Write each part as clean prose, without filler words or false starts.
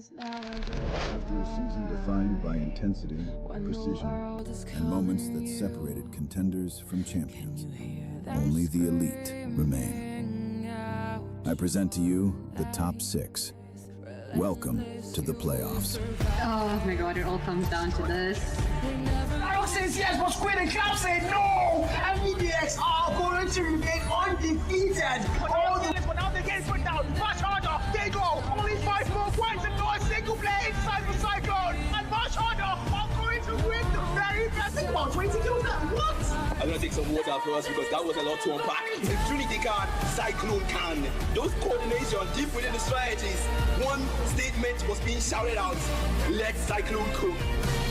After a season defined by intensity, precision, and moments that separated contenders from champions, only the elite remain. I present to you the top 6. Welcome to the playoffs. Oh my god, it all comes down to this. Arrow says yes, but Squid and Cap said no! And EDX are going to remain undefeated! But now they're getting put down. MASHARDER, they go! Only 5 more points and not a single player inside the Cyclone! And MASHARDER are going to win the very best. Think about 20 kills now. What? I'm gonna take some water first because that was a lot to unpack. If TRINITY can, CYCLONE can. Those coordination deep within the strategies. One statement was being shouted out. Let CYCLONE cook.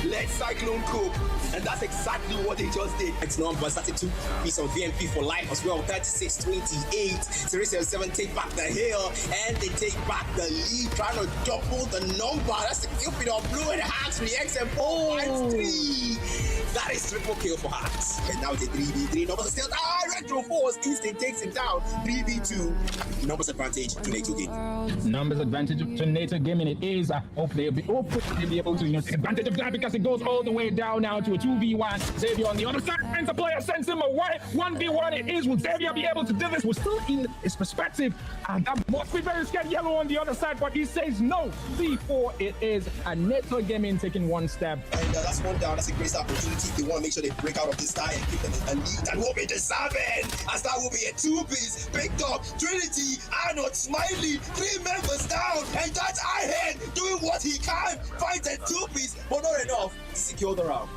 Let CYCLONE cook. And that's exactly what they just did. It's number 32 piece of VMP for life as well. 36-28. SYRIX 7 take back the hill and they take back the lead, trying to double the number. That's the Cupid of Blue and Hearts reacts and 4-3. That is triple kill for Hearts. And now the 3v3 numbers are still Retro Force instant takes him down. 3v2 numbers advantage to NATO game. Numbers advantage to NATO gaming. It is. Hopefully they'll be able to take advantage of that because it goes all the way down now to a 2v1. Xavier on the other side, and the player sends him away. 1v1 it is. Will Xavier be able to do this? We're still in his perspective. And that must be very scared. Yellow on the other side, but he says no. 3-4 it is. And NATO gaming taking one step. And that's one down. That's a great opportunity. They want to make sure they break out of this tie and give them a lead. That will be deserving, as that will be a 2-piece picked up. TRINITY, Arnold, Smiley, 3 members down, and that's Iron doing what he can. Fight a 2-piece, but not enough to secure the round.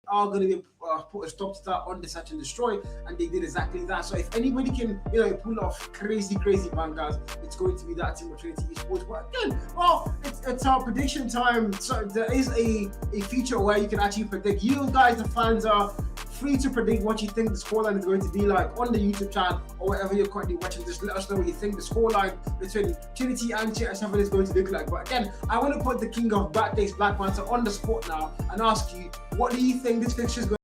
are going to be put a stop to that on the Search and Destroy, and they did exactly that. So if anybody can, pull off crazy bangers, it's going to be that team of Trinity Esports. But again, well, it's our prediction time. So there is a feature where you can actually predict. You guys, the fans, are free to predict what you think the scoreline is going to be like on the YouTube channel or wherever you're currently watching. Just let us know what you think the scoreline between Trinity and TR7 is going to look like. But again, I want to put the king of Black Days, Black Panther, on the spot now and ask you, what do you think this fixture is going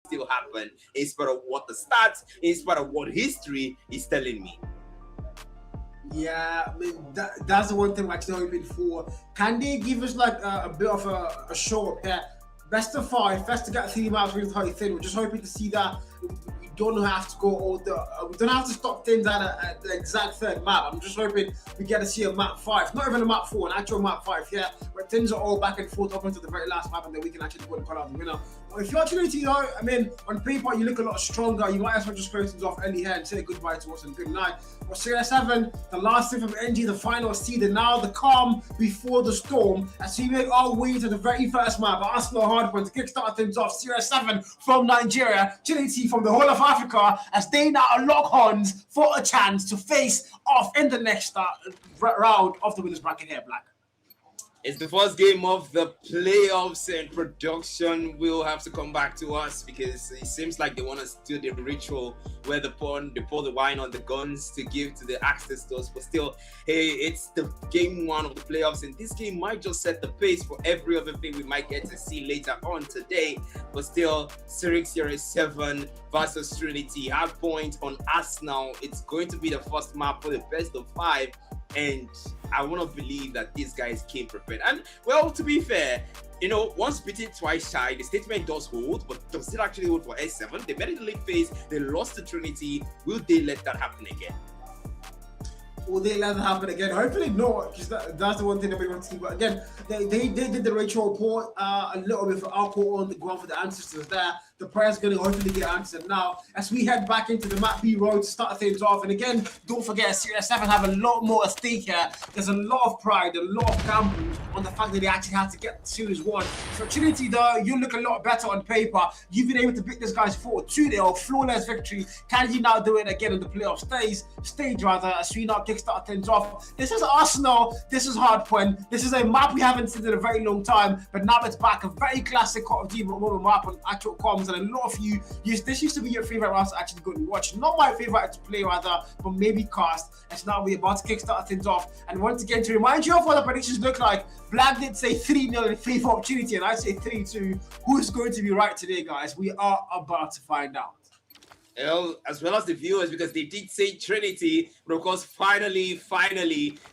still happen in spite of what the stats, in spite of what history is telling me. Yeah, I mean, that's the one thing we're actually hoping for. Can they give us like a bit of a show up here? Best of 5, best to get 3 maps with 30. We're just hoping to see that. We don't have to go all the. We don't have to stop things at the exact 3rd map. I'm just hoping we get to see a map 5, not even a map 4, an actual map 5 here, where things are all back and forth up until the very last map, and then we can actually go and call out the winner. But if you're actually, though, I mean, on paper you look a lot stronger. You might as well just close things off early here and say goodbye to us and good night. But Series 7, the last thing from NG, the final seed, and now the calm before the storm, as we make our way to the very first map, Arsenal Hardpoint, to kickstart things off. Series 7 from Nigeria, TRINITY from the whole of Africa, as they now lock horns for a chance to face off in the next round of the winners bracket here, Black. It's the first game of the playoffs, and production will have to come back to us because it seems like they want us to do the ritual where they pour the wine on the guns to give to the access to us. But still, hey, it's the game 1 of the playoffs, and this game might just set the pace for every other thing we might get to see later on today. But still, SYRIX Series 7 versus TRINITY, Hardpoint on Arsenal. It's going to be the first map for the best of 5. And I want to believe that these guys came prepared. And, well, to be fair, you know, once beaten, twice shy, the statement does hold, but does it actually hold for S7? They met in the league phase, they lost to TRINITY. Will they let that happen again? Will they let that happen again? Hopefully not, because that's the one thing that we want to see. But again, they did the Rachel report a little bit for alcohol on the ground for the ancestors there. The prayer's going to hopefully get answered now as we head back into the map B road to start things off. And again, don't forget, Series 7 have a lot more at stake here. There's a lot of pride, a lot of gambles on the fact that they actually had to get Series 1. So TRINITY, though, you look a lot better on paper. You've been able to beat these guys 4-2-0, flawless victory. Can you now do it again in the playoff stage rather, as we now kickstart things off? This is Arsenal, this is Hardpoint, this is a map we haven't seen in a very long time, but now it's back, a very classic Call of Duty mobile map on actual comms, and a lot of you, this used to be your favorite round to actually go and watch. Not my favorite to play rather, but maybe cast. As now we're about to kickstart things off. And once again, to remind you of what the predictions look like, Black did say 3-0 in favor of TRINITY, and I say 3-2. Who's going to be right today, guys? We are about to find out. Well, as well as the viewers, because they did say TRINITY, but of course, finally,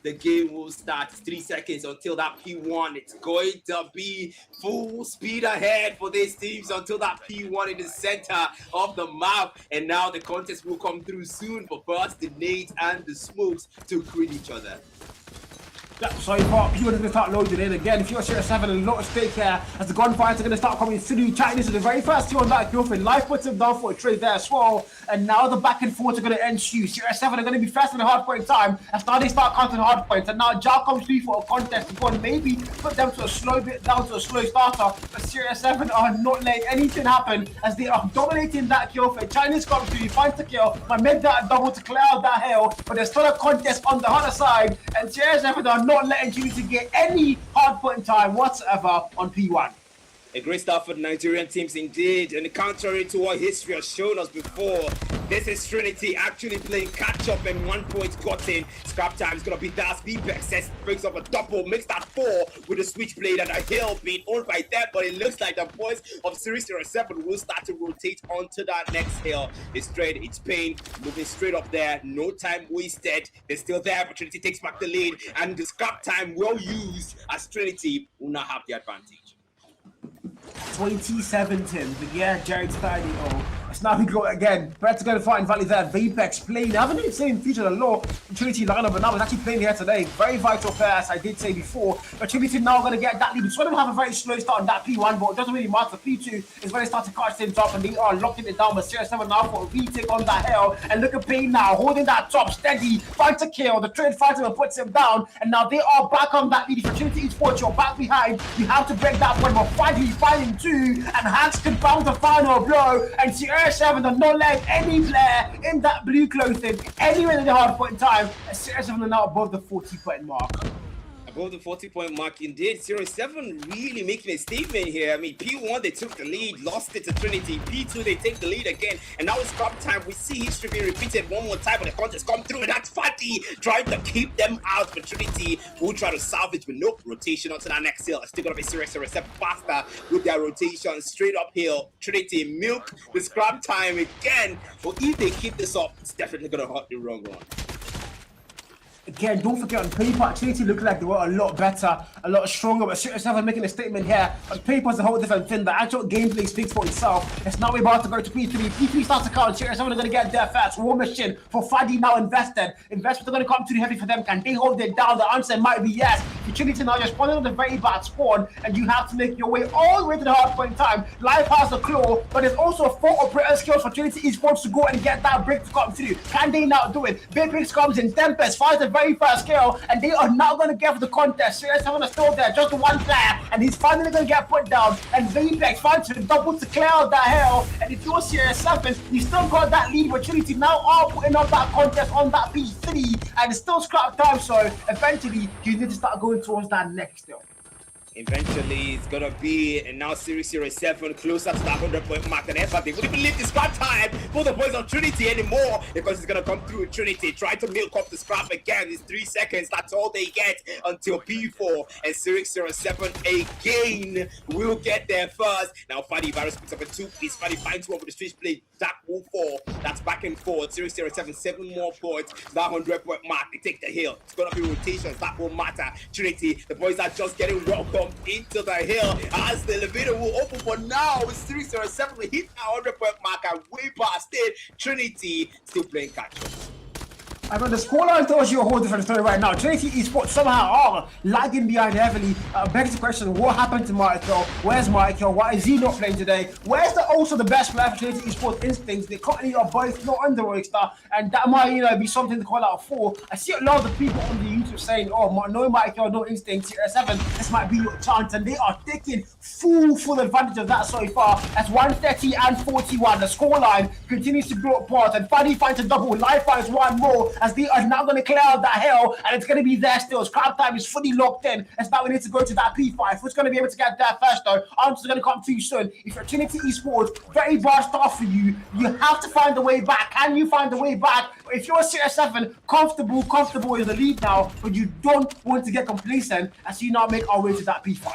the game will start. It's 3 seconds until that P1. It's going to be full speed ahead for these teams until that P1 in the center of the map. And now the contest will come through soon. But first, the nades and the smokes to greet each other. So far, people are going to start loading in again. If you're Series 7, a lot at stake here as the gunfires are going to start coming through. Chatting this is the very first two on that girlfriend. Life puts him down for a trade there as well. And now the back and forth are going to ensue. Series 7 are going to be fast in the hardpoint time as now they start counting hardpoints. And now Jal comes through for a contest to go and maybe put them to a slow bit down to a slow starter. But Series 7 are not letting anything happen as they are dominating that kill for Chinese comes through, finds the kill, but made that double to clear out that hill. But there's still a contest on the other side, and Series 7 are not letting TRINITY get any hardpoint time whatsoever on P1. A great start for the Nigerian teams indeed, and contrary to what history has shown us before, this is TRINITY actually playing catch-up and 1 point gotten. Scrap time is going to be that. Speedback brings up a double, makes that 4 with a switchblade and a hill being owned by them, but it looks like the boys of SYRIX Series 7 will start to rotate onto that next hill. It's straight, it's pain, moving straight up there, no time wasted. They're still there, but TRINITY takes back the lead, and the scrap time well used as TRINITY will now have the advantage. 2017, but yeah, Jared's 30-0. It's now we go again. Brett's going to find Valley there. Vapex playing. I haven't even seen him featured a lot in TRINITY lineup, but now he's actually playing here today. Very vital player, as I did say before. But TRINITY now going to get that lead. It's going to have a very slow start on that P1, but it doesn't really matter. P2 is when they start to catch things up, and they are locking it down. But Series 7 now for a retake on that hill. And look at Payne now, holding that top steady. Fights a kill. The trade fighter puts him down, and now they are back on that lead. For TRINITY esports, you're back behind. You have to break that one, but finally finding 2, and Hans can bounce the final blow. And Series 7 are not letting any player in that blue clothing anywhere in the hard point time. And Series 7 are now above the 40-point mark. Above the 40-point mark, indeed. 07 really making a statement here. I mean, P1, they took the lead, lost it to Trinity. P2, they take the lead again. And now it's scrap time. We see history being repeated one more time, but the contest come through. And that's Fatty trying to keep them out. But Trinity will try to salvage with no rotation onto that next hill. It's still going to be SYRIX 07 faster with their rotation straight uphill. Trinity milk the scrap time again. But if they keep this up, it's definitely going to hurt the wrong run. Again, don't forget on paper, Trinity looked like they were a lot better, a lot stronger, but SYRIX making a statement here. On paper is a whole different thing. The actual gameplay speaks for itself. It's now we're about to go to P3. P3 starts to count. SYRIX are going to get there first. War machine for Fadi now invested. Investments are going to come too heavy for them. Can they hold it down? The answer might be yes. The Trinity now just spawning on the very bad spawn, and you have to make your way all the way to the hard point time. Life has a claw, but there's also 4 operator skills for Trinity esports to go and get that break to come through. Can they now do it? Big Bricks comes in. Tempest finds the very first kill, and they are not going to get for the contest. SYRIX having a still there, just one player, and he's finally going to get put down. And Vapex finds to double to clear out that hell. And if you're SYRIX, you still got that lead with Trinity now are putting up that contest on that P3, and it's still scrap time. So eventually, you need to start going towards that next still. Eventually, it's gonna be, and now SYRIX 07 closer to that 100-point mark. And effort, they wouldn't believe the scrap time for the boys of Trinity anymore, because it's gonna come through Trinity. Try to milk up the scrap again. It's 3 seconds. That's all they get until P4. And SYRIX 07 again will get there first. Now, Fadi Virus picks up a 2-piece. Fadi finds one with the switchblade. That will fall. That's back and forth. SYRIX 07, 7 more points. That 100-point mark. They take the hill. It's gonna be rotations. That won't matter. Trinity, the boys are just getting welcome into the hill as the elevator will open. For now, with SYRIX 07 we hit our 100-point mark and way past it. Trinity still playing catch up. I mean, the scoreline tells you a whole different story right now. Trinity esports somehow are lagging behind heavily. Begs the question, what happened to Michael? Where's Michael? Why is he not playing today? Where's also the best player for Trinity esports instincts? They currently are both not on the roster, and that might be something to call out for. I see a lot of the people on the YouTube saying, oh, no Michael, no instincts. 7, this might be your chance, and they are taking full advantage of that so far. That's 130 and 41. The scoreline continues to grow apart, and Fadi finds a double. Life finds one more, as they are now going to clear out that hell, and it's going to be there still. Scrap time is fully locked in, and now we need to go to that P5. Who's going to be able to get there first, though? Answer's going to come too soon. If you're Trinity esports, very bad start for you. You have to find a way back. Can you find a way back? If you're SYRIX, comfortable in the lead now, but you don't want to get complacent as you now make our way to that P5.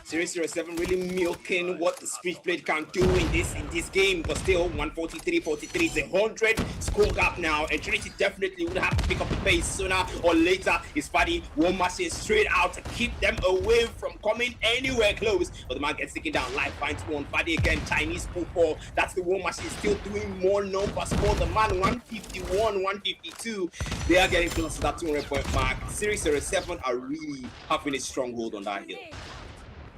SYRIX 07 really milking what the Switchblade can do in this game, but still 143-43 is 100 score gap now, and Trinity definitely would have to pick up the pace sooner or later. His Fadi one machine straight out to keep them away from coming anywhere close, but the man gets taken down. Life finds one. Fadi again, Chinese football. That's the one machine still doing more numbers for the man. 151, 152. They are getting close to that 200-point mark. SYRIX 07 are really having a stronghold on that hill.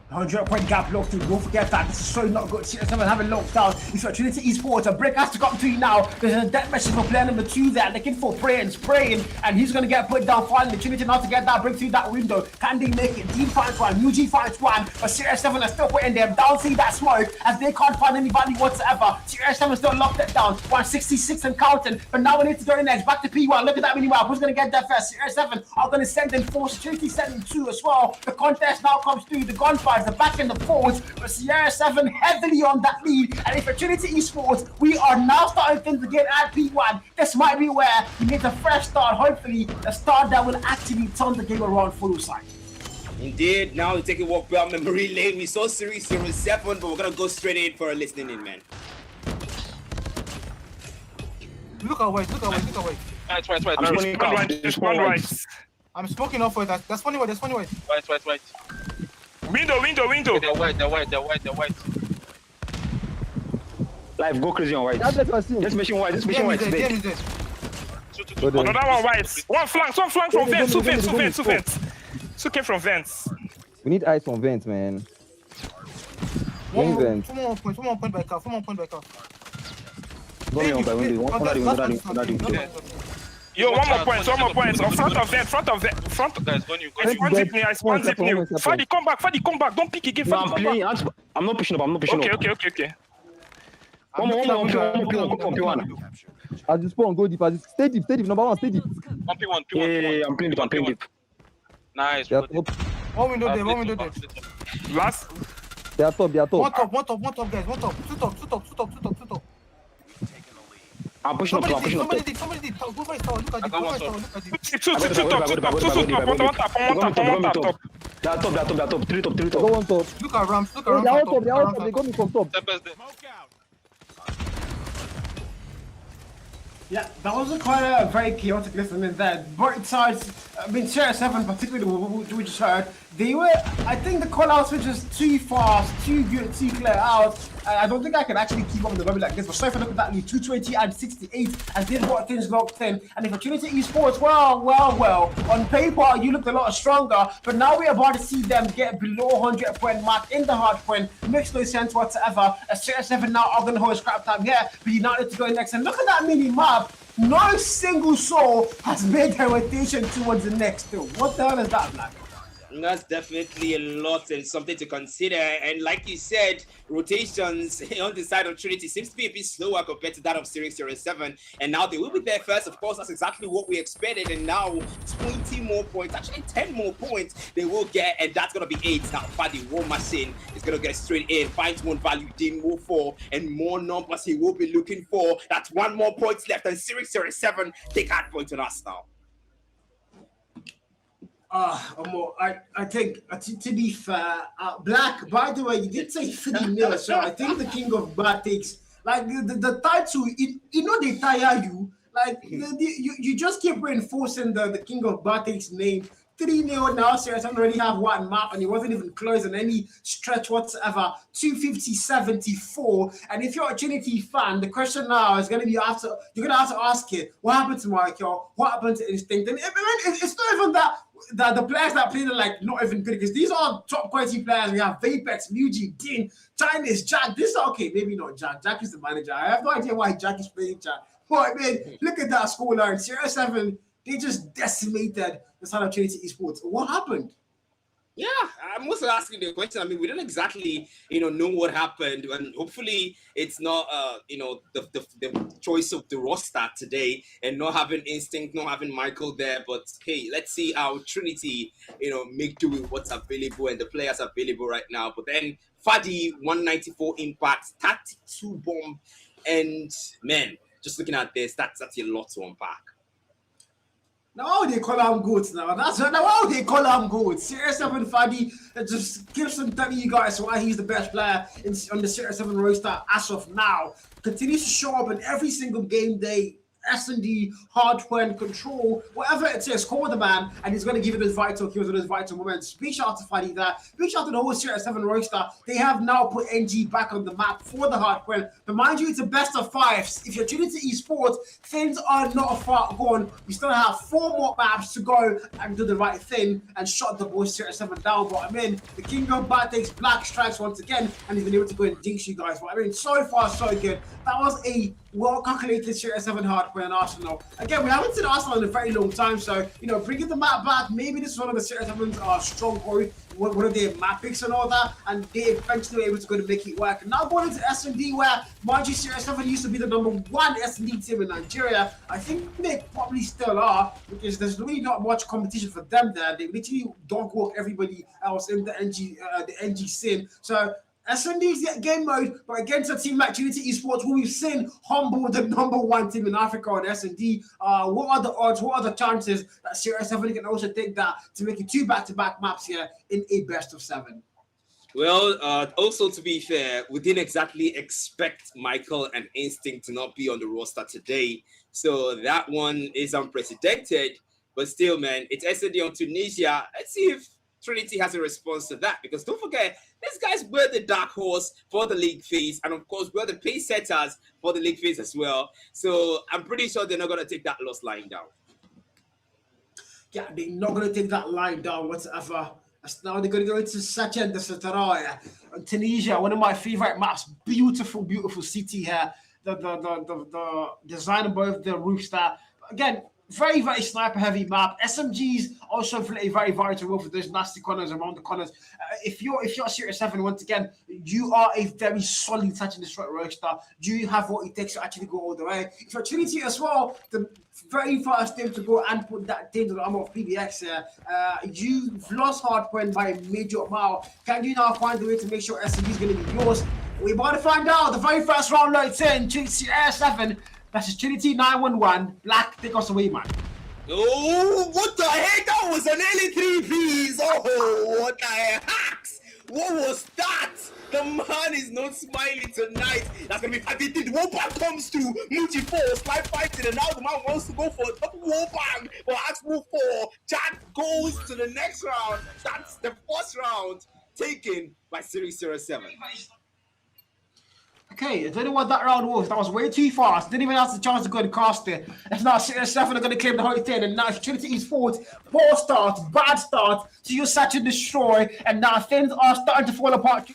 100-point gap locked in. Don't forget that. This is so not good. SYRIX having locked down. If you're Trinity esports, a break has to come to you now. There's a death message for player number 2 there, looking for spraying, and he's going to get put down finally. Trinity now to get that break through that window. Can they make it? Dean finds one, UG finds one, but SYRIX are still putting them down. See that smoke as they can't find anybody whatsoever. SYRIX still locked it down. 166 and counting, but now we need to go next. Back to P1. Look at that mini map. Who's going to get there first? SYRIX are going to send in 4. Trinity sending 2 as well. The contest now comes through. The gunfire. The back and the forwards, but SYRIX heavily on that lead. And if for Trinity esports, we are now starting things again at P1. This might be where you need a fresh start. Hopefully, a start that will actually turn the game around for your side. Indeed, now we take a walk down memory lane. We saw SYRIX 07, but we're gonna go straight in for a listening in, man. Look away. Right. I'm smoking off for it. That's funny way. Right. Window. They're white. Live, go crazy on white. Just mission white. Another one white. One flank from vents. Two came from vents. We need eyes on vents, man. One more point by car. Go on by window. Yo, one more point. Front of vent. Guys, go new. If you want it near, spawn zip new. Fadi, come back. Don't pick again. No, I'm not pushing up. Okay. One more. I just spawn, go deep. Stay deep. Number 1, stay deep. Yeah, I'm playing deep. Nice. They are top. One window there. Last. They are top. One top, guys. One top. Two top. I'm pushing up. Somebody did. Go for it, look at it. Two top. They are top. Three top. Go one top. Look at Rams. They are all top. They got me from top. Yeah, that was quite a very chaotic listening there. Both sides, I mean, CR7 particularly, we just heard, they were, I think the call-outs were just too fast, too good, too clear out. I don't think I can actually keep up with the lobby like this. But so if I look at that lead, 220 and 68, as they got things locked in. And if Trinity esports, well, on paper, you looked a lot stronger. But now we're about to see them get below 100-point mark in the Hardpoint. Makes no sense whatsoever. As CR7 now are going to hold scrap time here, but United to go next. And look at that mini map. No single soul has made their rotation towards the next two. What the hell is that, Black? That's definitely a lot and something to consider. And like you said, rotations on the side of Trinity seems to be a bit slower compared to that of SYRIX 07. And now they will be there first. Of course, that's exactly what we expected. And now 20 more points, actually 10 more points they will get. And that's going to be 8. Now, Fadi War Machine is going to get straight in. Finds one value, Dean move 4. And more numbers he will be looking for. That's 1 more points left. And SYRIX 07 take Hardpoint on us now. I think, to be fair, Black, by the way, you did say 3 mil, so I think the King of Bad takes, like, the title, you know they tire you, like, you just keep reinforcing the King of Bad takes name. 3-0 now, CR7 already have one map, and he wasn't even close in any stretch whatsoever. 250-74, and if you're a Trinity fan, the question now is going to be you're going to have to ask it, what happened to Michael? What happened to Instinct? And it's not even that the players that played are like not even good, because these are top quality players. We have Vapex, Muji, Dean, Chinese, Jack. This is okay, maybe not Jack. Jack is the manager. I have no idea why Jack is playing Jack. But man, look at that scoreline. CR7, they just decimated the side of Trinity Esports. What happened? Yeah, I'm also asking the question. I mean, we don't exactly, know what happened, and hopefully it's not, the choice of the roster today, and not having Instinct, not having Michael there. But hey, let's see how Trinity, make do with what's available and the players available right now. But then Fadi 194 impacts, 32 bomb, and man, just looking at this, that's a lot to unpack. Now they call him goats now. That's now they call him goats. CR7 Fadi just gives him telling you guys why he's the best player on the CR7 roster as of now. Continues to show up in every single game day. S&D, Hardpoint, Control, whatever it is, call the man, and he's going to give it his vital kills and his vital moments. Big shout out to Fadi there. Big shout out to the whole CR7 roster. They have now put NG back on the map for the Hardpoint. But mind you, it's a best of 5s. If you're Trinity Esports, things are not far gone. We still have 4 more maps to go and do the right thing and shut the boys CR7 down. But I mean, the King of Bad takes Black strikes once again, and he's been able to go and jinx you guys. But I mean, so far, so good. That was a well-calculated CR7 Hardpoint and Arsenal. Again, we haven't seen Arsenal in a very long time, so, bringing the map back, maybe this is one of the CR7's stronghold, one of their map picks and all that, and they eventually were able to go to make it work. And now going into S&D, where, mind you, CR7 used to be the #1 S&D team in Nigeria. I think they probably still are, because there's really not much competition for them there. They literally dog walk everybody else in the NG scene. So, S&D's game mode, but against a team like Trinity Esports, who we've seen humble the #1 team in Africa on S&D, what are the odds, what are the chances that CR7 can also take that to make it 2 back-to-back maps here in a best of 7? Well, also to be fair, we didn't exactly expect Michael and Instinct to not be on the roster today. So that one is unprecedented, but still, man, it's S&D on Tunisia. Let's see if Trinity has a response to that, because don't forget, these guys were the dark horse for the league phase, and of course, we're the pace setters for the league phase as well. So I'm pretty sure they're not going to take that loss lying down. Yeah, they're not going to take that line down whatsoever. Now they're going to go into Sachin de Sataraya, Tunisia, one of my favorite maps. Beautiful, beautiful city here. The design above the roofs there. Again, very, very sniper heavy map. SMGs also play a very vital role for those nasty corners around the corners. If you're SYRIX 7, once again, you are a very solid touch and destroy roaster. You have what it takes to actually go all the way. If you're TRINITY as well, the very first thing to go and put that into the armor of PBX here, you've lost Hardpoint by a major mile. Can you now find a way to make sure SMG is going to be yours? We're about to find out. The very first round loads in. TRINITY 7. That's TRINITY 911. Black, take us away, man. Oh, what the heck? That was an early 3Ps. Oh, what the hacks? What was that? The man is not smiling tonight. That's gonna be addicted. Wobang comes through. Muji 4, slide fighting, and now the man wants to go for a double Wobang. But Axe move 4. Jack goes to the next round. That's the first round taken by SYRIX 07. Okay, I don't know what that round was. That was way too fast. Didn't even have the chance to go and cast it. If not, SYRIX 7 are going to claim the whole thing. And now TRINITY is forward. Poor start, bad start. So you search and destroy. And now things are starting to fall apart.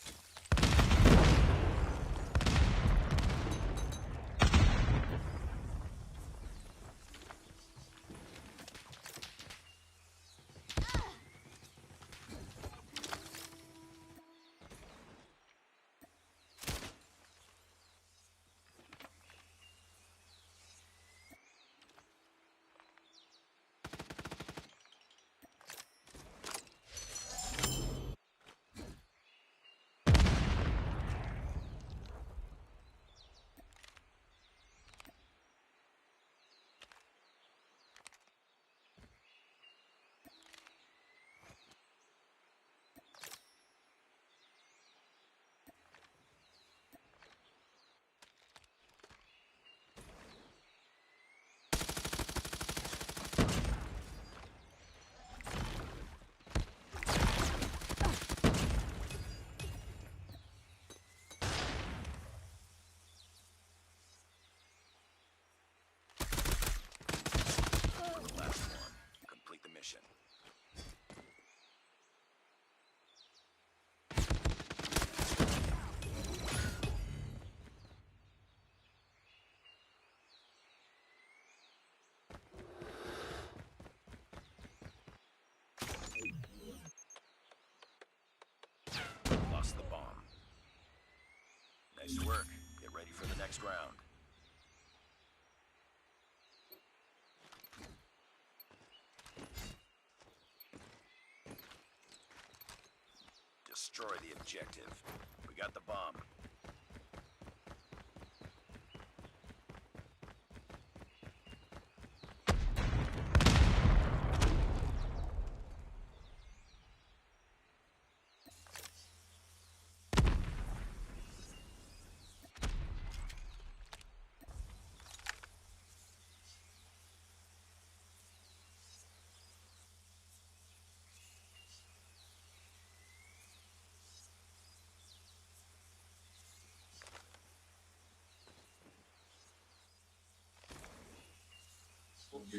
Lost the bomb. Nice work. Get ready for the next round. Destroy the objective. We got the bomb.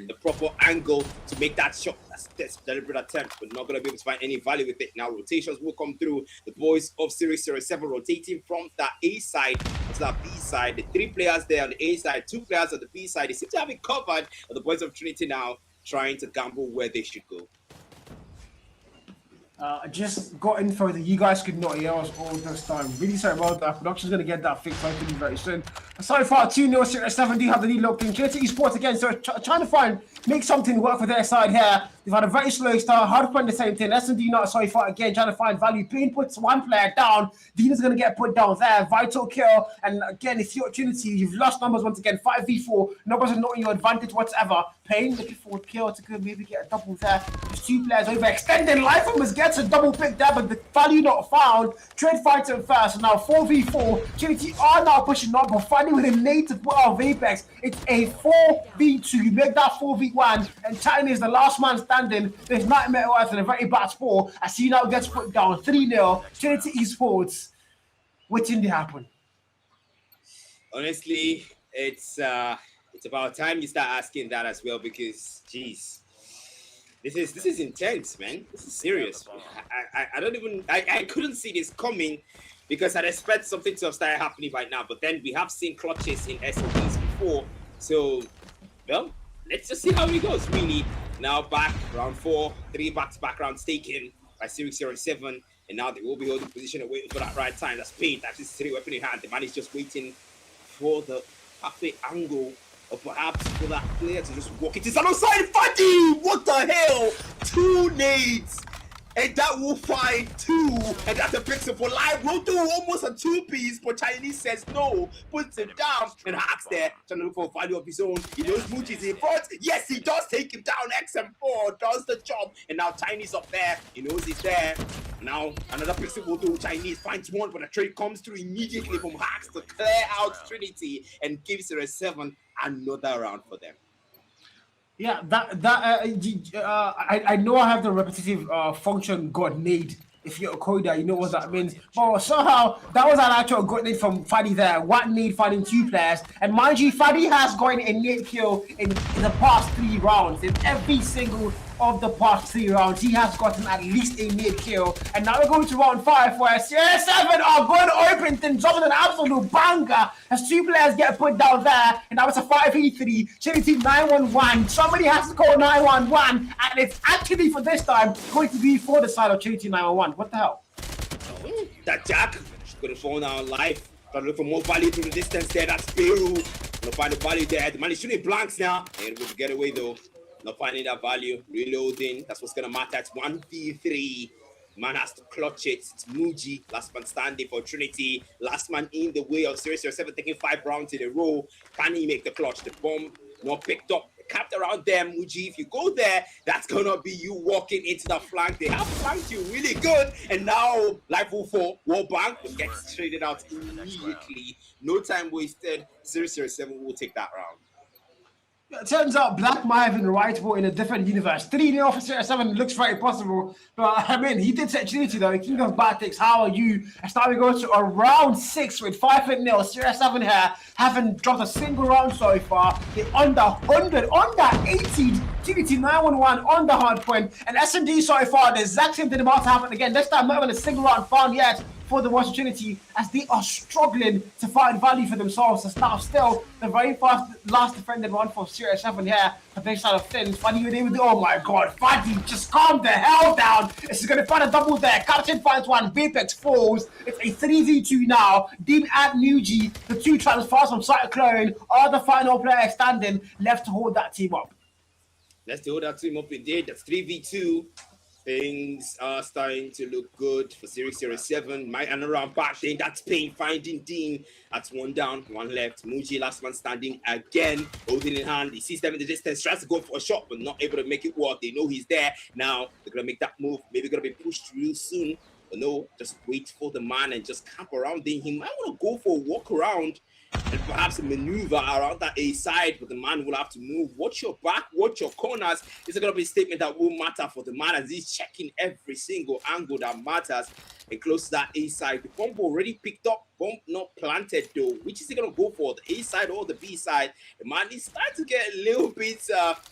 The proper angle to make that shot. That's deliberate attempt, but not going to be able to find any value with it. Now rotations will come through. The boys of SYRIX 07 rotating from the A side to the B side. The 3 players there on the A side, 2 players on the B side. They seem to have it covered. But the boys of TRINITY now trying to gamble where they should go. I just got info that you guys could not hear us all this time. Really sorry about that. Production's going to get that fixed hopefully very soon. So far, 2-0, SYRIX 7 do have the lead locked in. TRINITY esports again, so trying to make something work for their side here. They've had a very slow start. Hardpoint the same thing. S&D not so far again, trying to find value. Pain puts one player down. Dina's going to get put down there. Vital kill. And again, if you're TRINITY, you've lost numbers once again. 5v4. Numbers are not in your advantage whatsoever. Pain looking for a kill to go maybe get a double there. There's 2 players over. Extending life almost gets a double pick there, but the value not found. Trade fighter first. Now 4v4. TRINITY are now pushing up, but finally with a nade to put out of Apex. It's a 4v2. You make that 4v1, and China is the last man standing. There's Nightmare Earth in a very bad sport. I see now gets put down 3-0. TRINITY esports. What did happen? Honestly, it's about time you start asking that as well, because geez, this is intense, man. This is serious. I couldn't see this coming, because I'd expect something to have started happening right now. But then we have seen clutches in SOPs before, so well, let's just see how it goes, really. Now back, round 4, 3 back-to-back rounds taken by SYRIX 07, and now they will be holding position and waiting for that right time. That's Paint, that's his 3 weapon in hand. The man is just waiting for the perfect angle, or perhaps for that player to just walk it. It's alongside Fadi! What the hell? 2 nades! And that will find 2, and that's a pixel for live. We'll do almost a 2-piece, but Chinese says no, puts it down, and Hacks there, trying to look for value of his own. He knows Muji's in front. Yes, he does take him down. XM4 does the job, and now Chinese up there. He knows he's there. Now, another pixel will do. Chinese finds one, but the trade comes through immediately from Hacks to clear out Trinity and gives her a 7, another round for them. Yeah, I know I have the repetitive function God need. If you're a coder, you know what that means. But somehow, that was an actual good need from Fadi there. One need finding 2 players. And mind you, Fadi has gotten a nade kill in the past 3 rounds. In every single of the past 3 rounds, he has gotten at least a nade kill. And now we're going to round 5 where CR7 are going to open things, dropping an absolute banger as 2 players get put down there. And now it's a 5v3. Trinity 911. Somebody has to call 911. And it's actually for this time going to be for the side of Trinity 911. What the hell? That Jack gonna fall down live. Gotta look for more value through the distance there. That's Peru. Gonna find the value there. The man is shooting blanks now. And with the getaway though. Not finding that value. Reloading. That's what's gonna matter. It's 1v3. Man has to clutch it. It's Muji. Last man standing for Trinity. Last man in the way of SYRIX 07 taking 5 rounds in a row. Can he make the clutch? The bomb not picked up. Capped around them, Muji. If you go there, that's gonna be you walking into the flank. They have flanked you really good, and now life will fall. Wall bank will get traded out immediately. No time wasted. SYRIX 07 will take that round. It turns out Black might have been right, but in a different universe. 3-0 for CR7 looks very possible. But I mean, he did set Trinity though. King of Batics, how are you? And now we go to a round 6 with 5-0. CR7 here haven't dropped a single round so far. They're under 100, under 80. Trinity 911 on the hard point. And SMD so far, the exact same thing about to happen again. This time, not even a single round found yet for the Western Trinity, as they are struggling to find value for themselves. It's now still the very last defended one for SYRIX 7 here for this side of things. Fadi with him, oh my god, Fadi, just calm the hell down. It's going to find a double there. Captain finds one, Vapex falls. It's a 3v2 now. Dean and Muji, the 2 transfers from Cyclone, are the final player standing left to hold that team up. Let's hold that team up indeed. That's 3v2. Things are starting to look good for SYRIX 07. Might and around back then. That's Pain finding Dean. That's 1 down, 1 left. Muji, last man standing again, holding in hand. He sees them in the distance, tries to go for a shot, but not able to make it work. They know he's there. Now they're gonna make that move. Maybe gonna be pushed real soon. But no, just wait for the man and just camp around. Then he might want to go for a walk around and perhaps a maneuver around that A side, but the man will have to move. Watch your back, watch your corners. This is going to be a statement that will matter for the man as he's checking every single angle that matters. And close to that A side. The bomb already picked up, bomb not planted though. Which is he going to go for, the A side or the B side? The man is starting to get a little bit,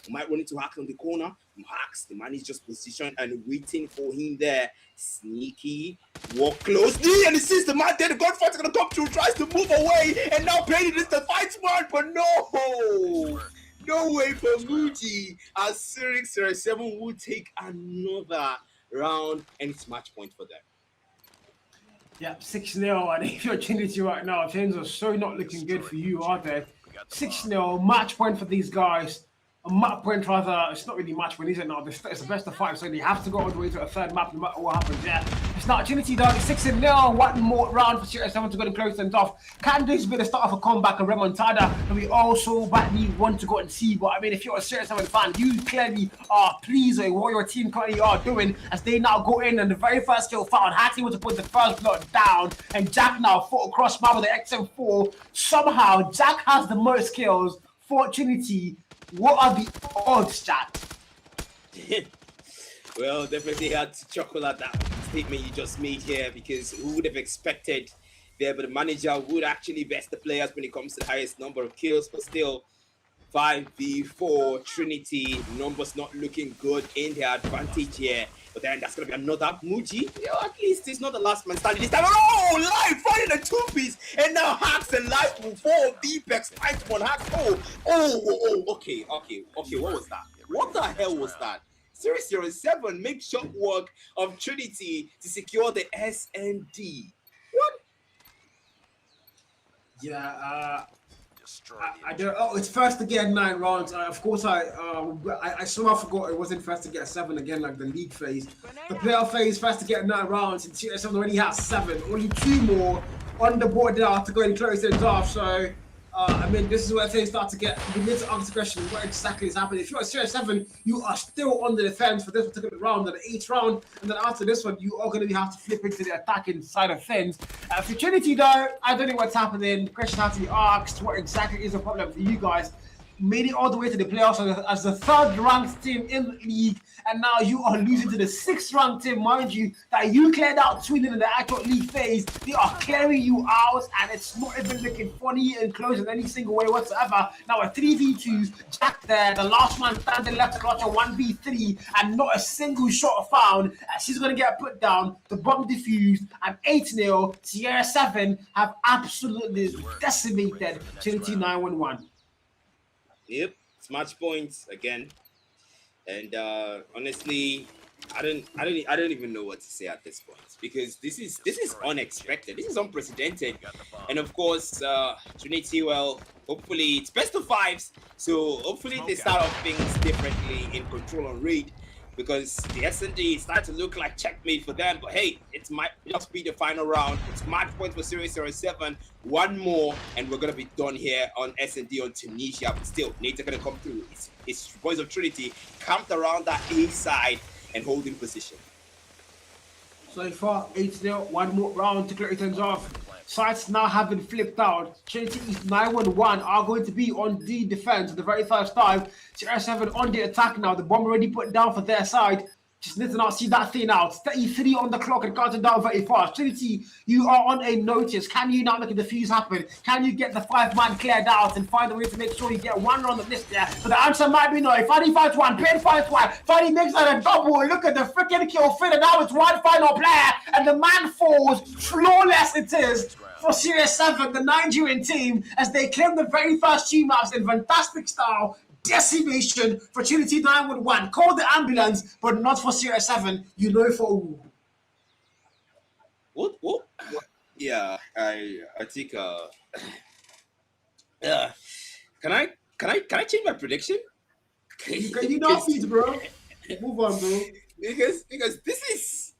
might run into Hack on the corner. Hacks, the man is just positioned and waiting for him there. Sneaky, walk closely, and he sees the man there. The gunfighter's gonna come through, tries to move away, and now Brady is the fight one, but no way for Muji, as SYRIX 07 will take another round, and it's match point for them. Yeah, 6-0, and if you're Trinity right now, things are so not looking good for you, are they? 6-0, match point for these guys. A map point rather, it's not really match point, is it now? It's the best of 5, so they have to go all the way to a 3rd map no matter what happens. Yeah, it's not Trinity done. 6-0, 1 more round for SYRIX 7 to go and close things off. Can this be the start of a comeback and remontada that we also badly want to go and see? But I mean, if you're a SYRIX 7 fan, you clearly are pleased with what your team currently are doing as they now go in and the very first kill found. Hattie was to put the first blood down, and Jack now fought across map with the XM4. Somehow, Jack has the most kills for Trinity. What are the odds, chat? Well, definitely had to chuckle at that statement you just made here, because who would have expected there, but the manager would actually best the players when it comes to the highest number of kills, but still 5v4 Trinity, numbers not looking good in their advantage here. But then that's going to be another Muji. At least it's not the last man standing this time. Oh, Live finding a two-piece. And now Hacks and Live will fall. Deepex fights one Hacks. Okay. What was that? What the hell was that? SYRIX 07 make short work of Trinity to secure the SND. What? Yeah, I don't. Oh, it's first to get 9 rounds. Of course, I somehow forgot it wasn't first to get 7 again, like the league phase. The playoff phase, first to get 9 rounds, and TRS already has 7. Only 2 more on the board now to go and close things off. So, I mean, this is where things start to get. You need to answer the question: what exactly is happening? If you're at Series 7, you are still on the defense for this particular round, and the 8th round, and then after this one, you are going to have to flip into the attacking side of things. For Trinity, though, I don't know what's happening. The question has to be asked: what exactly is the problem for you guys? Made it all the way to the playoffs as the 3rd ranked team in the league, and now you are losing to the 6th ranked team, mind you, that you cleared out Sweden in the actual league phase. They are clearing you out, and it's not even looking funny and close in any single way whatsoever. Now a 3v2, Jack there, the last man standing left to clutch a 1v3, and not a single shot found. She's going to get put down, the bomb defused, and 8-0. Sierra 7 have absolutely decimated Trinity 911. Yep, it's match points again, and honestly, I don't even know what to say at this point, because this is unexpected, this is unprecedented, and of course, Trinity, well, hopefully it's best of 5s, so hopefully they start off things differently in control and raid, because the S&D is starting to look like checkmate for them. But hey, it might just be the final round. It's match points for SYRIX 07. 1 more, and we're gonna be done here on S&D on Tunisia. But still, NATO gonna come through. It's Boys of Trinity camped around that A side and holding position. So far, 8-0. 1 more round to clear things off. Sides now have been flipped out. Trinity East 911 are going to be on the defense for the very first time. TR7 on the attack now. The bomb already put down for their side. Just need to not see that thing out. 33 on the clock and counting down very fast. Trinity, you are on a notice. Can you now make a defuse happen? Can you get the 5-man cleared out and find a way to make sure you get 1 on the list there? But the answer might be no. If Fadi fights 1, Pain fights 1, Fadi makes that a double. Look at the freaking kill fit, and now it's 1 final player, and the man falls. Flawless it is for Series 7, the Nigerian team, as they claim the very first 2 maps in fantastic style. Decimation for Trinity 911. Call the ambulance, but not for Series 7. You know for who. What? Yeah, I think can I change my prediction? Can you not feed, bro? Move on, bro. Because this is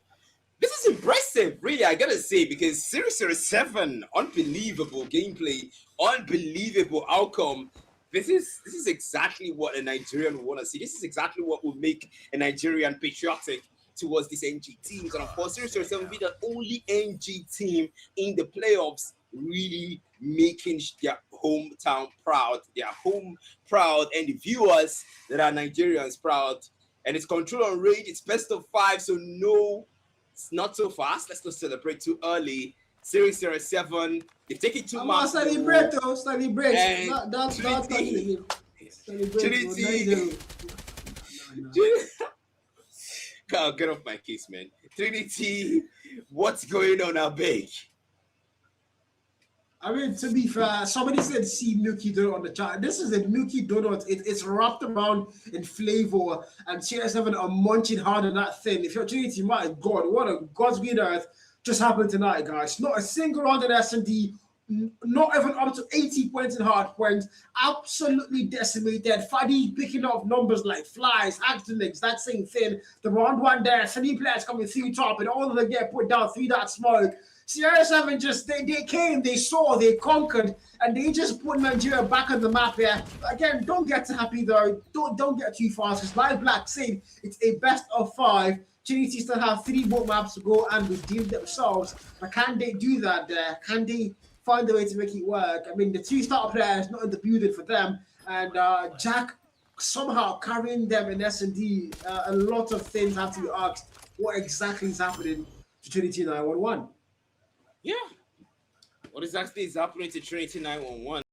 impressive, really, I gotta say, because SYRIX 07, unbelievable gameplay, unbelievable outcome. This is exactly what a Nigerian would want to see. This is exactly what will make a Nigerian patriotic towards these NG teams. And of course, SYRIX 07 will be the only NG team in the playoffs really making their hometown proud, their home proud, and the viewers that are Nigerians proud. And it's control on raid, it's best of 5, so no, it's not so fast. Let's not celebrate too early. SYRIX 07, they take it too much. Celebrate, though. Celebrate. That's Trinity. God, get off my case, man. Trinity, what's going on, Abeg? I mean, to be fair, somebody said see Milky Donut on the chat. This is a Milky Donut. It's wrapped around in flavor, and Series 7 are munching hard on that thing. If you're Trinity, my God, what a God's green earth just happened tonight, guys. Not a single round in S&D, not even up to 80 points in Hardpoint. Absolutely decimated. Fadi picking up numbers like flies, accidents, that same thing. The round 1 there, 3 players coming through top, and all of them get put down through that smoke. Sierra 7 just, they came, they saw, they conquered, and they just put Nigeria back on the map here. Again, don't get too happy though. Don't get too fast, because Live Black said it's a best of 5. Trinity still have 3 more maps to go and redeem themselves. But can they do that there? Can they find a way to make it work? I mean, the 2 starter players not in the building for them, and Jack somehow carrying them in S&D. A lot of things have to be asked. What exactly is happening to Trinity 911? Yeah. What exactly is happening to Trinity 911?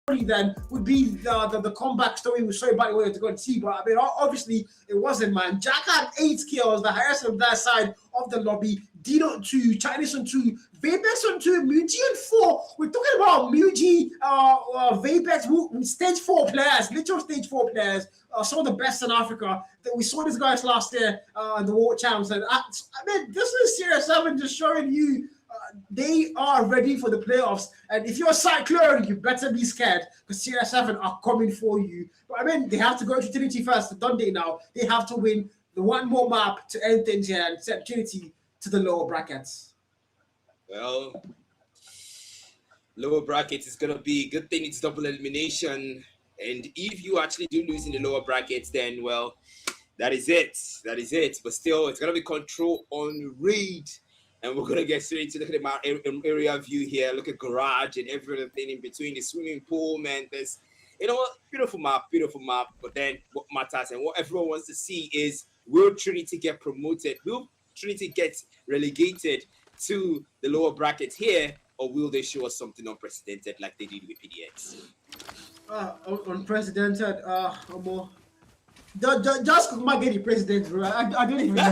then would be the comeback story was so bad way to go and see, but I mean obviously it wasn't, man. Jack had 8 kills, the highest on that side of the lobby. Dino 2, Chinese on 2, Vapex on 2, Muji on 4. We're talking about Muji, Vapex, stage 4 players, literal stage 4 players. Some of the best in Africa. We saw these guys last year in the World Champs, and I mean this is CR7 just showing you. They are ready for the playoffs, and if you're a Cyclone, you better be scared because CR7 are coming for you. But I mean, they have to go to Trinity first. It's Dundee now. They have to win the one more map to end things here and set Trinity to the lower brackets. Well, lower brackets is gonna be a good thing. It's double elimination, and if you actually do lose in the lower brackets, then well, that is it. That is it. But still, it's gonna be control on raid. And we're going to get straight to look at my area view here. Look at garage and everything in between the swimming pool, man. There's, you know what, beautiful map. But then what matters and what everyone wants to see is, will Trinity get promoted? Will Trinity get relegated to the lower bracket here? Or will they show us something unprecedented like they did with PDX? Unprecedented, just might get the president, bro. I don't even know.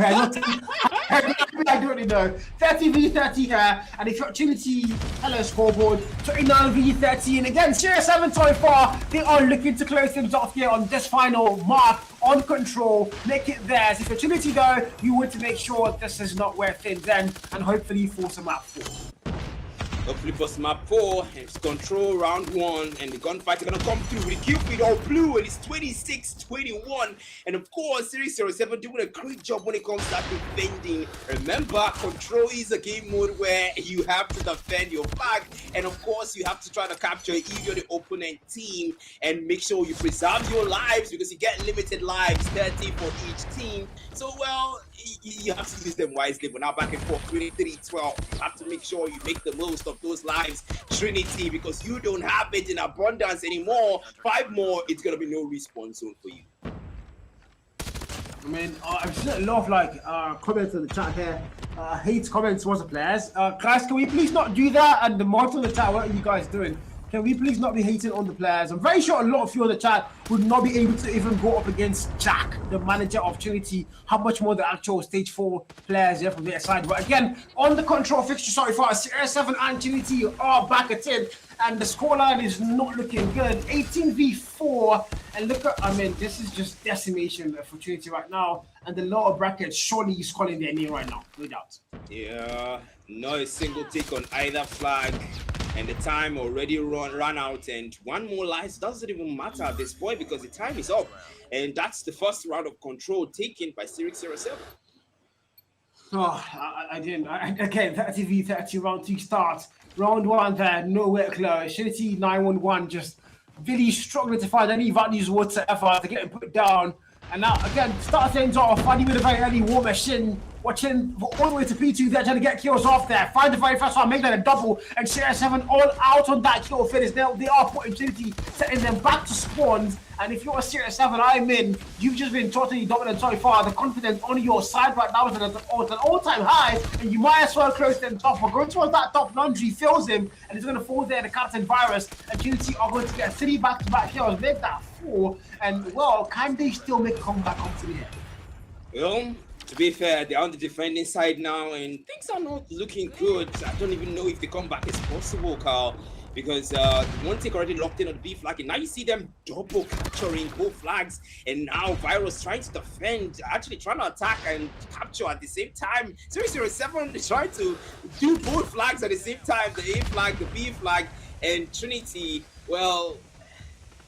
I don't even know. 30v30 here, and if you're Trinity, hello scoreboard, 29v30, and again, CR7 so far, they are looking to close things off here on this final mark, on control, make it theirs. If you're Trinity though, you want to make sure this is not where things end, and hopefully force a map 4. Hopefully for map 4, it's control round 1, and the gunfight are gonna come through with Cupid all blue, and it's 26-21. And of course, Series 07 doing a great job when it comes to defending. Remember, control is a game mode where you have to defend your flag, and of course, you have to try to capture either the opponent team and make sure you preserve your lives because you get limited lives, 30 for each team. So, well, you have to use them wisely. But now back and forth, 23-12. You have to make sure you make the most of those lives, Trinity, because you don't have it in abundance anymore. 5 more, it's gonna be no respawn zone for you. I mean, I've seen a lot of comments in the chat here. Hate comments towards the players. Guys, can we please not do that? And the monitor in the chat, what are you guys doing? Can we please not be hating on the players? I'm very sure a lot of you in the chat would not be able to even go up against Jack, the manager of Trinity. How much more the actual stage 4 players here from their side. But again, on the control fixture, sorry for us, CR7 and Trinity are back at it. And the scoreline is not looking good. 18v4. And look at, I mean, this is just decimation for Trinity right now. And the lower bracket surely is calling their name right now, no doubt. Yeah, not a single take on either flag. And the time already run out, and 1 more life doesn't even matter at this point because the time is up. And that's the first round of control taken by SYRIX 07. Oh, I didn't. Again, 30v30 round 2 starts. Round 1 there, nowhere close. Trinity 911 just really struggling to find any values whatsoever to get him put down. And now, again, start things off, finding with a very early war machine, watching all the way to P2 there, trying to get kills off there. Find the very first one, make that a double, and CR7 all out on that kill finish. They are putting Trinity, setting them back to spawns. And if you're a CR7, I'm in. You've just been totally dominant so far. The confidence on your side right now is at an all-time high, and you might as well close them top. But going towards that top laundry fills him, and he's going to fall there, the captain virus, and Trinity are going to get 3 back-to-back kills, make that 4. And, well, can they still make a comeback up here? Well, to be fair, they're on the defending side now, and things are not looking good. I don't even know if the comeback is possible, Carl, because one take already locked in on the B flag, and now you see them double capturing both flags, and now Virus trying to defend, actually trying to attack and capture at the same time. 007 is trying to do both flags at the same time, the A flag, the B flag, and Trinity, well,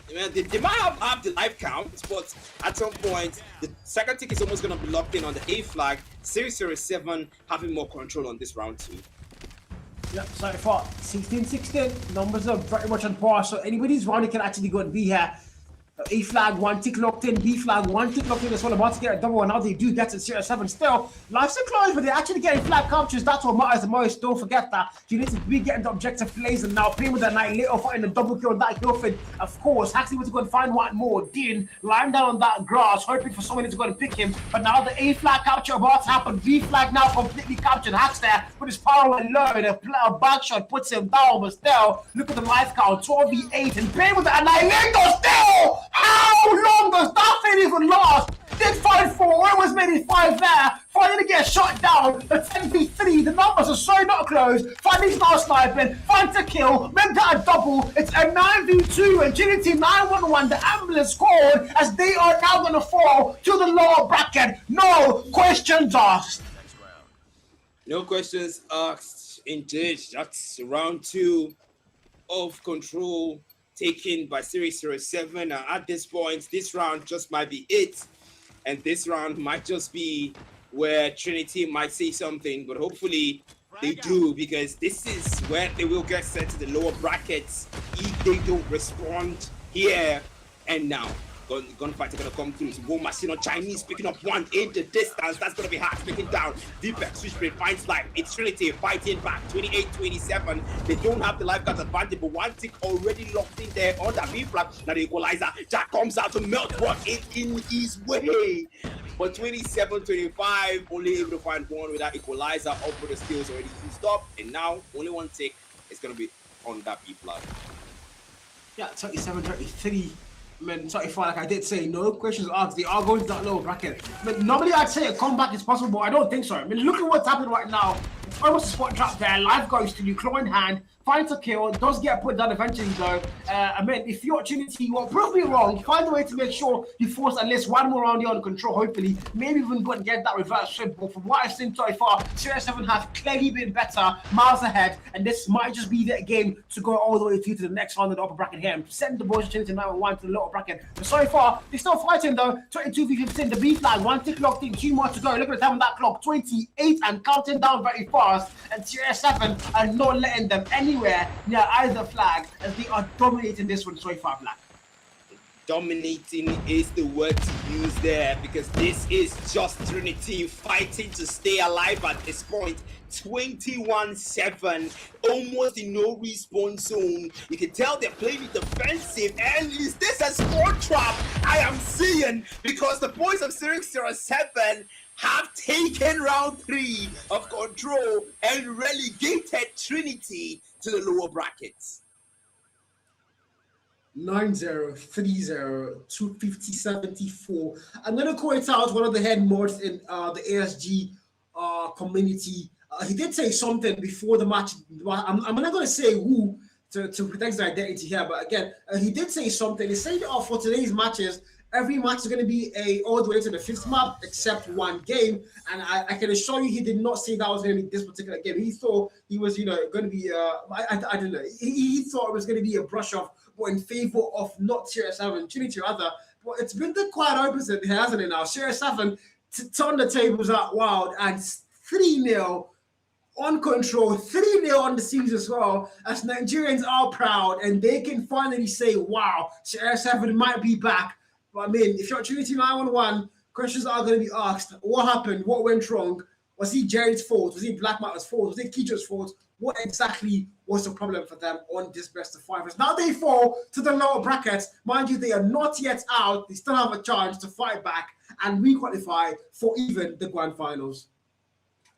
they might have the life count, but at some point, the second tick is almost going to be locked in on the A flag. 007 having more control on this round 2. Yep, so far, 16-16. Numbers are very much on par, so anybody's round can actually go and be here. A flag, 1 tick locked in, B flag, 1 tick locked in as well, about to get a double, and now they do get it, CR7 still. Life's are close, but they're actually getting flag captures. That's what matters the most. Don't forget that. You need to be getting the objective plays, and now playing with that night little fighting the double kill that kill feed. Of course, Haxley went to go and find one more. Dean lying down on that grass, hoping for someone to go and pick him. But now the A flag capture about to happen. B flag now completely captured. Hax there with his power and low, and a back shot puts him down, but still, look at the life count, 12v8, and playing with the Annihilator still! How long does that thing even last? Did 5-4, almost made it 5 there, finally get shot down, the 10v3, the numbers are so not close, Fanny's now sniping, Fan to kill, then got a double, it's a 9v2, and Trinity 911, the ambulance scored, as they are now going to fall to the lower bracket. No questions asked. No questions asked, indeed. That's round 2 of control taken by SYRIX 07. At this point, this round just might be it. And this round might just be where Trinity might say something, but hopefully they do, because this is where they will get sent to the lower brackets if they don't respond here and now. Gunfight are going to come through. So War Machine on Chinese picking up one in the distance. That's going to be hard. Picking down. Deepak Switchblade finds life. It's Trinity fighting back. 28-27. They don't have the lifeguard advantage, but one tick already locked in there on that B flag. Now the equalizer. Jack comes out to melt one in his way. But 27-25, only able to find one with that equalizer. Up for the skills already used up. And now only one tick is going to be on that B flag. Yeah, 27-33. Man, 35, like I did say, no questions asked. They are going to that lower bracket. But normally I'd say a comeback is possible, but I don't think so. I mean, look at what's happening right now. It's almost a spot trap there. Life goes to you, claw in hand, finds a kill, does get put down eventually though. I mean, if your Trinity, you will prove me wrong, find a way to make sure you force at least one more round here on control, hopefully. Maybe even go and get that reverse strip. But from what I've seen so far, CR7 have clearly been better, miles ahead, and this might just be their game to go all the way through to the next round of the upper bracket here and send the boys Trinity 9-1 to the lower bracket. But so far, they're still fighting though. 22v15, the B flag, 1 tick locked in, 2 more to go. Look at the time on that clock, 28 and counting down very fast. And CR7 are not letting them anywhere near either flag as they are dominating this one so far, Black. Dominating is the word to use there, because this is just Trinity fighting to stay alive at this point. 21-7, almost in no respawn zone. You can tell they're playing defensive, and is this a score trap I am seeing? Because the boys of SYRIX 07 have taken round 3 of control and relegated Trinity to the lower brackets. 9-0, 3-0, 250-74. I'm going to call it out one of the head mods in the ASG community. He did say something before the match. I'm not going to say who to protect his identity here, but again, he did say something. He said for today's matches, every match is going to be all the way to the 5th map except one game, and I can assure you he did not say that was going to be this particular game. He thought he was, going to be, I don't know, he thought it was going to be a brush off, but in favor of not CR7, Trinity rather. But it's been the quite opposite, hasn't it now? CR7 turned the tables out wild and 3-0 on control, 3-0 on the series as well, as Nigerians are proud and they can finally say, wow, CR7 might be back. But I mean, if you're Trinity 9-1, questions are going to be asked. What happened? What went wrong? Was it Jared's fault? Was it Black Matter's fault? Was it Kijo's fault? What exactly was the problem for them on this best of 5? Now they fall to the lower brackets. Mind you, they are not yet out. They still have a chance to fight back and re-qualify for even the grand finals.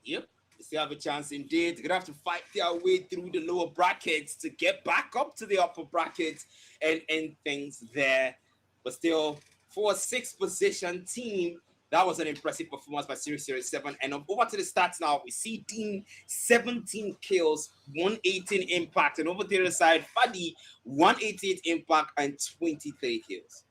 Yep. They still have a chance indeed. They're going to have to fight their way through the lower brackets to get back up to the upper brackets and end things there. But still, for a 6th position team, that was an impressive performance by SYRIX 07. And over to the stats now, we see Dean 17 kills, 118 impact. And over the other side, Fadi 188 impact and 23 kills.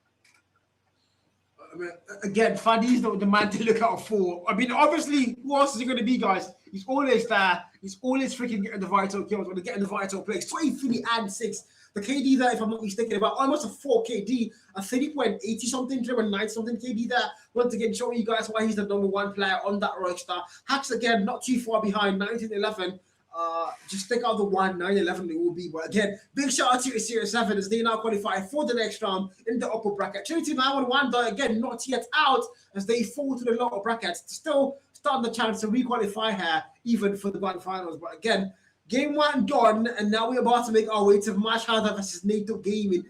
I mean, again, Fadi's the man to look out for. I mean, obviously, who else is he going to be, guys? He's always there. He's always freaking getting the vital kills when they get in the vital plays. 23 and 6. The KD there, if I'm not mistaken, about almost a 4 KD, a 30.80 something, 9 something KD there. Once again, showing you guys why he's the #1 player on that roster. Hacks again, not too far behind, 1911. just take out the 1-9-11 it will be. But again, big shout out to Series 7 as they now qualify for the next round in the upper bracket. Trinity 9-1, though, again, not yet out as they fall to the lower bracket. Still stand the chance to re-qualify here, even for the grand finals. But again, game 1 done, and now we're about to make our way to MASHARDER versus NATO Gaming.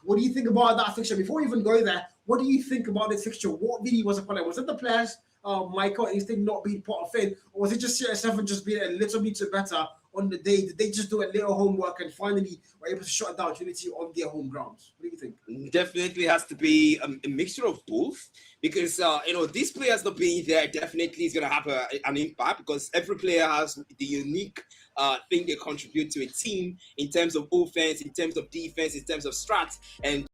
What do you think about that fixture? Before we even go there, what do you think about this fixture? What really was the problem? Was it the players, Michael instinct not being part of it, or was it just CR7 just being a little bit better on the day? Did they just do a little homework and finally were able to shut down Trinity on their home grounds? What do you think? Definitely has to be a mixture of both, because these players not being there definitely is going to have an impact, because every player has the unique thing they contribute to a team in terms of offense, in terms of defense, in terms of strats, and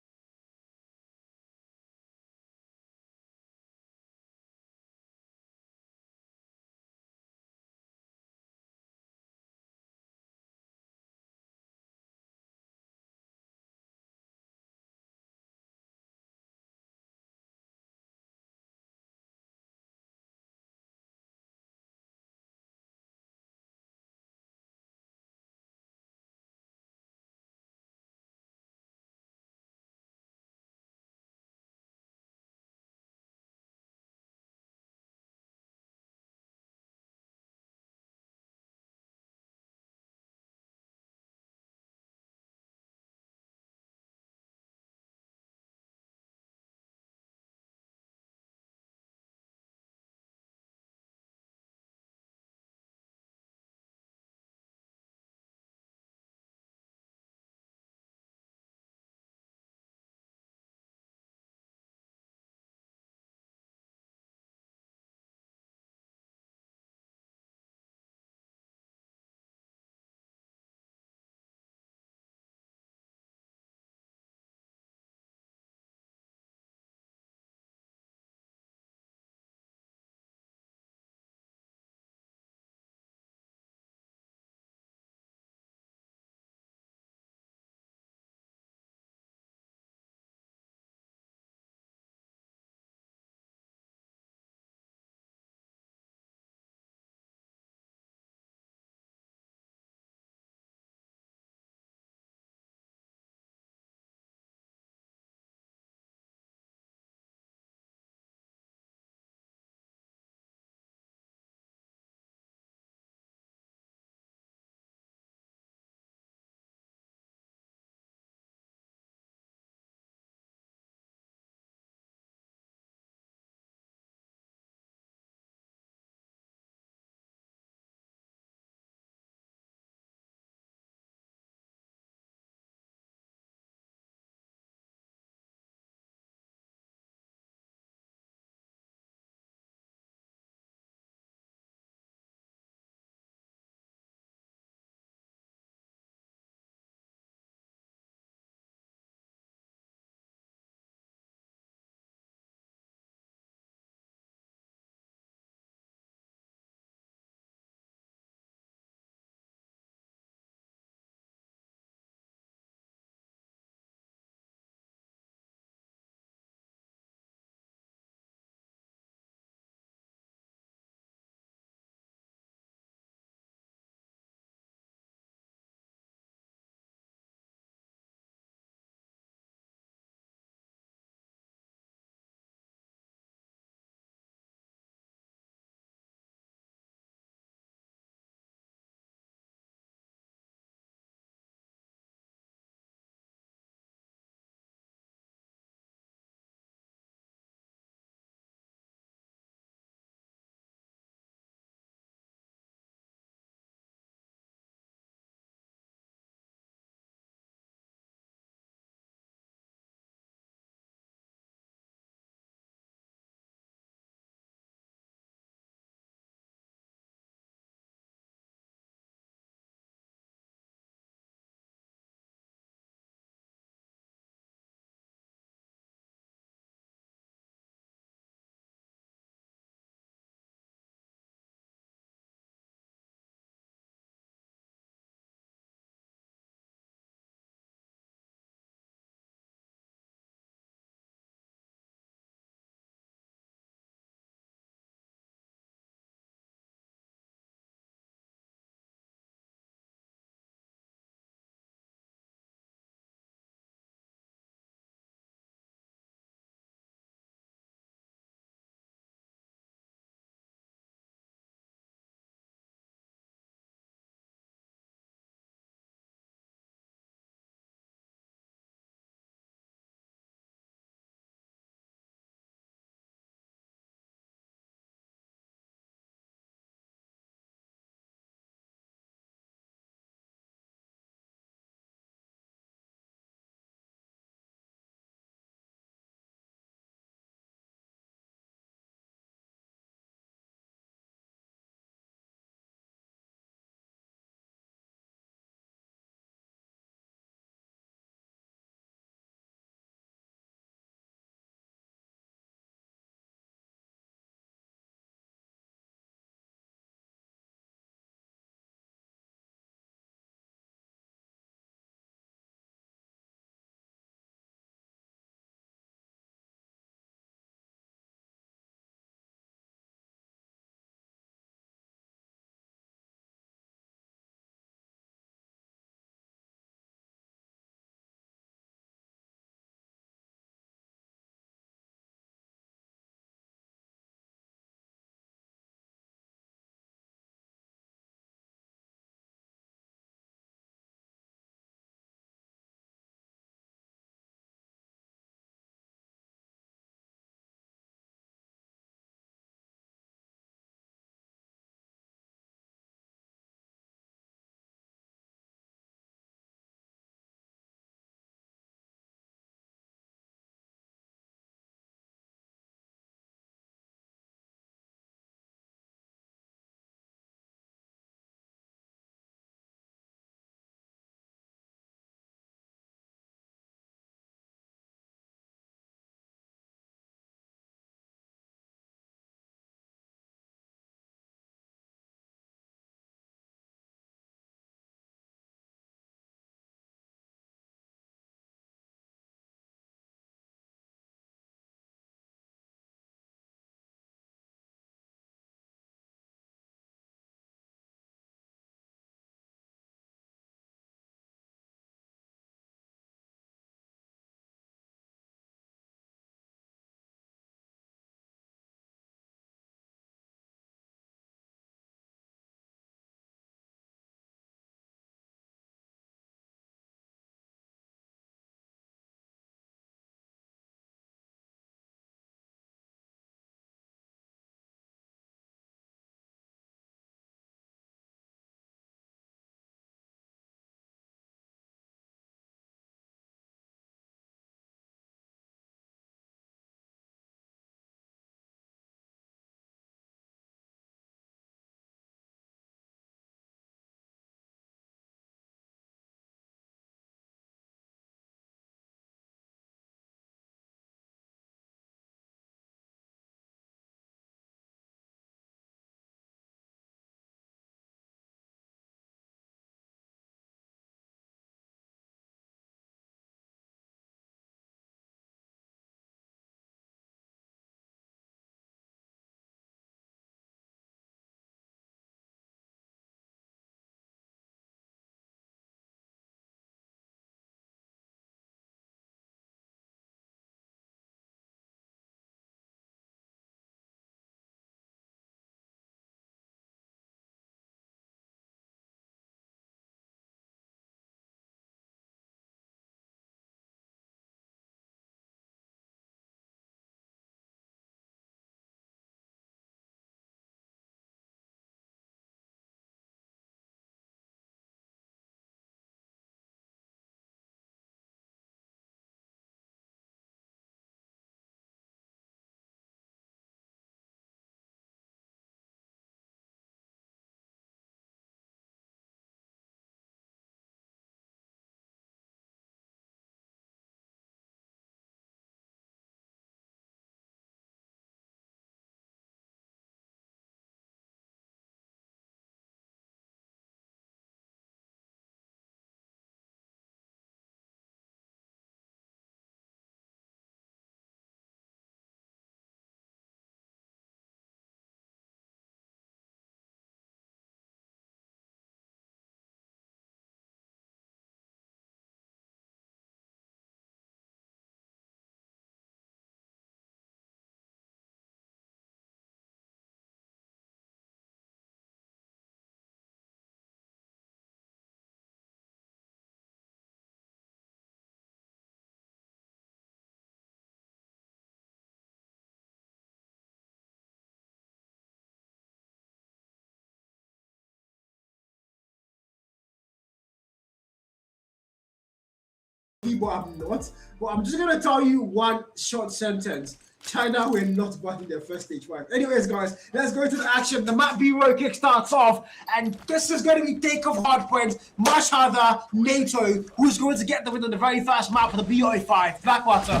but I'm not. But I'm just gonna tell you one short sentence. China will not batting their first stage 5. Anyways, guys, let's go into the action. The map B row kick starts off, and this is going to be Takeoff, Hardpoint, MASHARDER, NATO, who's going to get the win on the very first map for the BO5. Blackwater,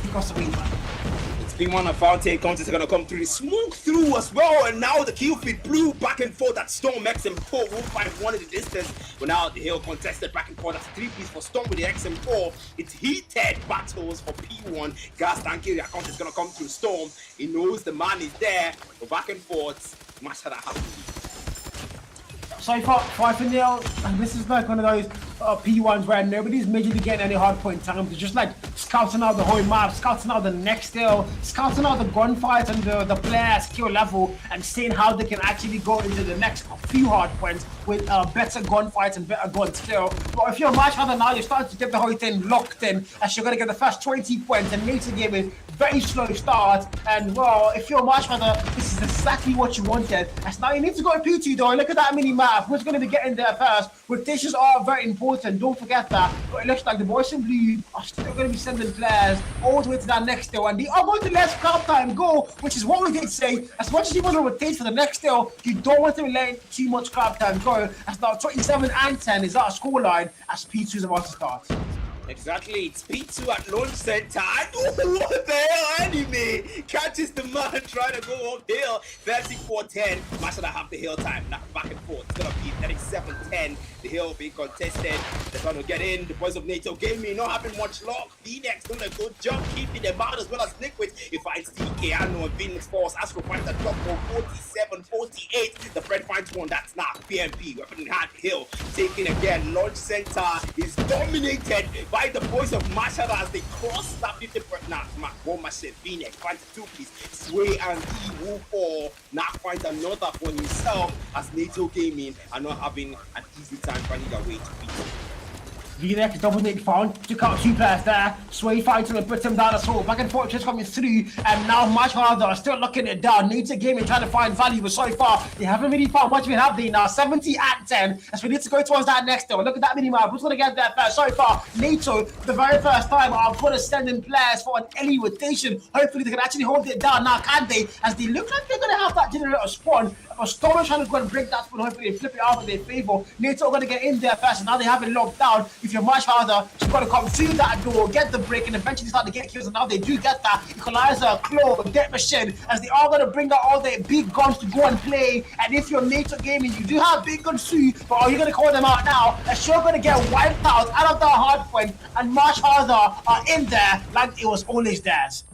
across the win. It's been one of our take contests are going to come through. Smooth through as well, and now the kill feed blew back and forth at Storm XM4. Will find one in the distance, but now the hill contested back and forth. That's 3 piece for Storm with the XM4. It's heated battles for P1. Gas tank area account is going to come through Storm. He knows the man is there, but back and forth. Masha that happens. So far, 5-0, and this is like one of those P1s where nobody's majorly getting any hardpoint time. They're just like scouting out the whole map, scouting out the next hill, scouting out the gunfights and the player skill level, and seeing how they can actually go into the next few hardpoints with better gunfights and better gun skill. But if you're a match harder now, you're starting to get the whole thing locked in, as you're going to get the first 20 points, and NATO game is very slow start. And well, if you're a match harder, this is exactly what you wanted. As now you need to go to P2 though. Look at that mini map. Who's going to be getting there first? Rotations are very important. Don't forget that. But it looks like the boys in blue are still going to be sending players all the way to that next hill, and they are going to let crowd time go, which is what we did say. As much as you want to rotate for the next hill, you don't want to let too much crowd time go. As now 27 and 10 is our scoreline as P2 is about to start. Exactly, it's P2 at launch center. What the hell, enemy? Catches the man trying to go uphill. 34-10. Masha that have the hill time. Now back and forth. It's gonna be 37-10. The hill being contested. They're trying to get in. The boys of NATO Gaming not having much luck. Phoenix doing a good job keeping them out, as well as Liquid. He finds TK. I know Phoenix Force. Astro finds a drop for 47-48. The Fred finds one. That's not PMP. Weapon in hand. Hill taking again. Launch center is dominated by the boys of Masha as they cross that 50%. One machine. Phoenix finds a 2-piece. Sway and E will fall. Now finds another for himself, as NATO Gaming are not having an easy time finding their way to beat. V-Neck double nick found, took out 2 players there. Sway fighting and put him down as well. Back and forth just coming through, and now MASHARDER still locking it down. NATO Gaming trying to find value, but so far they haven't really found much of it, have they? Now 70 at 10, as we need to go towards that next hill. Look at that mini map. Who's gonna get there first? So far, NATO, for the very first time, are gonna send in players for an early rotation. Hopefully they can actually hold it down. Now can they? As they look like they're gonna have that generator spawn. But Storm is trying to go and break that spawn. Hopefully they flip it out in their favor. NATO are gonna get in there first, and now they have it locked down. If you're MASHARDER, you've got to come through that door, get the break, and eventually start to get kills. And now they do get that. Equalizer, Claw, Death Machine, as they are going to bring out all their big guns to go and play. And if you're NATO Gaming, you do have big guns too, but are you going to call them out now? As you're going to get wiped out of the hardpoint, and MASHARDER are in there like it was always theirs.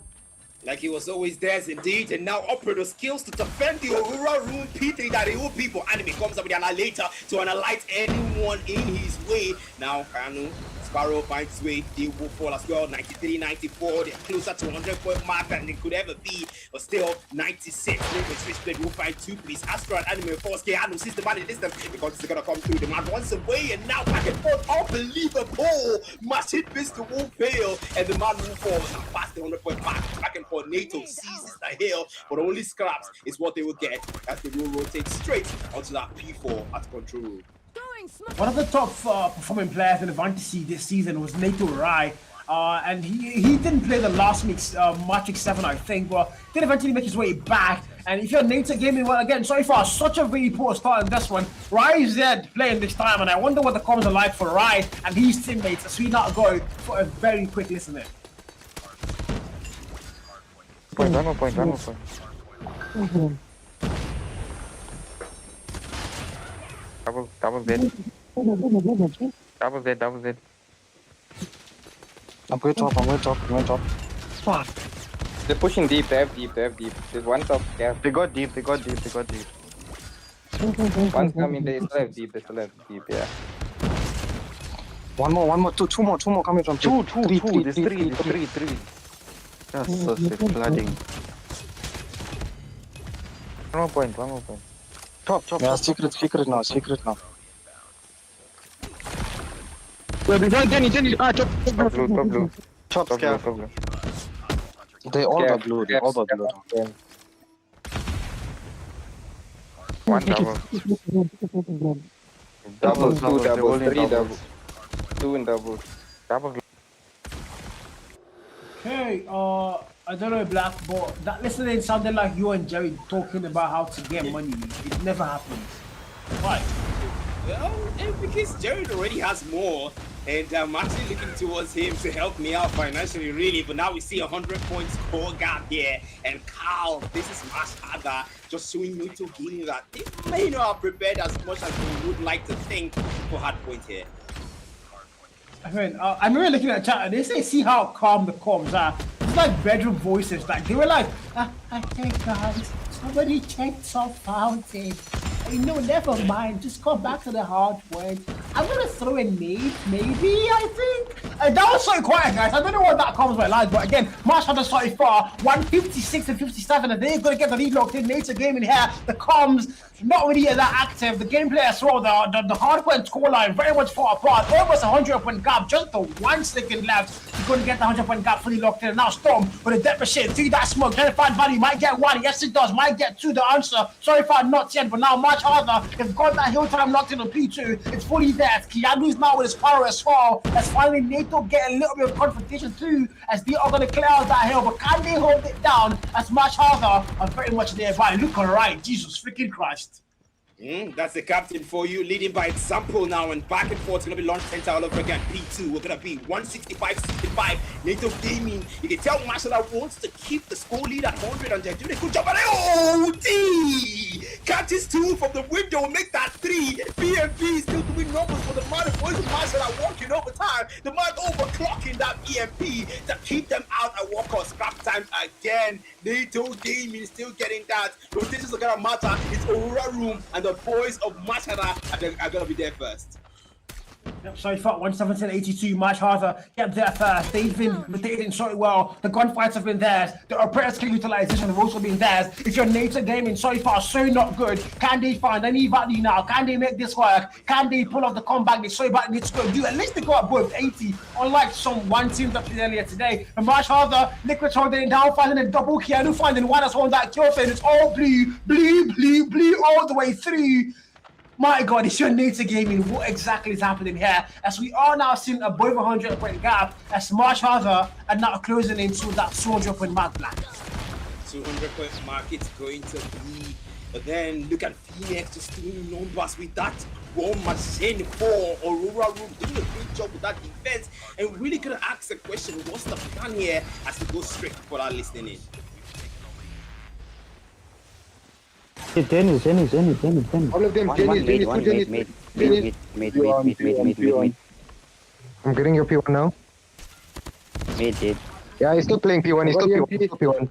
Like he was always theirs indeed, and now operator skills to defend the Aurora Room P3 that the old people. Enemy comes up with an annihilator to annihilate anyone in his way. Now Kanu Sparrow finds his way. They will fall as well. 93-94. They're closer to 100-point mark than they could ever be, but still 96. Liquid Switchblade will find 2-piece. Astro and Anime Force Keanu sees the man in distance because it's gonna come through. The man once away, and now back and forth. Unbelievable! Massive pistol will fail, and the man will fall and pass the 100-point mark. Back and forth. NATO seizes the hill, but only scraps is what they will get as they will rotate straight onto that P4 at control room. One of the top performing players in the Fantasy this season was NATO Rai. And he didn't play the last week's Matrix 7, I think, but did eventually make his way back. And if you're NATO Gaming, well, again, so far, such a really poor start in this one. Rai is there playing this time, and I wonder what the comments are like for Rai and his teammates as we now go for a very quick listen in. One more point. Double Z. I'm going top. Fuck. They're pushing deep, they have deep. There's one top gap. They got deep. One's coming, they still have deep, yeah. One more, two more coming from Two. There's three. That's so sick, flooding. One more point. Top. Yeah, secret now. Top blue. Top blue. They all got blue. One double. Double, 2 doubles, 3 doubles. 2 in doubles. Double. Hey, I don't know, Black, but that listening sounded like you and Jerry talking about how to get money. It never happens. Why? Well, because Jared already has more, and I'm actually looking towards him to help me out financially, really. But now we see 100-point score gap here, and Carl, this is MASHARDER, just showing you to game that they may not have prepared as much as we would like to think for Hardpoint here. I mean, I remember looking at chat and they say, see how calm the comms are. It's like bedroom voices. Like they were like, hey guys, somebody checked some fountain. No, never mind. Just come back to the Hardpoint. I'm gonna throw a nade, maybe. I think that was so quiet, guys. I don't know what that comes by like, but again, MASHARDER started far, 156 and 57, and they're gonna get the lead locked in. NATO game in here. The comms not really that active. The gameplay as well. The Hardpoint scoreline very much far apart. Almost 100-point gap. Just the 1 second left. You're gonna get the 100-point gap fully locked in. And now Storm with a death machine. See that smoke. Trying to find value. Might get 1. Yes, it does. Might get 2. The answer. Sorry for not yet, but now MASHARDER. They've got that hill time locked in on P2. It's fully there. Kianu's now with his power as well. As finally NATO get a little bit of confrontation too, as they are going to clear out that hill. But can they hold it down as MASHARDER are very much nearby? Look alright. Jesus freaking Christ. That's the captain for you, leading by example now, and back and forth. It's going to be launch center all over again. P2, we're going to be 165-65. NATO Gaming, you can tell MASHARDER wants to keep the score lead at 100, and they're doing a good job. And OD catches 2 from the window, make that 3. BMP still doing numbers for the man. Boys of MASHARDER working overtime. The man overclocking that EMP to keep them out at walk or scrap time again. NATO Gaming still getting that. Rotations are going to matter. It's Aurora Room, and the boys of MASHARDER are going to be there first. Yep, so far 117-82, MASHARDER get there first. They've been rotating so well. The gunfights have been theirs. The operator skill utilization have also been theirs. If you're NATO Gaming, so far so not good. Can they find any value now? Can they make this work? Can they pull off the comeback they so badly need to go do? At least they got above 80, unlike some one team that played earlier today. And MASHARDER, Liquid's holding it down, finding a double Keanu, finding one that's on that kill thing. It's all blue, blue, blue, blue all the way through. My God, it's your NATO Gaming. What exactly is happening here? As we are now seeing above 100-point gap, as MASHARDER are now closing into that 200-point mark, Black. 200-point mark it's going to be. But then look at Phoenix just doing numbers with that bomb machine for Aurora Room, doing a great job with that defense. And really gonna ask the question, what's the plan here as we go straight for our listening in? Dennis. All of them, Dennis. I'm getting your P1 now. Mid. Yeah, he's still playing P1. He's still P1.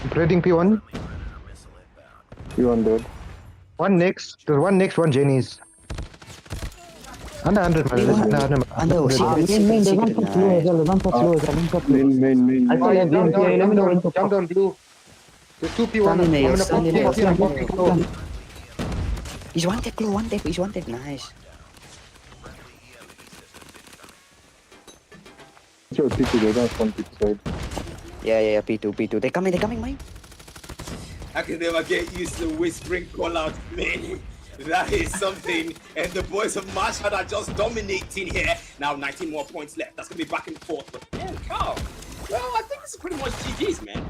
I'm trading P1. P1 dead. One next. There's one next, one Jenny's. Under 100, man. Main, they don't put slow as well. Main. I think let me know when to jump down blue. There's 2 P1. I'm gonna pop He's one tap, he's one tap. Nice. Sure, P2, they don't want P2 side. Yeah, P2. They're coming, mate. I can never get used to whispering call out, man. That is something. And the boys of MASHARDER are just dominating here. Now 19 more points left. That's gonna be back and forth. But man, Carl, well, I think it's pretty much GG's, man.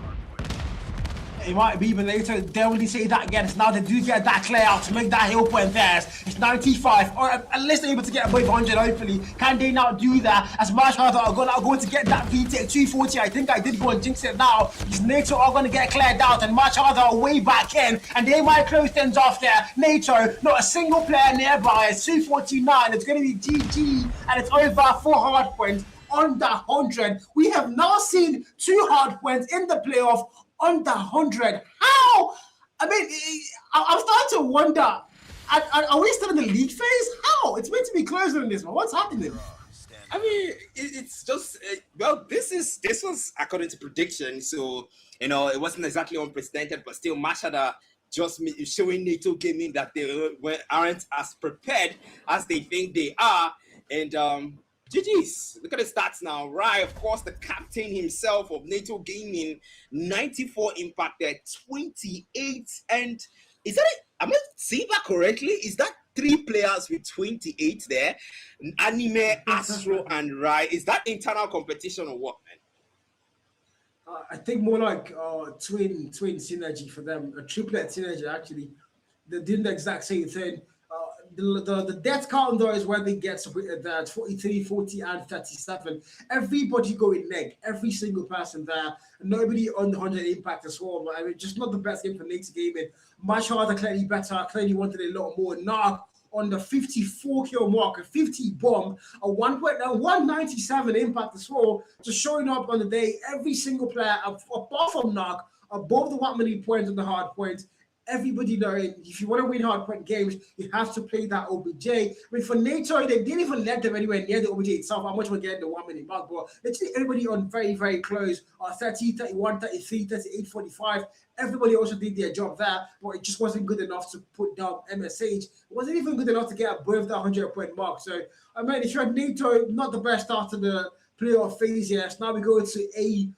It might be even later. They'll only say that again. So now they do get that clear out to make that hill point theirs. It's 95, or at least they're able to get above 100, hopefully. Can they now do that? As MASHARDER are going to get that VTech 240. I think I did go and jinx it now. These NATO are going to get cleared out, and MASHARDER are way back in, and they might close things off there. NATO, not a single player nearby. It's 249. It's going to be GG, and it's over for Hardpoint under 100. We have now seen 2 Hardpoints in the playoff under 100. How? I mean, I'm starting to wonder, are we still in the league phase? How? It's meant to be closer than this one. What's happening? I mean, it's just, well, this was according to prediction. So, you know, it wasn't exactly unprecedented, but still MASHARDER just showing NATO Gaming that they aren't as prepared as they think they are. And, GG's, look at the stats now, right? Of course, the captain himself of NATO Gaming, 94 impact there, 28. And is that it? Am I seeing that correctly? Is that 3 players with 28 there? Anime, Astro, and Rai. Is that internal competition or what, man? I think more like twin synergy for them, a triplet synergy actually. They're doing the exact same thing. The death count though is where they get separated there. 43, 40, and 37. Everybody going neg, every single person there. Nobody on the 100 impact as well. I mean, just not the best game for NATO Gaming. MASHARDER clearly better, clearly wanted a lot more. Now on the 54 kill mark, a 50 bomb, a 197 impact as well, just showing up on the day. Every single player, apart from Knock, above the 1 million points on the hard point. Everybody knowing if you want to win hard point games, you have to play that OBJ. I mean, for NATO, they didn't even let them anywhere near the OBJ itself. How much we're getting the 1 minute mark, but literally everybody on very, very close. 30, 31, 33, 38, 45. Everybody also did their job there, but it just wasn't good enough to put down MSH. It wasn't even good enough to get above the 100 point mark. So, I mean, if you're at NATO, not the best start to the playoff phase, yes. Now we go to a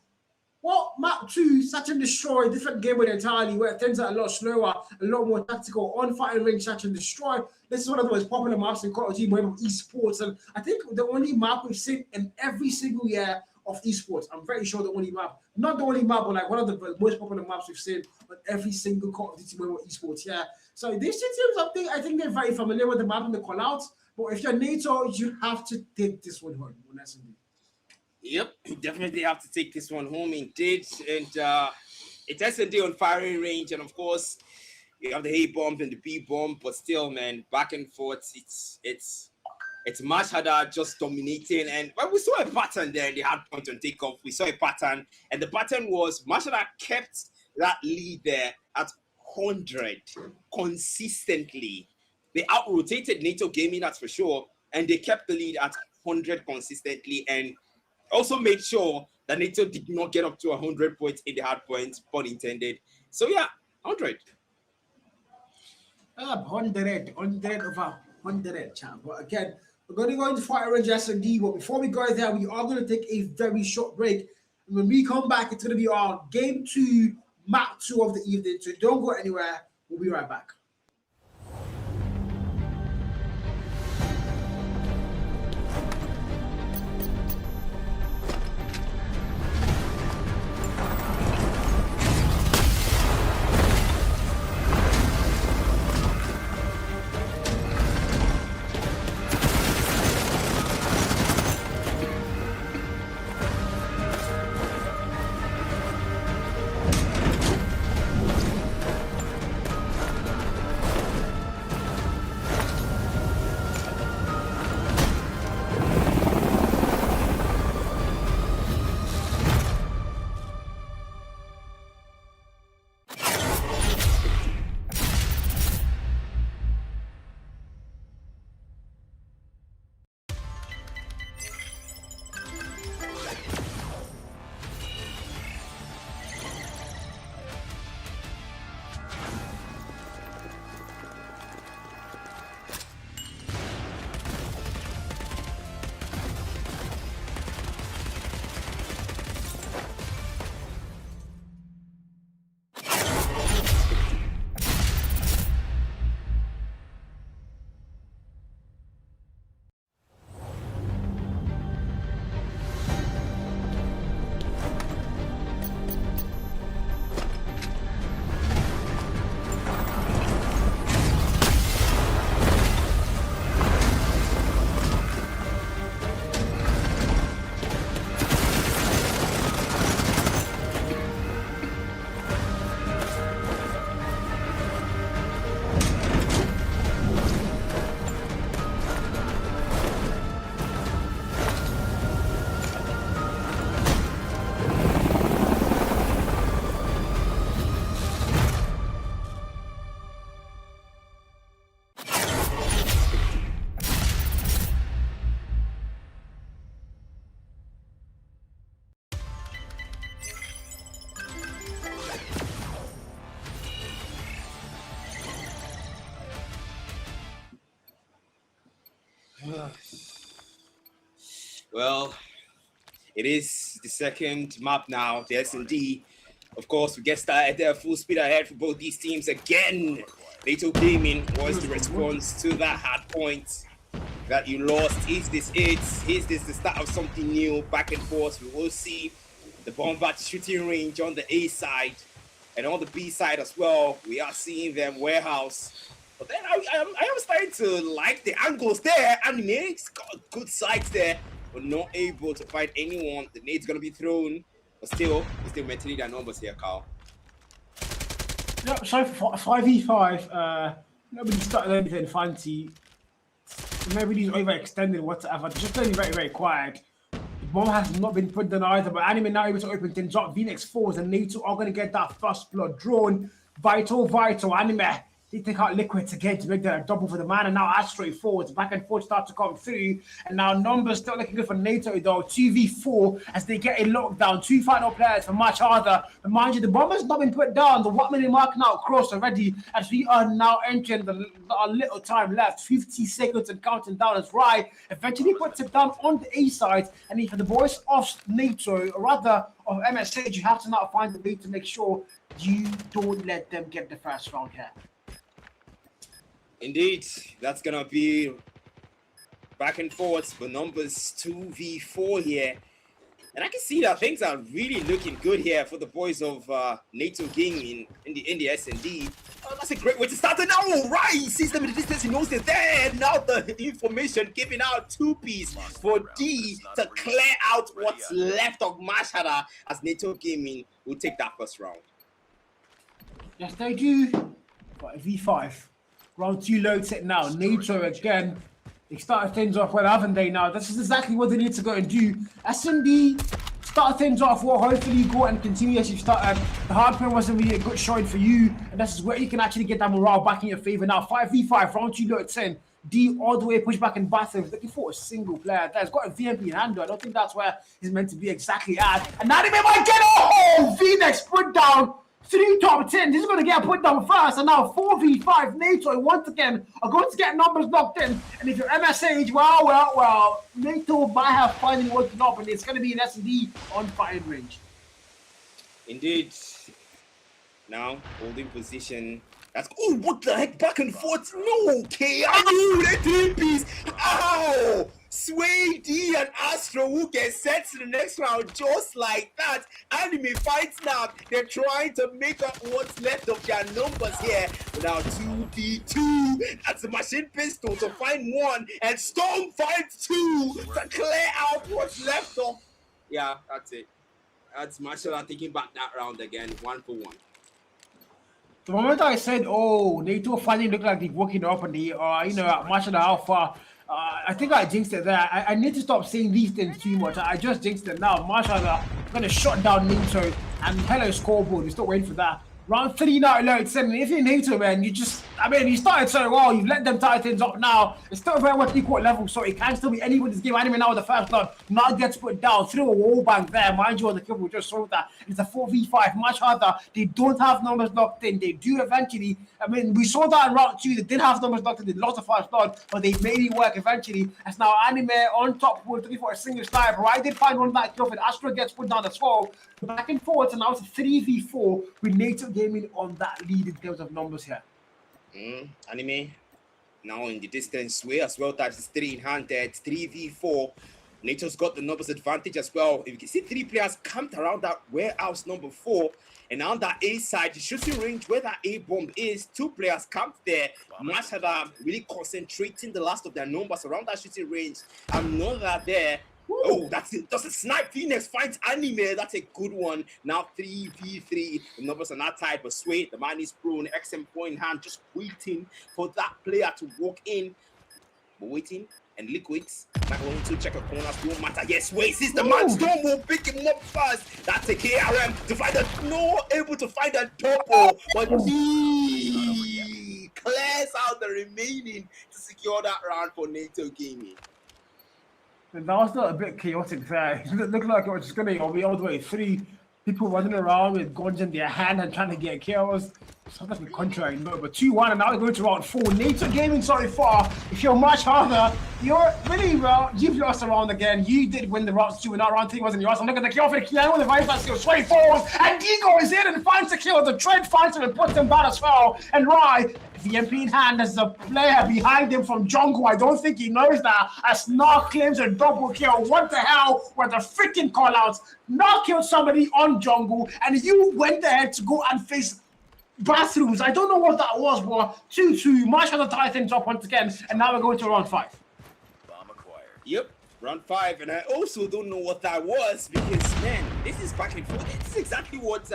map 2, Search and Destroy, different game with entirely, where things are a lot slower, a lot more tactical, on fighting range, Search and Destroy. This is one of the most popular maps in CODM of esports, and I think the only map we've seen in every single year of esports. I'm very sure the only map, not the only map, but like one of the most popular maps we've seen on every single CODM of esports. Yeah. So these two teams, I think they're very familiar with the map and the callouts. But if you're NATO, you have to take this one home. Yep, you definitely have to take this one home indeed. And it's S&D on firing range. And of course, you have the A bomb and the B bomb. But still, man, back and forth, it's MASHARDER just dominating. And well, we saw a pattern there in the hard point on takeoff. We saw a pattern. And the pattern was MASHARDER kept that lead there at 100 consistently. They out-rotated NATO Gaming, that's for sure. And they kept the lead at 100 consistently. And also made sure that NATO did not get up to 100 points in the hard points, pun intended. So yeah, 100. 100 over 100, champ. But again, we're going to go into fire range S&D. But before we go there, we are going to take a very short break. And when we come back, it's going to be our game 2, map 2 of the evening. So don't go anywhere. We'll be right back. Well, it is the second map now, the S&D. Of course, we get started there full speed ahead for both these teams again. NATO Gaming was the response to that hard point that you lost. Is this it? Is this the start of something new? Back and forth, we will see. the bomb at shooting range on the A side and on the B side as well. We are seeing them warehouse. But then I am starting to like the angles there. Anime's got good sights there, but not able to find anyone. The nade's gonna be thrown, but still maintaining their numbers here, Carl. Yeah, so 5v5, nobody started anything fancy. Nobody's overextended whatsoever. They're just playing very, very quiet. The bomb has not been put down either, but Anime now able to open things up. Phoenix 4s and NATO are going to get that first blood drawn. Vital. Anime, they take out Liquids again to make that a double for the man, and now Astro forwards back and forth start to come through, and now numbers still looking good for NATO though. 2v4 as they get a lockdown. 2 final players for MASHARDER, but mind you, the bomb has not been put down. The 1 minute mark now crossed already as we are now entering a little time left. 50 seconds and counting down as Rai eventually puts it down on the A side, and if the boys of NATO, or rather of MSH, you have to now find a way to make sure you don't let them get the first round here. Indeed, that's gonna be back and forth for numbers 2v4 here, and I can see that things are really looking good here for the boys of NATO Gaming in the S&D. That's a great way to start it now. All right, he sees them in the distance, he knows they're there. Now the information giving out 2Ps for D to clear out what's left of MASHARDER as NATO Gaming will take that first round. Yes, they do. But V5. Round 2 loads it now. NATO again. They started things off well, haven't they? Now, this is exactly what they need to go and do. S&D start things off well. Hopefully, you go and continue as you started. The Hardpoint wasn't really a good showing for you, and this is where you can actually get that morale back in your favor. Now, 5v5, round 2 loads in. D all the way push back in battle, looking for a single player that's got a VMP in hand. I don't think that's where he's meant to be exactly at. And now they might get oh, Phoenix put down. 3 top 10. This is going to get put down first, and now 4v5 NATO once again are going to get numbers locked in. And if you're MSH, well, NATO might have finally woken up, and it's going to be an S&D on firing range. Indeed. Now holding position. That's what the heck, back and forth. No, KO, the 3Ps. Ow! Sway D and Astro who get sent to the next round just like that. Anime fights now. They're trying to make up what's left of their numbers here. Now 2v2. That's a machine pistol to find 1, and Storm finds 2 to clear out what's left of. Yeah, that's it. That's Masha taking back that round again, 1 for 1. The moment I said, oh, NATO finally look like they're working up on the, MASHARDER Alpha, I think I jinxed it there. I need to stop saying these things too much. I just jinxed it now. MASHARDER going to shut down NATO, and hello scoreboard. We're still waiting for that. Round 3 now, loads in. If you're NATO, man, you started so well. You've let them tie things up now. It's still very much equal level, so it can still be anybody's game. Anime now with the first blood. Now gets put down through a wall bank there. Mind you, on the kill, we just saw that. It's a 4v5, much harder. They don't have numbers locked in. They do eventually. We saw that in round 2. They did have numbers locked in. They lost the first blood, but they made it work eventually. As now Anime on top, looking for a single sniper. I did find one that kill, but Astro gets put down as well. Back and forth, and now it's a 3v4 with NATO Gaming on that lead in terms of numbers here. Anime now in the distance way as well. That's 3 in hand there. It's 3v4. NATO's got the numbers advantage as well. If you can see 3 players camped around that warehouse number 4, and on that A side, the shooting range where that A bomb is, 2 players camped there. MASHARDER really concentrating the last of their numbers around that shooting range. Another there. Oh, that's it. That's a snipe. Phoenix finds Anime. That's a good one. Now 3v3. The numbers are not tied, but Sway, the man is prone. XM4 in hand, just waiting for that player to walk in. But waiting, and Liquids not going to check a corners. Don't matter. Yes, Sway sees the man. Storm will pick him up first. That's a KRM to find a able to find a double, but he clears out the remaining to secure that round for NATO Gaming. That was not a bit chaotic there. It looked like it was just going to be all the way 3 people running around with guns in their hand and trying to get kills. Something contrary, no, but 2-1, and now we're going to round 4. NATO Gaming, sorry, far. If you're much harder, you're really well. You've lost a round again. You did win the round 2, and now round 3 wasn't yours. So look at the kill for the Kiano, the vice versa, sway forward, and Digo is in and finds the kill. The Trent finds him and puts him down as well. And Rai VMP in hand. There's a player behind him from jungle. I don't think he knows that. As Narc claims a double kill. What the hell were the freaking callouts? Narc killed somebody on jungle, and you went ahead to go and face bathrooms. I don't know what that was, but 2-2. Masha to tie things up once again, and now we're going to round 5. Bomb acquired. Yep, round 5, and I also don't know what that was because, man, this is back and forth. This is exactly what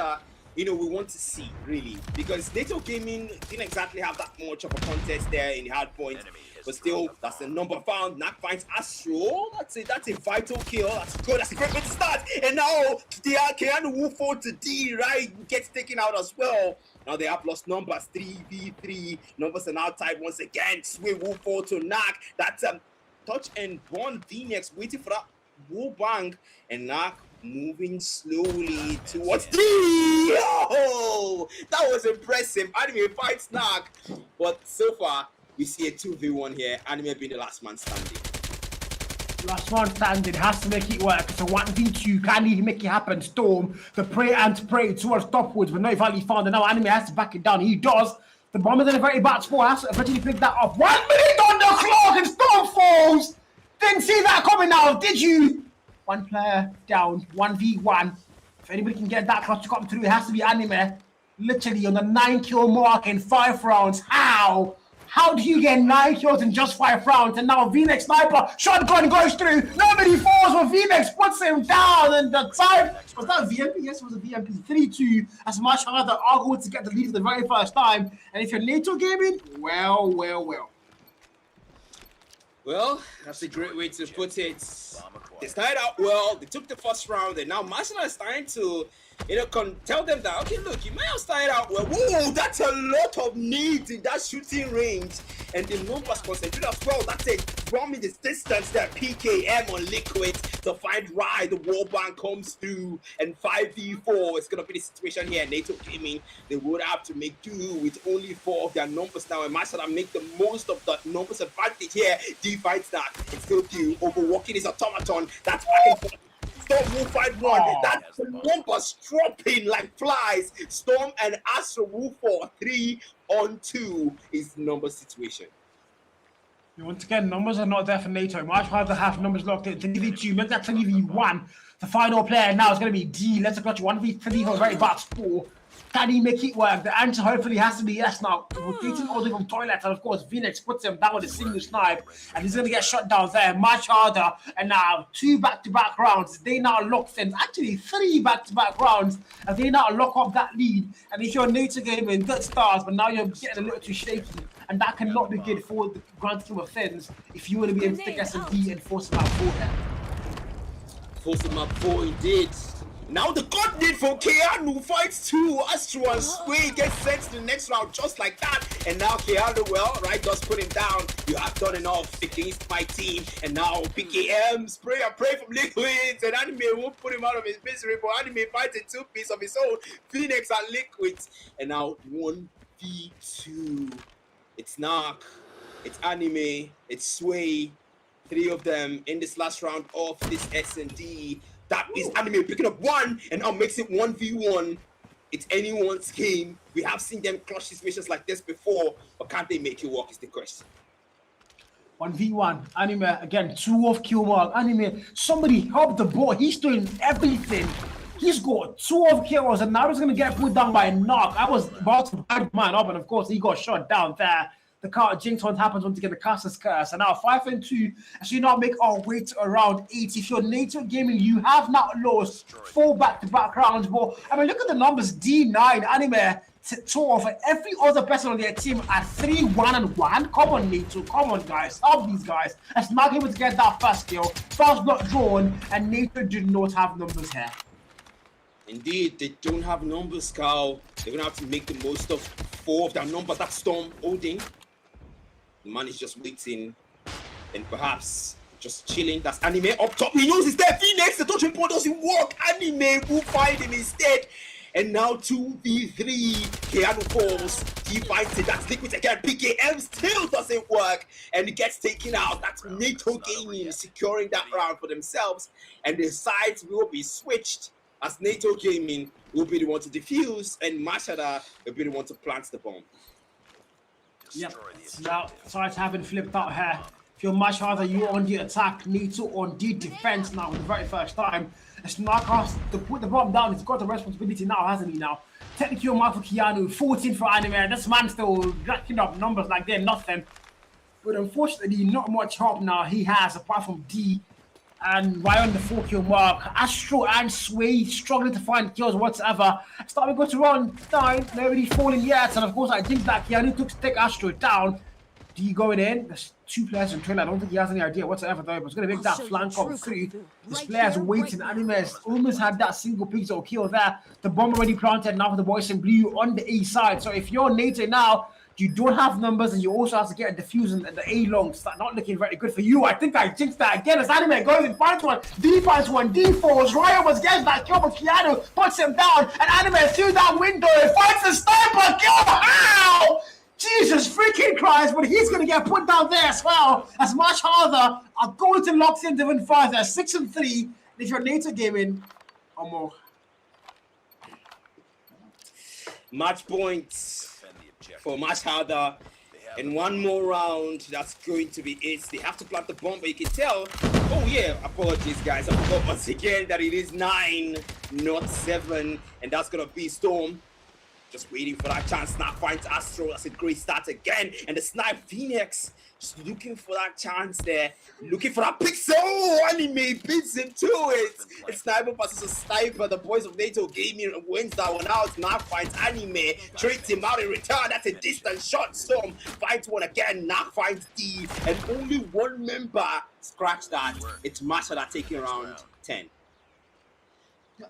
we want to see, really, because NATO Gaming didn't exactly have that much of a contest there in the Hardpoint, but still, that's the number found. Nak finds Astro. That's a vital kill. That's good. That's a great way to start. And now Keanu Wufo to D, right, gets taken out as well. Now they have lost numbers, 3v3. Numbers are now tied once again. Sway Wufo to Nak. That's touch and one V-Nex waiting for that wall bang, and Nak moving slowly towards D. Oh, that was impressive. Anime fights Nak, but so far we see a 2v1 here. Anime being the last man standing. Last one standing has to make it work. It's a 1v2. Can he make it happen? Storm, the prey and prey towards Topwoods, but no value found. And now Anime has to back it down. He does. The bomb is in a very bad spot. Has to eventually pick that up. 1 minute on the clock and Storm falls. Didn't see that coming now, did you? One player down, 1v1. If anybody can get that clutch to come through, it has to be Anime. Literally on the 9-kill mark in 5 rounds. How? How do you get 9 kills in just 5 rounds? And now V-Nex sniper shotgun goes through. Nobody falls, but V-Nex puts him down. And the time was that VMP? Yes, it was a VMP. 3-2. As MASHARDER are going to get the lead for the very first time. And if you're NATO Gaming, well. Well, that's a great way to put it. They started out well, they took the first round, and now Masha is starting to, tell them that, okay, look, you might have started out well. Whoa, that's a lot of needs in that shooting range. And the numbers concentrate as well. That's a roaming this distance there. PKM on Liquid to find Rai. The wall bang comes through, and 5v4 is going to be the situation here. NATO Gaming, they would have to make do with only 4 of their numbers now, and Masha make the most of the numbers advantage here. D fights that. It's still due. Overwalking his automaton. That's back and forth. Storm will fight one. That's the numbers dropping like flies. Storm and Astro will fall 3-on-2 is number situation. Once again, numbers are not there for NATO. MASHARDER have numbers locked in. 3v2, make that 3v1. The final player now is going to be D. Let's clutch 1v3 for a very bad score. Can he make it work? The answer hopefully has to be yes now. Rotating all the way from toilet, and of course V-Nex puts him down with a single snipe, and he's going to get shot down there. MASHARDER, and now 2 back-to-back rounds. They now lock in, actually 3 back-to-back rounds, and they now lock up that lead. And if you're NATO Gaming, good stars, but now you're getting a little too shaky, and that cannot be good for the grand scheme of things if you want to be able to take S&D and force him out 4 there. Force him up 4 indeed. Now the god need for Keanu fights 2. Astro and Sway gets sent to the next round just like that. And now Keanu, well, right, does put him down. You have done enough against my team. And now PKM, spray and pray from Liquids. And Anime won't put him out of his misery. But Anime fights a 2-piece of his own. V-Nex and Liquids. And now 1v2. It's Narc. It's Anime. It's Sway. 3 of them in this last round of this S&D. That is Anime picking up 1 and now makes it 1v1. It's anyone's game. We have seen them clutch situations like this before, but can't they make it work is the question. 1v1. Anime, again, 2 off kill mark. Anime, somebody help the boy. He's doing everything. He's got 2 off kills, and now he's going to get put down by a knock. I was about to bad man up, and of course, he got shot down there. The jinx hunt happens once again, the caster's curse. And now 5-2, as we now make our way to around 8. If you're NATO Gaming, you have not lost 4 back-to-back rounds. But I mean, look at the numbers. D9, Anime, 2 off, and every other person on their team at 3-1-1. Come on, NATO. Come on, guys. Help these guys. As not able to get that first kill. First not drawn, and NATO do not have numbers here. Indeed, they don't have numbers, Carl. They're going to have to make the most of 4 of their numbers. That's Storm holding. The man is just waiting and perhaps just chilling. That's Anime up top. He knows he's there. V-Nex, the touching point doesn't work. Anime will find him instead. And now 2v3. Keanu falls. He finds it. That's Liquid again. PKM still doesn't work. And he gets taken out. That's NATO Gaming securing that round for themselves. And the sides will be switched as NATO Gaming will be the one to defuse and MASHARDER will be the one to plant the bomb. Yep. Now, sides haven't flipped out here. If you're MASHARDER, you're on the attack, NATO on the defense now for the very first time. It's Narcos to put the bomb down. He's got the responsibility now, hasn't he now? Technically, mark for Keanu, 14 for Anime. This man's still racking up numbers like they're nothing. But unfortunately, not much help now he has apart from D. And right on the 4-kill mark, Astro and Sway struggling to find kills whatsoever. Starting to go to run down, nobody's falling yet. And of course, I think that Keanu took to take Astro down. D going in. There's 2 players in trailer. I don't think he has any idea whatsoever though, but it's going to make that flank up through. This player's waiting. Anime's almost had that single pixel kill there. The bomb already planted now for the boys in blue on the A side. So if you're NATO now, you don't have numbers and you also have to get a diffuse and the A long start not looking very good for you. I think I jinxed that again as Anime goes and finds one. D finds one. D falls. Ryan was getting that kill, but Keanu puts him down. And Anime through that window finds the sniper kill. How? Jesus freaking Christ, but he's going to get put down there as well. As MASHARDER are going to lock in even further. 6-3. If you're NATO gaming, or more. Match points for MASHARDER. In one more round, that's going to be it. They have to plant the bomb, but you can tell. Oh yeah, apologies guys. I forgot once again that it is 9, not 7. And that's going to be Storm. Just waiting for that chance. Snap finds Astro. That's a great start again. And the snipe Phoenix just looking for that chance there. Looking for that pixel. Anime beats him to it. It's sniper versus a sniper. The boys of NATO Gaming wins that one out. Snap finds Anime. Trades him out in return. That's a distant shot. Storm finds one again. Nak finds D. And only one member scratch that. It's Masha that taking around 10.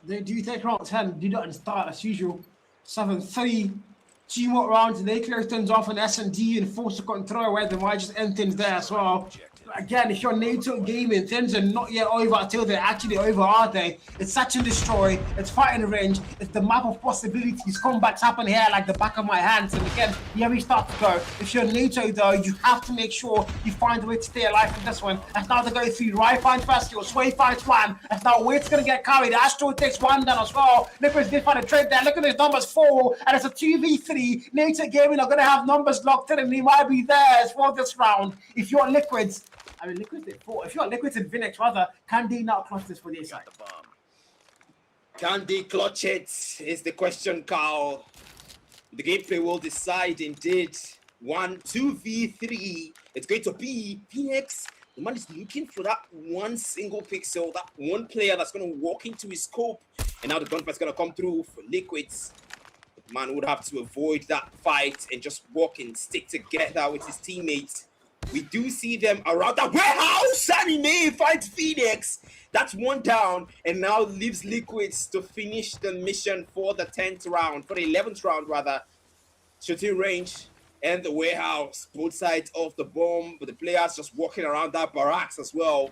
They do take round 10. Do not start as usual. 7-3. 2 more rounds and they clear things off on S&D and force to control where they might just end things there as well. Again, if you're NATO gaming, things are not yet over until they're actually over, are they? It's search and destroy, it's fighting range, it's the map of possibilities. Comebacks happen here like the back of my hands. And again, here we start to go. If you're NATO though, you have to make sure you find a way to stay alive for this one. As now they go through, Rai finds first kill, Sway finds one. As now Wait's gonna get carried, Astro takes one down as well. Nicholas did find a trade there, look at his numbers 4, and it's a 2v3. NATO gaming are gonna have numbers locked in and they might be there for this round. If you're Liquids, I mean, Liquids did 4. If you're Liquids and Vinex, rather, can they not clutch this for the side? Can they clutch it? Is the question, Carl. The gameplay will decide indeed. 2v3. It's going to be Phoenix. The man is looking for that one single pixel, that one player that's going to walk into his scope. And now the gunfight's going to come through for Liquids. The man would have to avoid that fight and just walk and stick together with his teammates. We do see them around the warehouse. Anime finds Phoenix. That's one down, and now leaves Liquids to finish the mission for the 10th round, for the 11th round rather. Shooting range and the warehouse, both sides of the bomb, but the players just walking around that barracks as well,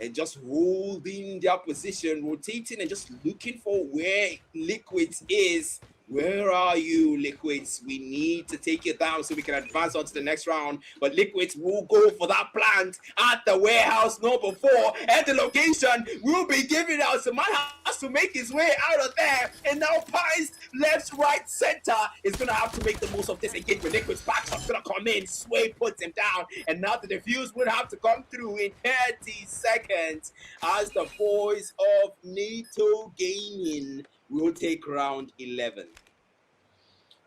and just holding their position, rotating and just looking for where Liquids is. Where are you, Liquids? We need to take it down so we can advance on to the next round. But Liquids will go for that plant at the warehouse number 4. And the location will be given out. So man has to make his way out of there. And now Pines, left, right, center is going to have to make the most of this engagement. Liquids backshot's going to come in. Sway puts him down. And now the defuse will have to come through in 30 seconds as the boys of NATO Gaming will take round 11.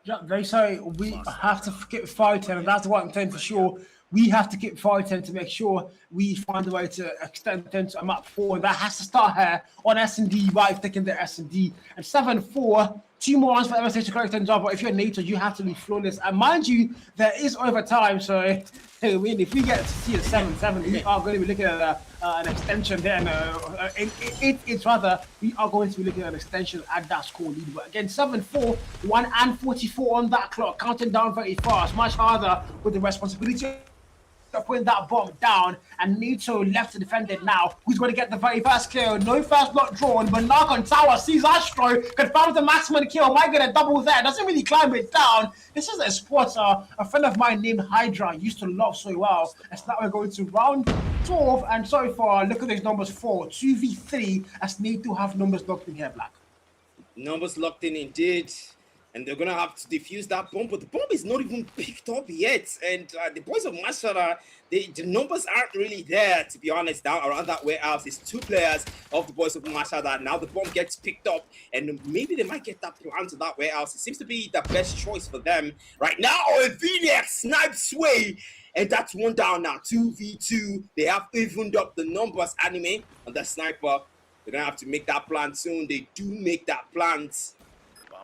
Yeah, very sorry. We have to keep fighting, and that's what I'm saying for sure. We have to keep fighting to make sure we find a way to extend things to map 4. And that has to start here on S&D by taking the S&D. And 7-4, 2 more rounds for MSH to correct things up. But if you're NATO, you have to be flawless. And mind you, there is overtime. So I mean, if we get to see a 7-7, we are going to be looking at an extension there. It's rather, we are going to be looking at an extension at that score lead. But again, 7-4, 1:44 on that clock, counting down very fast. Much harder with the responsibility of putting that bomb down, and NATO left to defend it now. Who's going to get the very first kill? No first block drawn, but knock on tower sees Astro, confirms the maximum kill. Might get a double there, doesn't really climb it down. This is a sport a friend of mine named Hydra used to love so well. And now we're going to round 12, and so far, look at these numbers 4, 2v3, as NATO have numbers locked in here, Black. Numbers locked in indeed. and they're gonna have to defuse that bomb, but the bomb is not even picked up yet. And the boys of Masha, the numbers aren't really there, to be honest. Down around that warehouse, it's 2 players of the boys of Masha. That now the bomb gets picked up, and maybe they might get that plant to that warehouse. It seems to be the best choice for them right now. Oh, Phoenix snipes Sway, and that's 1 down now. 2v2. They have evened up the numbers. Anime and the sniper. They're gonna have to make that plant soon. They do make that plant.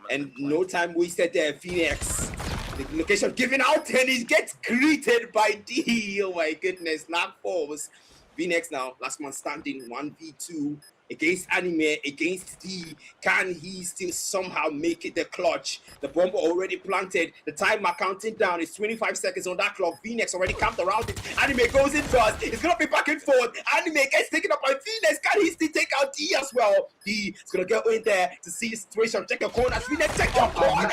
And no time wasted there, Phoenix. The location given out, and he gets greeted by D. Oh my goodness, knock force. Phoenix now, last man standing, 1v2 against Anime, against D. Can he still somehow make it the clutch? The bomb already planted. The timer counting down. It's 25 seconds on that clock. Phoenix already camped around it. Anime goes in first. It's gonna be back and forth. Anime gets taken up by Phoenix. Can he still take out D as well? D is gonna go in there to see the situation. Check your corners. Phoenix, check your corners.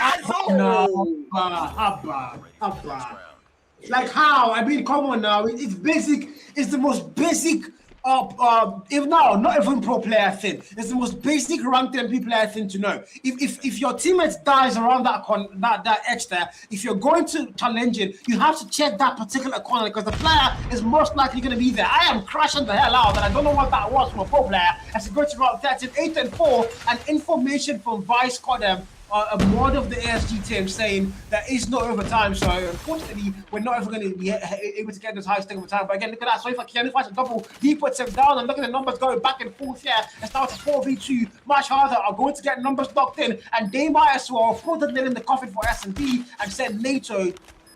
Like how? I mean, come on now. It's basic. It's the most basic. If now, not even pro player thing. It's the most basic ranked MP player thing to know. If your teammate dies around that edge there, if you're going to challenge it, you have to check that particular corner because the player is most likely going to be there. I am crashing the hell out, and I don't know what that was from a pro player. As it goes to round 13, 8 and 4, and information from Vice CODM. A mod of the ASG team saying there is no overtime, so unfortunately we're not ever going to be able to get this highest thing overtime. But again, look at that. So if I can find a double, he puts him down, and look at the numbers going back and forth here. It's now to 4v2. MASHARDER are going to get numbers locked in, and they might as well put the nail in the coffin for S&D and send NATO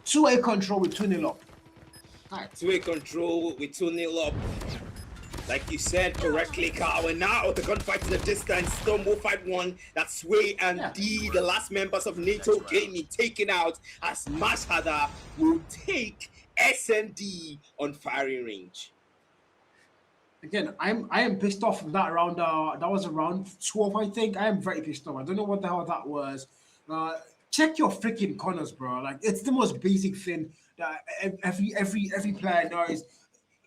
2A control with 2-0 up. All right, 2A control with 2-0 up. Like you said correctly, Carl, and now the gunfight in the distance, still more 5-1. That's Sway and D, the last members of NATO Gaming, taken out as MASHARDER will take S&D on firing range. Again, I am pissed off from that round. That was around 12, I think. I am very pissed off. I don't know what the hell that was. Check your freaking corners, bro. Like, it's the most basic thing that every player knows.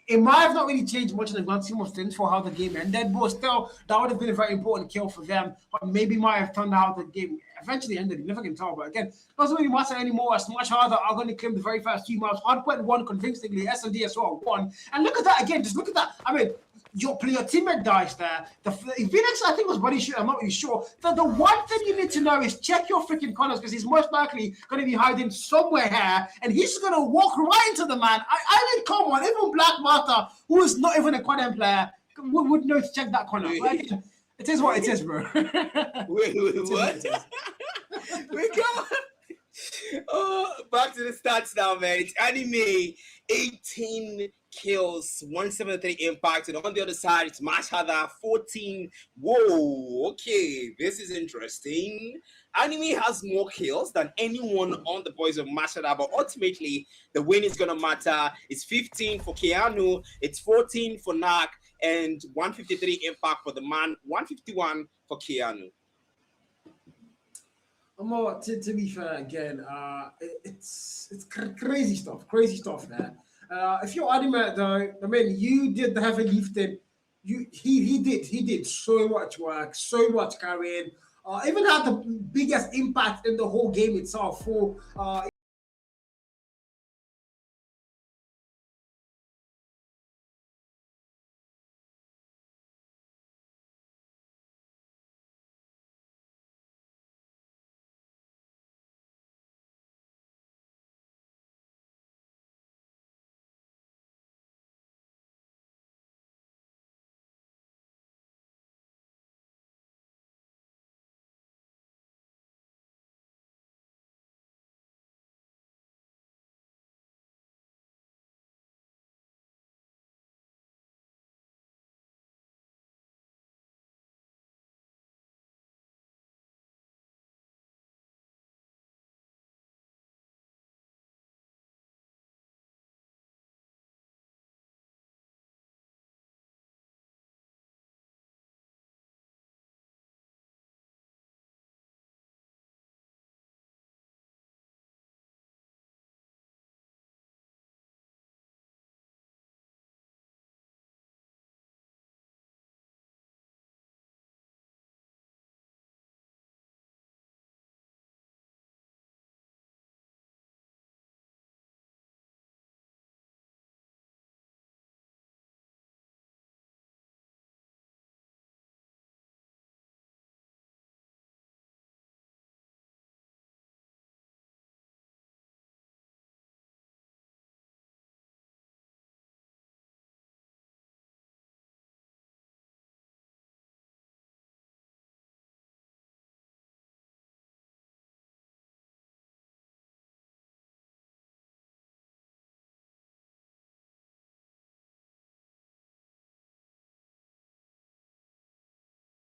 It might have not really changed much in the grand scheme of things for how the game ended, but still, that would have been a very important kill for them. But maybe might have turned out the game eventually ended. You never can tell. But again, it doesn't really matter anymore. As MASHARDER are going to claim the very first 2 maps. Hardpoint won convincingly. S&D as well won. And look at that again. Just look at that. I mean, your teammate dies there. The Phoenix, I think, was body shoot. I'm not really sure. The one thing you need to know is check your freaking corners because he's most likely going to be hiding somewhere here, and he's going to walk right into the man. I mean, come on, even Black Martha, who is not even a CODM player, would know to check that corner. Like, it is what it is, bro. Wait, what? Wait, come on. Oh, back to the stats now, man. It's Anime, 18 kills, 173 impact, and on the other side, it's MASHARDER, 14. Whoa, okay, this is interesting. Anime has more kills than anyone on the boys of MASHARDER, but ultimately, the win is going to matter. It's 15 for Keanu, it's 14 for Nak, and 153 impact for the man, 151 for Keanu. To be fair, again, it's crazy stuff there. If you're Anime though, I mean, you did the heavy lifting. He did so much work, so much carrying. Even had the biggest impact in the whole game itself for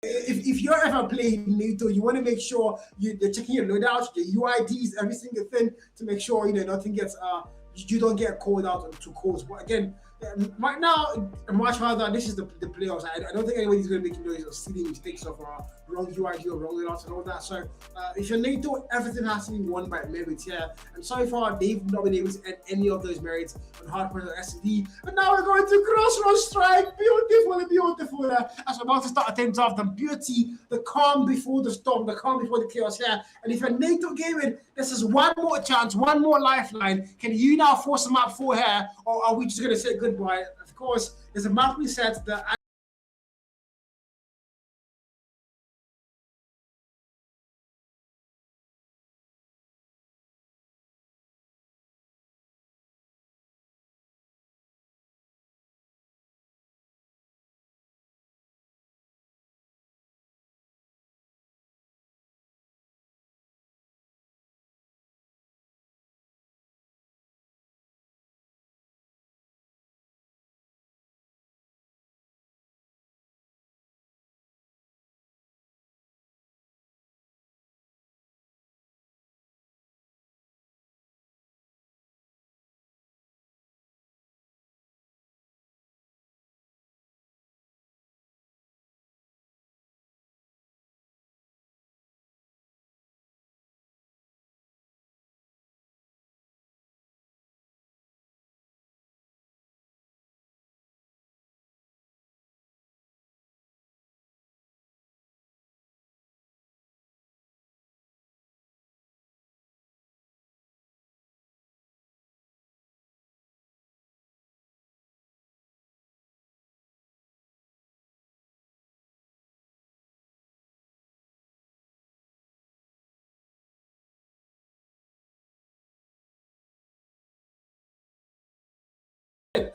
If you're ever playing NATO, you want to make sure you're checking your loadouts, your UIDs, every single thing to make sure nothing gets you don't get called out to calls. But again, right now, much harder. This is the playoffs. I don't think anybody's going to make noise or silly mistakes of wrong UID or wrong loadouts and all that. So if you're NATO, everything has to be won by merit here. And so far, they've not been able to end any of those merits on Hardpoint or SCD. And now we're going to crossroads strike. Beautiful, beautiful. As we're about to start things off, the beauty, the calm before the storm, the calm before the chaos here. And if you're NATO gaming, this is one more chance, one more lifeline. Can you now force a map 4 here, or are we just going to say goodbye? Of course, there's a map reset that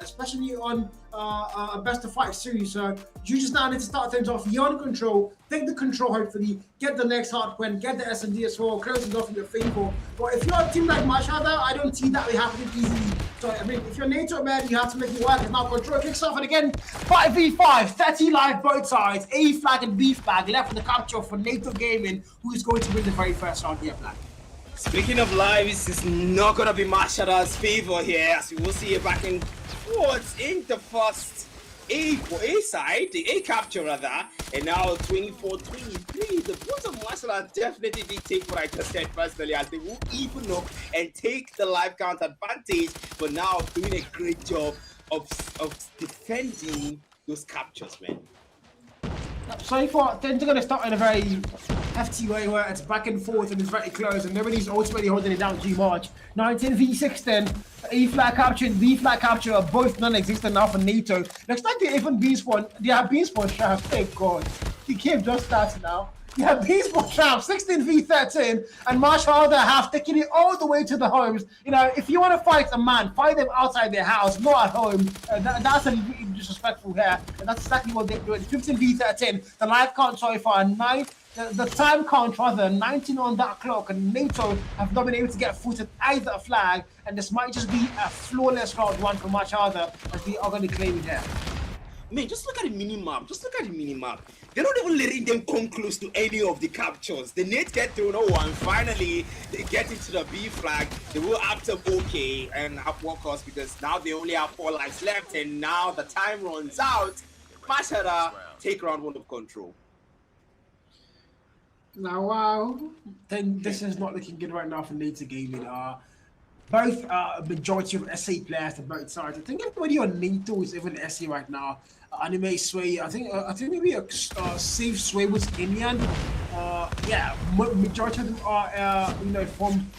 especially on a best of 5 series. So you just now need to start things off. You're on control. Take the control, hopefully. Get the next Hardpoint. Get the S&D as well. Close it off in your favor. But if you're a team like MASHARDER, I don't see that happening easily. So, I mean, if you're NATO, man, you have to make it work. And now control kicks off. And again, 5v5. 30 live both sides. A flag and B flag left for the capture for NATO Gaming, who is going to win the very first round here, Black. Speaking of lives, it's not going to be MASHARDER's favor here, as we will see it back in towards in the first A side, the A capture rather, and now 24-23. The both of MASHARDER definitely did take what I just said personally, as they will even up and take the live count advantage, but now doing a great job of defending those captures, man. So far, things are going to start in a very hefty way where it's back and forth and it's very close and nobody's ultimately holding it down too much. 19v16, A flag capture and B flag capture are both non-existent now for NATO. Looks like they even B-spawn, they have B-spawn traps, thank God. The game just started now. You have B-spawn traps, 16v13, and MASHARDER have taken it all the way to the homes. You know, if you want to fight a man, fight them outside their house, not at home. That's a little bit disrespectful here, and that's exactly what they're doing. 15v13, the live count so far, 9. The time count rather, 19 on that clock, and NATO have not been able to get footed either a flag, and this might just be a flawless round 1 for MASHARDER, as they are going to claim it here. Man, just look at the mini-map. Just look at the mini-map. They're not even letting them come close to any of the captures. The nades get through no one. Finally, they get into the B flag. They will have to okay and have workers because now they only have 4 lives left, and now the time runs out. MASHARDER take round 1 of control. Now, wow, then this is not looking good right now for NATO Gaming. Both majority of SA players on both sides. I think everybody on NATO is even SA right now. Anime Sway, I think maybe a safe Sway was Kenyan. Yeah, majority of them are you know, from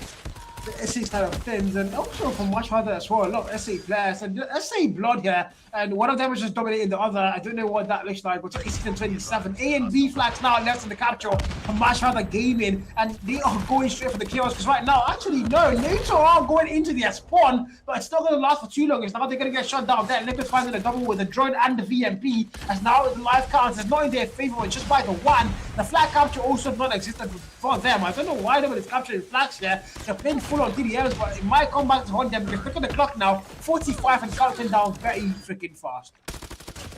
the SA side of things, and also from MASHARDER as well. A lot of SA players and SA blood here, and one of them is just dominating the other. I don't know what that looks like, but 26-27. A and B flags now left in the capture from MASHARDER Gaming, and they are going straight for the kills because right now, actually, no, NATO are going into their spawn, but it's not going to last for too long. It's now they're going to get shut down there. Liquid finding a double with the drone and the VMP, as now the live counts is not in their favor, it's just by the 1. The flag capture also non-existent for them. I don't know why nobody's capturing flags here. They're playing full on TDMs, but it might come back to haunt them. Look at the clock now, 45 and counting down very freaking fast.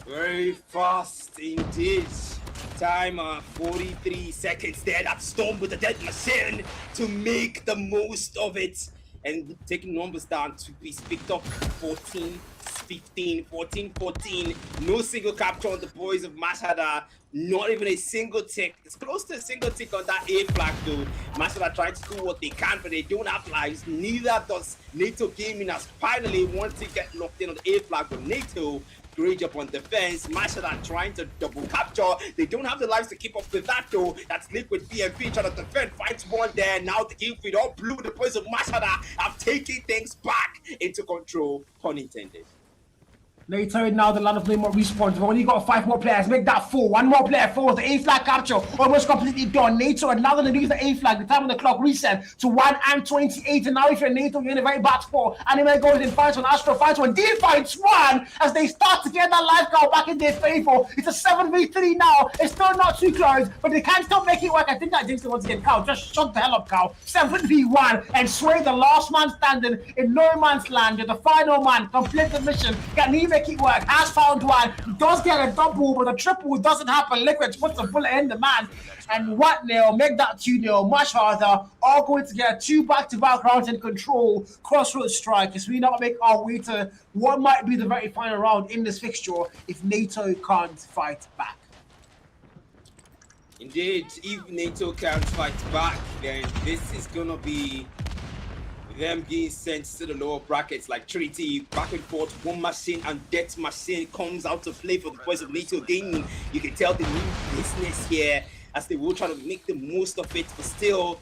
Very fast indeed. Time 43 seconds there. That Storm with the dead machine to make the most of it. And taking numbers down to be picked up 14, 15, 14, 14. No single capture on the boys of MASHARDER. Not even a single tick. It's close to a single tick on that A flag though. MASHARDER trying to do what they can, but they don't have lives. Neither does NATO Gaming, as finally one ticket locked in on the A flag with NATO. Great job on defense. MASHARDER trying to double capture. They don't have the lives to keep up with that though. That's Liquid BMP trying to defend. Finds one there. Now the game feed all blue. The boys of MASHARDER have taken things back into control. Pun intended. NATO now the land of no more respawns. We've only got 5 more players. Make that 4. 1 more player falls. The A flag capture almost completely done. NATO and now they lose the A flag. The time on the clock reset to 1 and 28. And now if you're NATO, you're in a very bad spot. Anime goes in, finds one. Astro finds one. D finds one as they start to get that life goal back in their favor. It's a 7v3 now. It's still not too close, but they can still make it work. I think that Jinx once again. Cal, just shut the hell up, Cal. 7v1 and Sway, the last man standing in no man's land. You're the final man. Complete the mission. Can he make it work? Has found one. He does get a double, but a triple doesn't happen. Liquid puts a bullet in the man. And what now? Make that 2-0. Much harder. All going to get 2 back-to-back rounds in control. Crossroads strike as we now make our way to what might be the very final round in this fixture if NATO can't fight back. Indeed, if NATO can't fight back, then this is gonna be them being sent to the lower brackets like TRINITY, back and forth. One machine and death machine comes out to play for the boys of NATO Gaming. You can tell the new business here as they will try to make the most of it, but still,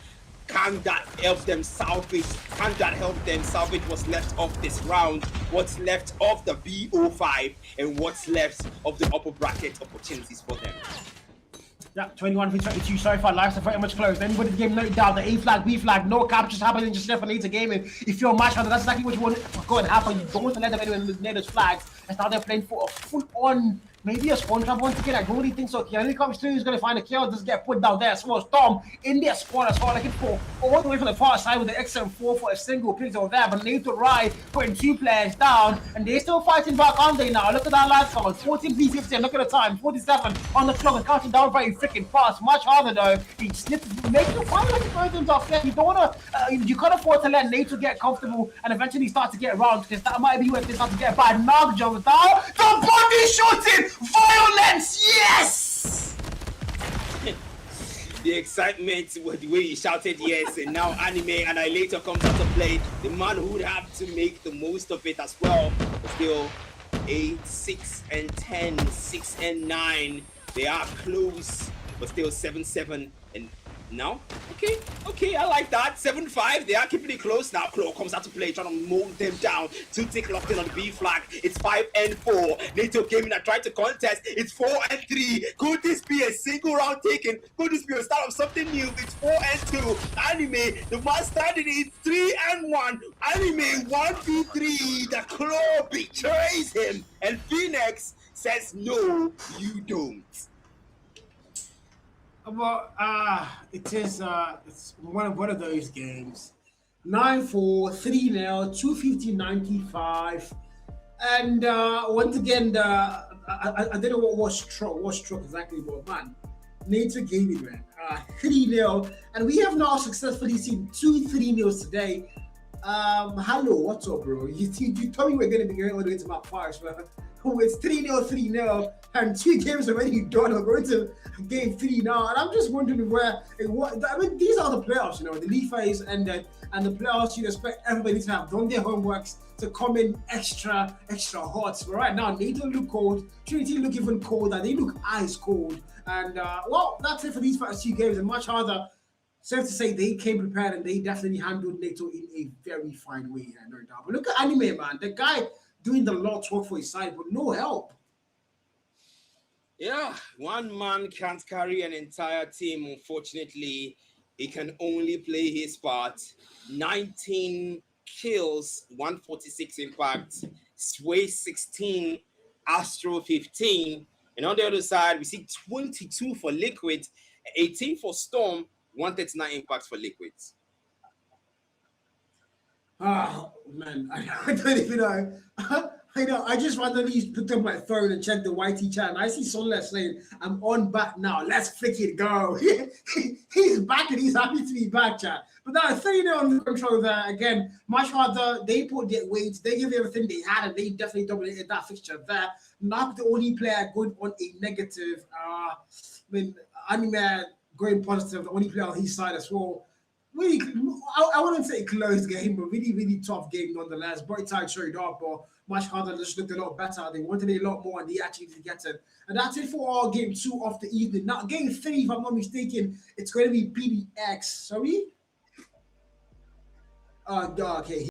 can that help them salvage? Can that help them salvage what's left of this round? What's left of the BO5 and what's left of the upper bracket opportunities for them? Yeah, 21 v 22. Sorry for lives are very much closed. Anybody in the game noted down the A flag, B flag, no captures happening just left for NATO Gaming. If you're a match hunter, that's exactly what you want to go and happen. You don't want to let them anywhere with NATO's flags. And now they're playing for a full on, maybe a spawn trap once again. I don't really think so. He comes through, he's going to find a kill, just get put down there. Small Storm in their spawn as well, looking for all the way from the far side with the XM4 for a single pixel there. But NATO Ride putting 2 players down, and they're still fighting back, aren't they now? Look at that live score, 14 v 15. Look at the time, 47 on the clock, and counting down very freaking fast. Much harder though. He slips, makes you find like the off there. You don't want to, you can't afford to let NATO get comfortable and eventually start to get around, because that might be where they start to get bad. Nog jumps down, the body shooting, violence, yes! The excitement with the way he shouted yes, and now Anime Annihilator comes out to play. The man who would have to make the most of it as well. But still 8, 6 and 10, 6 and 9. They are close, but still 7-7 and now. Okay, I like that. 7-5. They are keeping it close now. Claw comes out to play, trying to mold them down. 2 tick locked in on the B flag. It's 5 and 4. NATO Gaming are trying to contest. It's 4 and 3. Could this be a single round taken? Could this be a start of something new? It's 4 and 2. Anime, the man standing in 3 and 1. Anime 1v3. The Claw betrays him, and Phoenix says no, you don't. Well, it's one of those games. 9-4, 3-0, 250-95, and once again, I don't know what struck exactly, but man, NATO Gaming, man, 3-0, and we have now successfully seen 2 3-0s today. Hello, what's up, bro? You told me we're gonna be going all the way to map 5, man. It's 3-0, 3-0, and 2 games already done. We're going to game 3 now, and I'm just wondering these are the playoffs, you know, the league phase and the playoffs. You expect everybody to have done their homeworks to come in extra hot. But right now, NATO look cold, TRINITY look even colder. They look ice cold, and well, that's it for these first 2 games. And much harder. Safe to say they came prepared, and they definitely handled NATO in a very fine way, no doubt. But look at Anime, man, the guy doing the Lord's work for his side, but no help. Yeah, one man can't carry an entire team, unfortunately. He can only play his part. 19 kills, 146 impact, Sway 16, Astro 15. And on the other side, we see 22 for Liquid, 18 for Storm, 139 impacts for Liquid. Oh man, I don't even know. I know, I just randomly looked up my phone and checked the YT chat, and I see Solar saying, I'm on back now, let's freaking go. He's back and he's happy to be back, chat. But now, 30 on the control there, again, MASHARDER, they put their weight, they gave everything they had, and they definitely dominated that fixture there. Not the only player going on a negative, Anime going positive, the only player on his side as well. Really, I wouldn't say a close game, but really, really tough game nonetheless. Bright Tide showed up, but MASHARDER just looked a lot better. They wanted a lot more, and they actually did get it. And that's it for our game 2 of the evening. Now, game 3, if I'm not mistaken, it's going to be PDX. Sorry? Okay.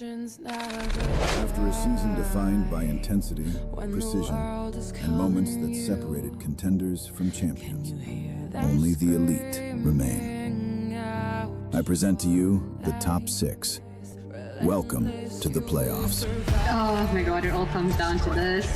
After a season defined by intensity, precision, and moments that separated contenders from champions, only the elite remain. I present to you the top 6. Welcome to the playoffs. Oh my god, it all comes down to this.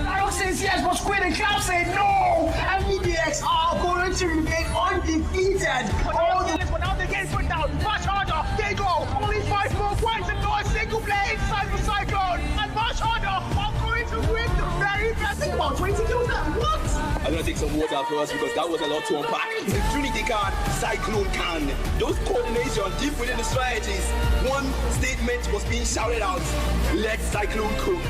SYRIX says yes, but Squid and Clap said no. And MDX are going to remain undefeated. All the but now the game's put down. MASHARDER, Takeoff. Only 5 more points and no single play inside the Cyclone. And MASHARDER are going to win the very best. Think about 20 kills now. What? I'm gonna take some water first because that was a lot to unpack. The Trinity can, Cyclone can. Those coordination deep within the strategies. One statement was being shouted out. Let Cyclone cook.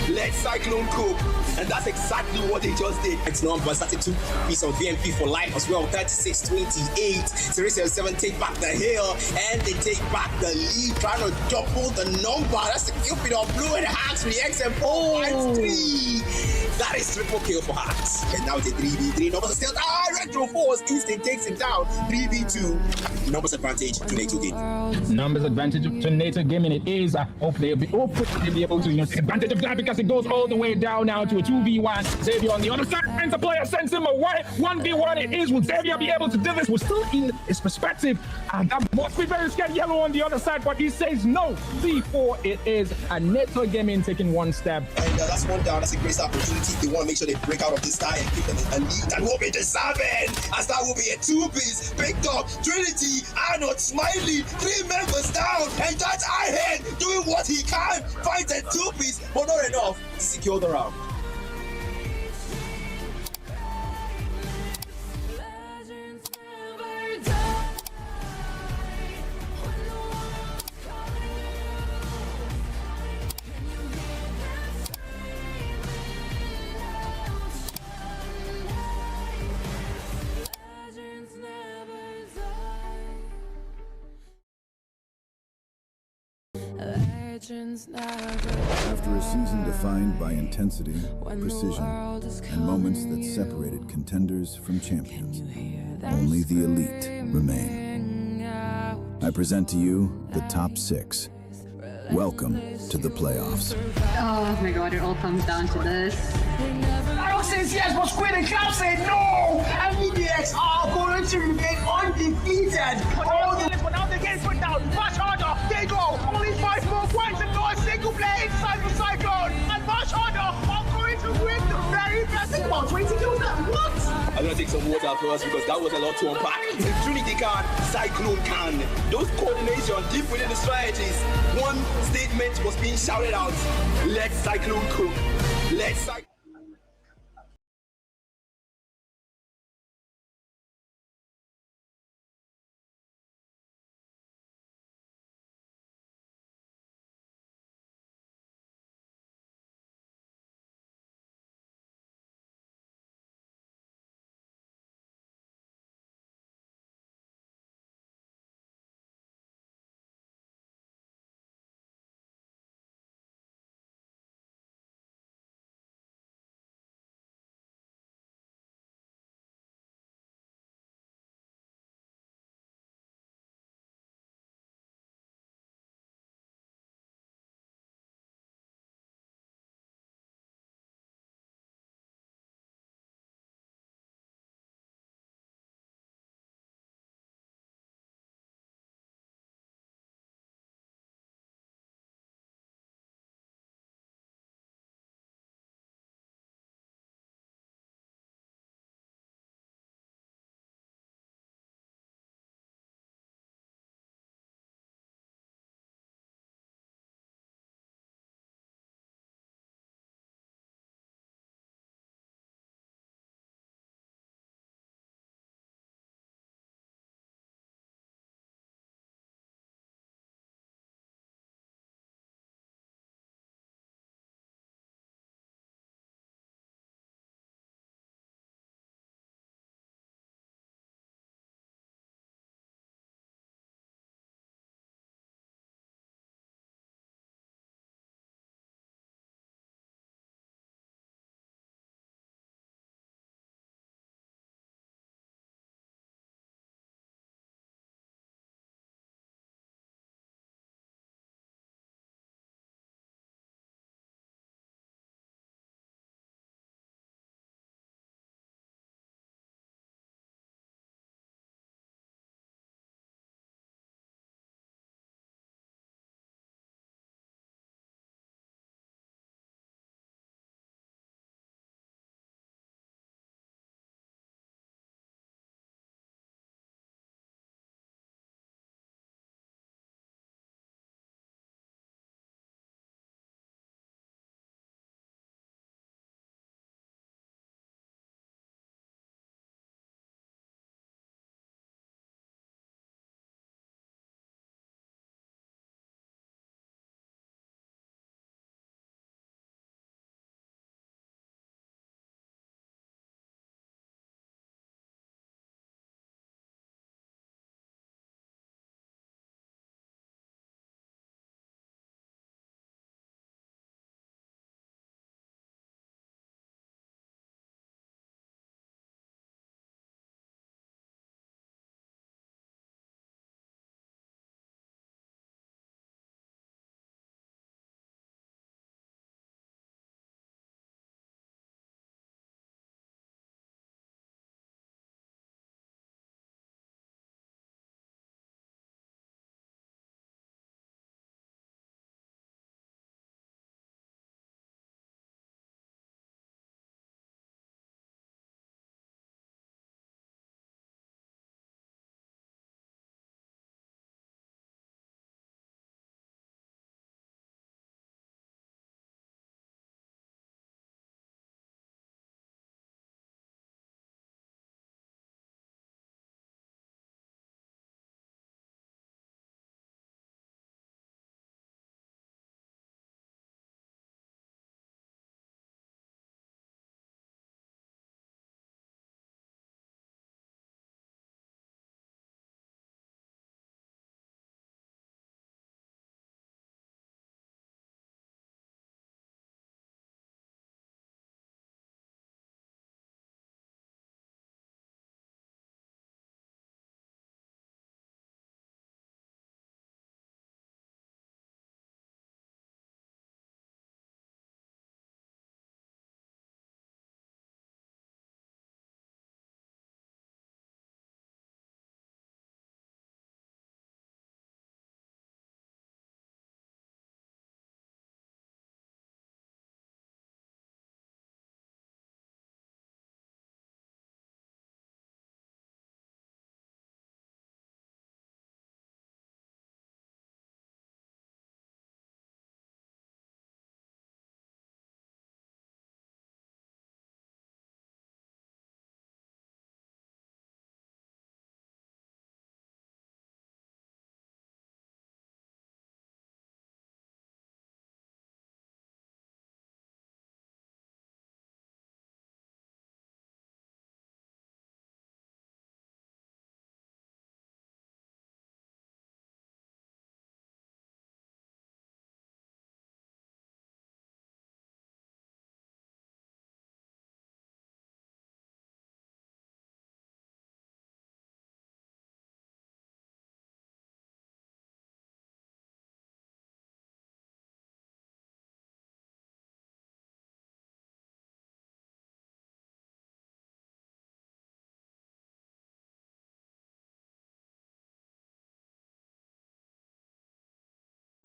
Let Cyclone cook. And that's exactly what they just did. It's number 32 piece of VMP for life as well. 36-28. SYRIX 7 take back the hill and they take back the lead, trying to double the number. That's the Cupid of Blue and Hacks with the XM4 3. That is triple kill for Hacks. And now the 3v3 numbers are still Retro Force instant takes him down. 3v2 numbers advantage to NATO game. Numbers advantage to NATO gaming. It is. Hopefully they'll be able to take advantage of that because it goes all the way down now to a 2v1. Xavier on the other side, and the player sends him away. 1v1 it is. Will Xavier be able to do this? We're still in his perspective. And that must be very scared. Yellow on the other side, but he says no. 3-4 it is. And NATO gaming taking one step. And that's one down. That's a great opportunity. They want to make sure they break out of this tie and keep them in a lead. That will be deserving, as that will be a 2-piece picked up. Trinity are not smiling. 3 members down, and that's Ahead doing what he can. Fight a 2-piece, but not enough to secure the round. After a season defined by intensity, precision, and moments that separated contenders from champions, only the elite remain. I present to you the top 6. Welcome to the playoffs. Oh my god, it all comes down to this. SYRIX says yes, but Squid and Clap said no. And MDX are going to remain undefeated. All the but now the game's put down. MASHARDER, they go. Only 5 more points and no single play inside the Cyclone. And MASHARDER are going to win the very best. Think about 20 kills now. What? I'm gonna take some water first because that was a lot to unpack. The Trinity can, Cyclone can. Those coordination deep within the strategies. One statement was being shouted out. Let Cyclone cook. Let Cyclone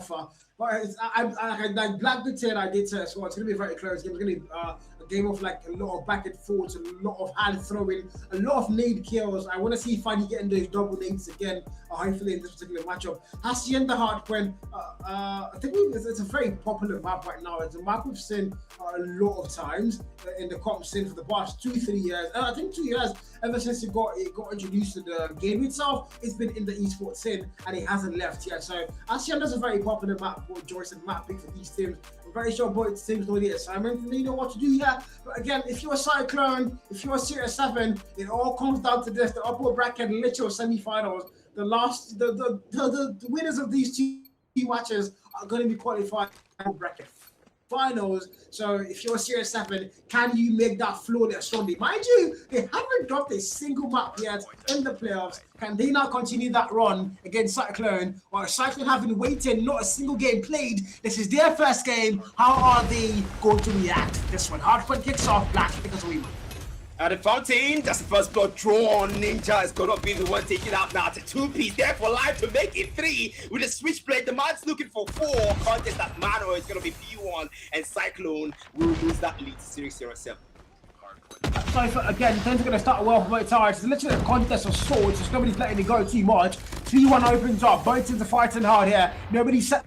But I like Black did say, and I did say as well, it's going to be very close. It's going to be a game of like a lot of back and forth, a lot of hand throwing, a lot of nade kills. I want to see Fanny getting those double nades again, hopefully in this particular matchup. Hacienda Hardpoint, I think it's a very popular map right now. It's a map we've seen a lot of times in the comp scene for the past 2-3 years. I think 2 years ever since it got introduced to the game itself. It's been in the esports scene and it hasn't left yet. So Hacienda's a very popular map for Joyce and map pick for these teams. I'm very sure both teams know the assignment and they know what to do here. But again, if you're a Cyclone, if you're a Series 7, it all comes down to this: the upper bracket literal semi-finals. The winners of these two matches are going to be qualified for bracket finals. So if you're a Series 7, can you make that flawless Sunday? Mind you, they haven't dropped a single map yet in the playoffs. Can they now continue that run against Cyclone? Or Cyclone having waited, not a single game played. This is their first game. How are they going to react? This one, Hardpoint kicks off, Black because we win. At the fountain, that's the first blood drawn. Ninja is gonna be the one taking out now to 2-piece. There for life to make it 3 with a switchblade. The man's looking for 4. Contest that Mano is gonna be P1, and Cyclone will lose that lead to SYRIX 07. So again, things are going to start well for both sides. It's literally a contest of swords. Just nobody's letting it go too much. 3-1 opens up. Both teams are fighting hard here. Nobody's set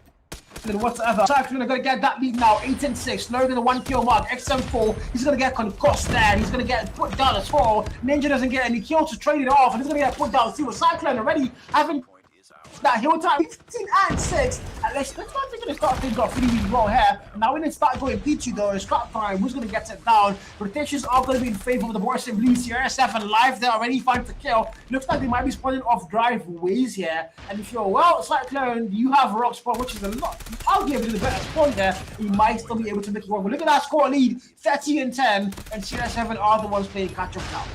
whatsoever. Cyclone are going to get that lead now. 8-6. Lower than the 1 kill mark. XM4. He's going to get concussed there. He's going to get put down as well. Ninja doesn't get any kills to trade it off. And he's going to get put down. See what Cyclone already having that hill time 15-6. Let's not think to start things off really well here. Now we need to start going P2 though. Scrap time. Who's going to get it down? Rotations are going to be in favor of the boys in blue. CR7 live there already find to kill. Looks like they might be spawning off driveways here. And if you're Cyclone, you have rock spawn, which is a lot. Arguably the better spawn there. You might still be able to make it work. But look at that score lead: 30-10, and CR7 are the ones playing catch up now.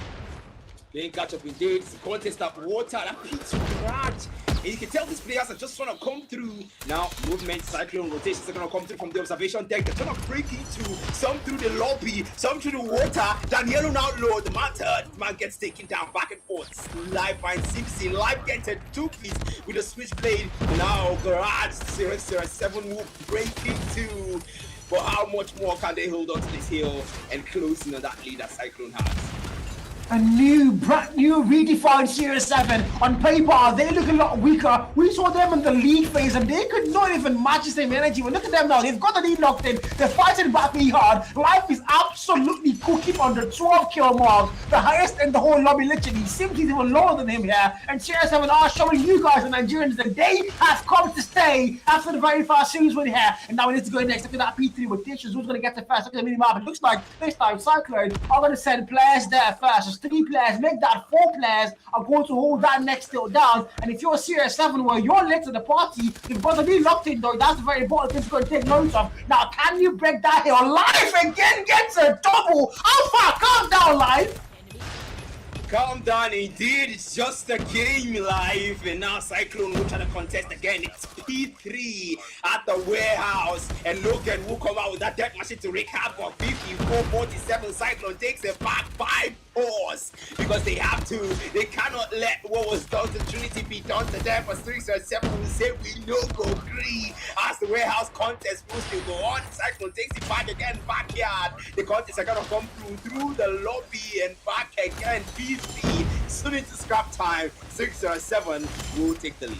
Playing catch up indeed. It's a contest of water. That P2 garage. And you can tell these players are just trying to come through. Now, movement, Cyclone, rotations are going to come through from the observation deck. They're trying to break into some through the lobby, some through the water. Daniel now low. The man gets taken down back and forth. Live finds Simpson. Live gets a 2-piece with a switchblade. Now, Garage 007 will break into. But how much more can they hold on to this hill and close in on that lead that Cyclone has? A brand new redefined Series 7. On paper, they look a lot weaker. We saw them in the league phase and they could not even match the same energy. But look at them now. They've got the lead locked in. They're fighting back really hard. Life is absolutely cooking on the 12 kill mark. The highest in the whole lobby, literally. Simply even lower than him here. And Series 7 are showing you guys, the Nigerians, that they have come to stay after the very fast series win here. And now we need to go next. Look at that P3 rotations. Who's going to get the first? Look at the mini map. It looks like this time Cyclone are going to send players there first. 3 players, make that 4 players are going to hold that next still down. And if you're a Series 7 where you're late to the party, you've got to be locked in though. That's the very important thing to go and take notes of. Now, can you break that here? Live again gets a double. How far? Calm down, Live. Calm down, indeed. It's just a game live. And now Cyclone will try to contest again. It's P3 at the warehouse. And Logan will come out with that death machine to wreak havoc. 54-47. Cyclone takes it back 5 pause because they have to. They cannot let what was done to Trinity be done to them. For 3-7 will say we no go agree as the warehouse contest will still go on. Cyclone takes it back again, backyard. The contest are gonna come through the lobby and back again. P3 soon into scrap time. 6-7 will take the lead.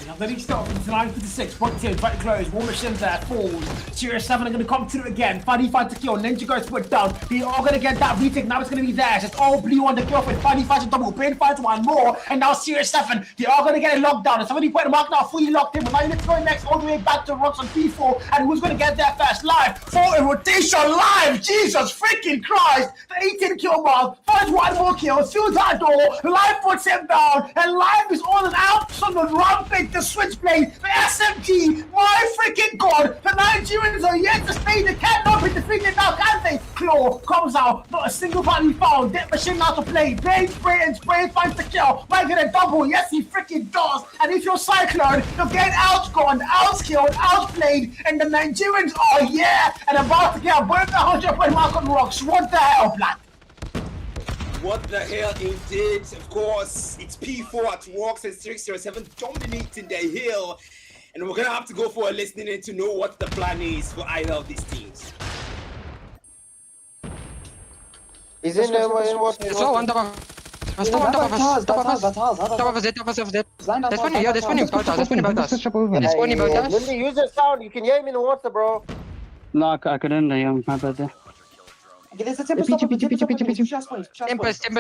Now the lead start from 9-56, point 2, very close, War Machines there, falls. Series 7 are going to come through again, Funny fight to kill, Ninja goes put down, they are going to get that retake, now it's going to be theirs, it's all blue on the kill for Funny fights a double, Brain fights 1 more, and now Series 7, they are going to get a lockdown, it's already put the mark now fully locked in, but now you need to go next, all the way back to Rocks on P4, and who's going to get there first? Live, for a rotation, Live, Jesus freaking Christ, the 18 kill mark, finds 1 more kill, seals that door, Live puts him down, and Live is on an absolute rampage. The switchblade, the SMG, my freaking god, the Nigerians are yet to stay, they cannot be defeated now, can they? Claw comes out, not a single body found, Death Machine now to play, Blade, spray, and spray, finds the kill, might get a double, yes he freaking does, and if you're Cyclone, you're getting outgunned, outskilled, outplayed, and the Nigerians are, and about to get a 100-point mark on Rocks, what the hell, Black? What the hell indeed, of course, it's P4 at Rocks and 6-7 dominating the hill. and we're gonna have to go for a listening in to know what the plan is for either of these teams. He's in there. So one top of us. Top of us. Top of us. Top of us. Top of us. There's one here. There's one about us. There's one about us. There's one about us. Lindy, use your sound. You can hear me in the water, bro. No, I couldn't. My bad. Tempest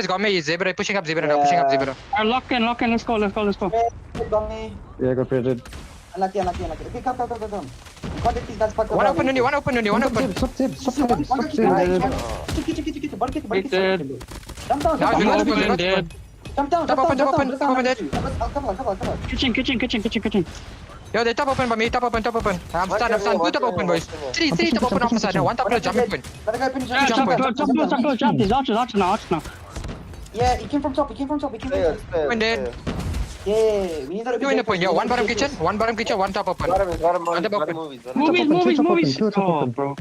got me. Zebra pushing up. Zebra now. Pushing up. Zebra. Lock in. Let's go. Yeah, I got printed. One open. One open. Stop zip. Jump down. Top open. Dead. Kitchen. Yo, they top open by me. Top open. I'm stand. Two top open, boys. Three top open off the side now. One top jump open. Jump. He's out now. Yeah, he came from top. When dead. Yeah, we need to two in the point. Yo, one bottom kitchen, one top open. Movies. Oh, bro.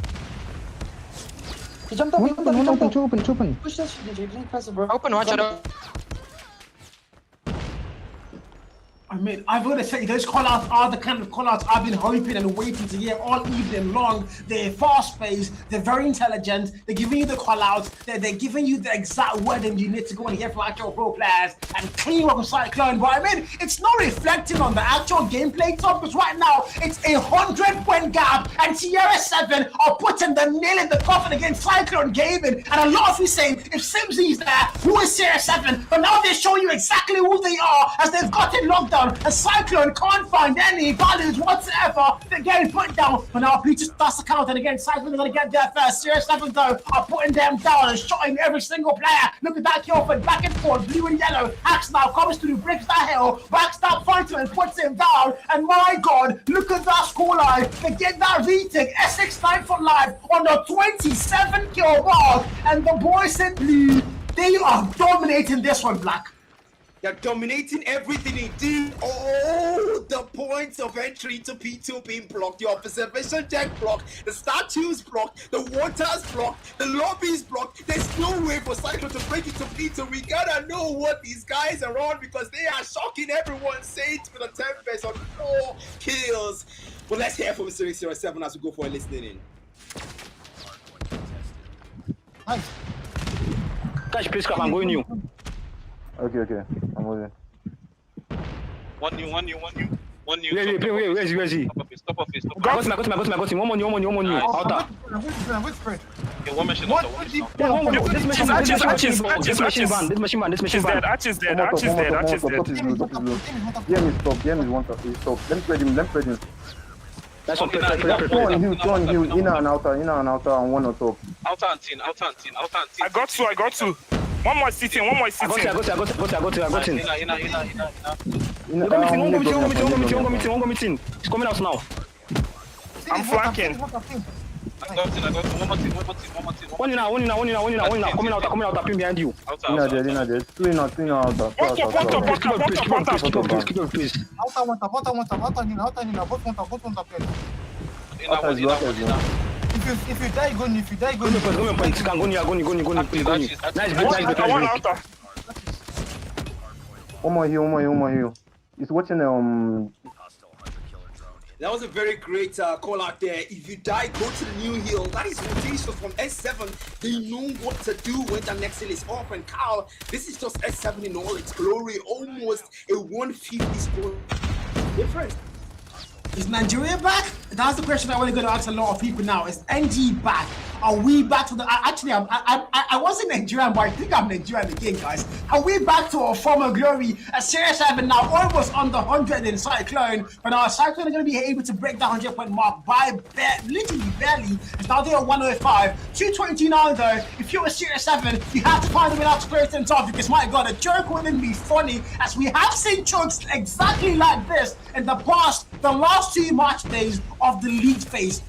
He jumped up. Two open. Push that shit, DJ. Please press it, bro. Open, watch out. I mean, I've got to say, those call-outs are the kind of call-outs I've been hoping and waiting to hear all evening long. They're fast-paced, they're very intelligent, they're giving you the call-outs, they're giving you the exact wording you need to go and hear from actual pro players and clean up with Cyclone. But I mean, it's not reflecting on the actual gameplay top, because right now, it's a 100-point gap, and TR7 are putting the nail in the coffin against Cyclone Gaming. And a lot of you saying, if Simsy's there, who is TR7? But now they show you exactly who they are, as they've got it locked down. A Cyclone can't find any values whatsoever. They're getting put down. But now Bleachers starts to count, and again, Cyclone are going to get there first. SYRIX though are putting them down and shotting every single player. Look at that kill for back and forth, blue and yellow. Axe now comes through, breaks that hill, backs that fighter and puts him down. And my God, look at that scoreline. They get that retake. SX 9 for life on the 27 kill mark. And the boys in blue, they are dominating this one, Black. They're dominating everything they do. All the points of entry to P2 being blocked. The observation deck blocked. The statues blocked. The waters blocked. The lobbies blocked. There's no way for Cyclone to break into P2. We gotta know what these guys are on, because they are shocking everyone. Saints with a 10 base on 4 kills. Well, let's hear from SYRIX 07 as we go for a listening in. Nice. Guys, please come. I'm going you. Okay, I'm with you. One new. Where is he? Stop off. I got him. One more new. Outer. Okay, one machine. This machine van. Arch is dead. Game is stop. Let me spread him. That's one. Two on hill, inner and outer, and one on top. Outer and tin. I got two. One more sitting. I got him. One meeting. He's coming out now. I'm flanking. I got him. One more team. Coming out, appearing behind you. Inner there. Two inner, outer. Please. If you die, go. Nice, One more here. He's watching That was a very great call out there. If you die, go to the new hill. That is rotation from S7. They know what to do when the next hill is up. And Carl, this is just S7 in all its glory. Almost a 150 score difference. Is Nigeria back? That's the question I want to go to ask a lot of people now. Is NG back? Are we back to the... Actually, I wasn't Nigerian, but I think I'm Nigerian again, guys. Are we back to our former glory? As SYRIX now almost on the 100 in Cyclone, but our Cyclone are going to be able to break that 100-point mark by literally barely. It's now there at 105. 229 though. If you're a SYRIX, you have to find a way out to close things off, because my God, a joke wouldn't be funny, as we have seen chokes exactly like this in the last 2 match days of the league phase.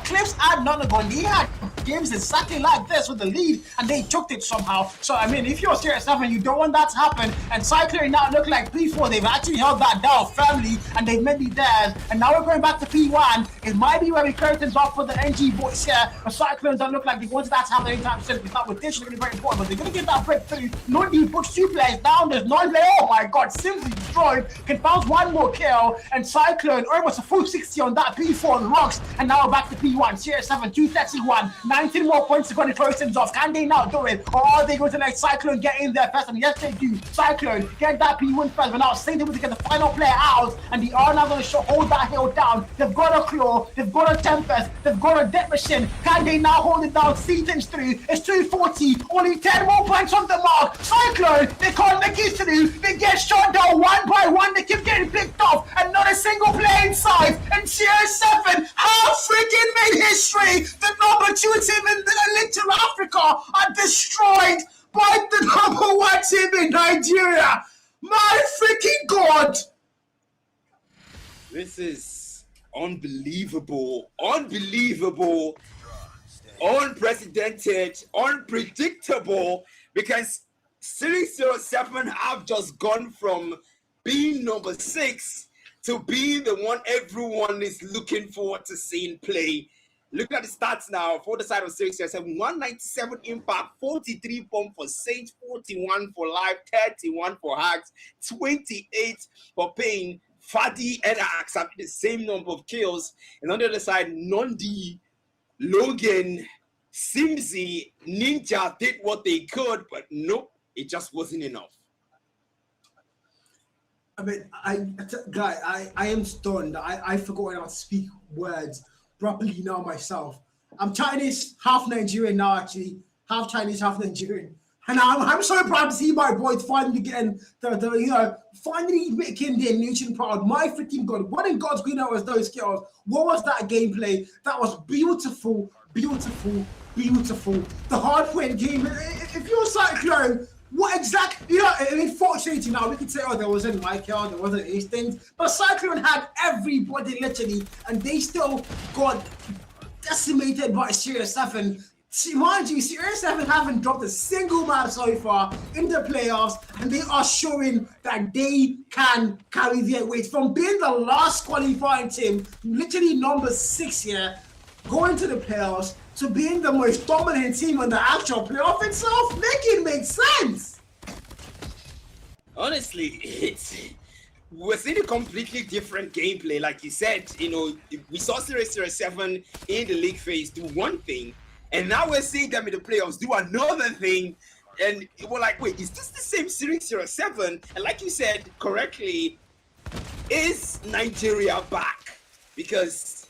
Clips had none of them. They had games exactly like this with the lead, and they choked it somehow. So, I mean, if you're serious enough and you don't want that to happen, and CYCLONE now look like P4, they've actually held that down firmly, and they've made it theirs. And now we're going back to P1. It might be where we curtains off for the NG boys here, but CYCLONE don't look like they wanted that to happen anytime soon. It's not with this, really very important, but they're going to get that breakthrough. Nundy puts 2 players down. There's no play. Oh my god, Simply destroyed. Can bounce 1 more kill, and CYCLONE almost a full 60 on that P4 on rocks. And now we're back to P1. Serious 7, 231. 19 more points to go to close things off. Can they now do it? Or are they going to let CYCLONE get in there first? And yes, they do. CYCLONE get that P1 first, but now Saint able to get the final player out, and they are now going to hold that hill down. They've got a Claw, they've got a Tempest, they've got a Death Machine. Can they now hold it down? See things through. It's 240. Only 10 more points on the mark. CYCLONE, they can't make it through. They get shot down 1 by 1. They keep getting picked off, and not a single player inside. And CR7 have freaking made history. The number 2 team in the Little Africa are destroyed by the number 1 team in Nigeria. My freaking god! This is unbelievable, unbelievable, unprecedented, unpredictable, because SYRIX 07 have just gone from being number 6 to being the one everyone is looking forward to seeing play. Look at the stats now for the side of SYRIX 07. 197 impact, 43 pump for Saint, 41 for Live, 31 for Hacks, 28 for Pain. Fadi and Axe have the same number of kills. And on the other side, Nundy, Logan, Simzi, Ninja did what they could, but nope, it just wasn't enough. I mean, I am stunned. I forgot how to speak words properly now myself. I'm Chinese, half Nigerian now actually. Half Chinese, half Nigerian. And I'm so proud to see my boys finally getting finally making their nation proud. My freaking god, what in God's green was those kills? What was that gameplay? That was beautiful, beautiful, beautiful. The Hardpoint game. If you're CYCLONE, what exactly? I mean, fortunately now we could say, oh, there wasn't Michael, there wasn't these things, but CYCLONE had everybody literally, and they still got decimated by SYRIX 7. Mind you, SYRIX 7 haven't dropped a single match so far in the playoffs, and they are showing that they can carry their weight. From being the last qualifying team, literally number 6 here, going to the playoffs, to being the most dominant team in the actual playoff itself, make it make sense. Honestly, we're seeing a completely different gameplay. Like you said, we saw SYRIX 07 in the league phase do one thing, and now we're seeing them in the playoffs do another thing. And we're like, wait, is this the same SYRIX 07? And like you said correctly, is Nigeria back? Because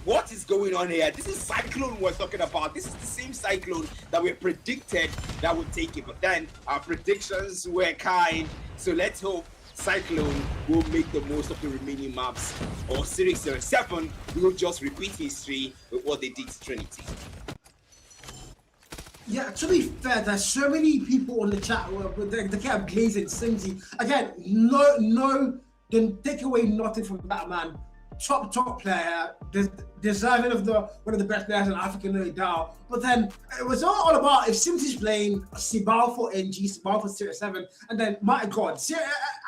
what is going on here? This is CYCLONE we're talking about. This is the same CYCLONE that we predicted that would take it. But then our predictions were kind. So let's hope CYCLONE will make the most of the remaining maps, or SYRIX 07 will just repeat history with what they did to Trinity. Yeah, to be fair, there's so many people on the chat they kept glazing Simzi. Again, no, don't take away nothing from that man. Top player, deserving of one of the best players in Africa, no doubt. But then it was all about if Simzi's playing Sibal for NG, Sibal for SYRIX 7, and then my God,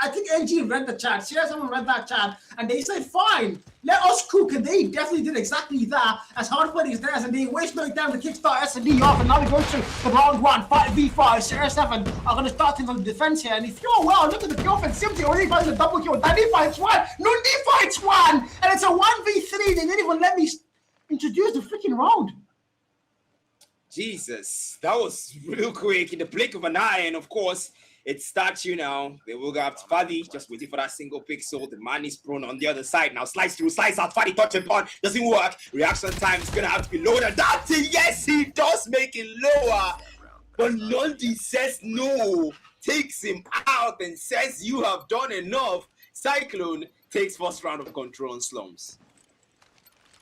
I think NG read the chat, SYRIX 7 read that chat, and they said, fine, let us cook, and they definitely did exactly that, as Hardpoint is theirs, and they waste no time to kickstart S&D off, and now we go to the round 1, 5v5, SYRIX 7 are going to start in the defense here, and if you're well, look at the kill for Simzi, already fighting a double kill, Danny fights 1, Nundy fights 1, and it's a 1v3, they didn't even let me introduce the freaking round. Jesus, that was real quick in the blink of an eye, and of course, it starts now. They will go up to Fadi, just waiting for that single pixel. The man is prone on the other side. Now slice through, slice out, Fadi touch upon. Doesn't work. Reaction time is going to have to be lower than that. Yes, he does make it lower. But Nundy says no. Takes him out and says, you have done enough. CYCLONE takes first round of control on Slums.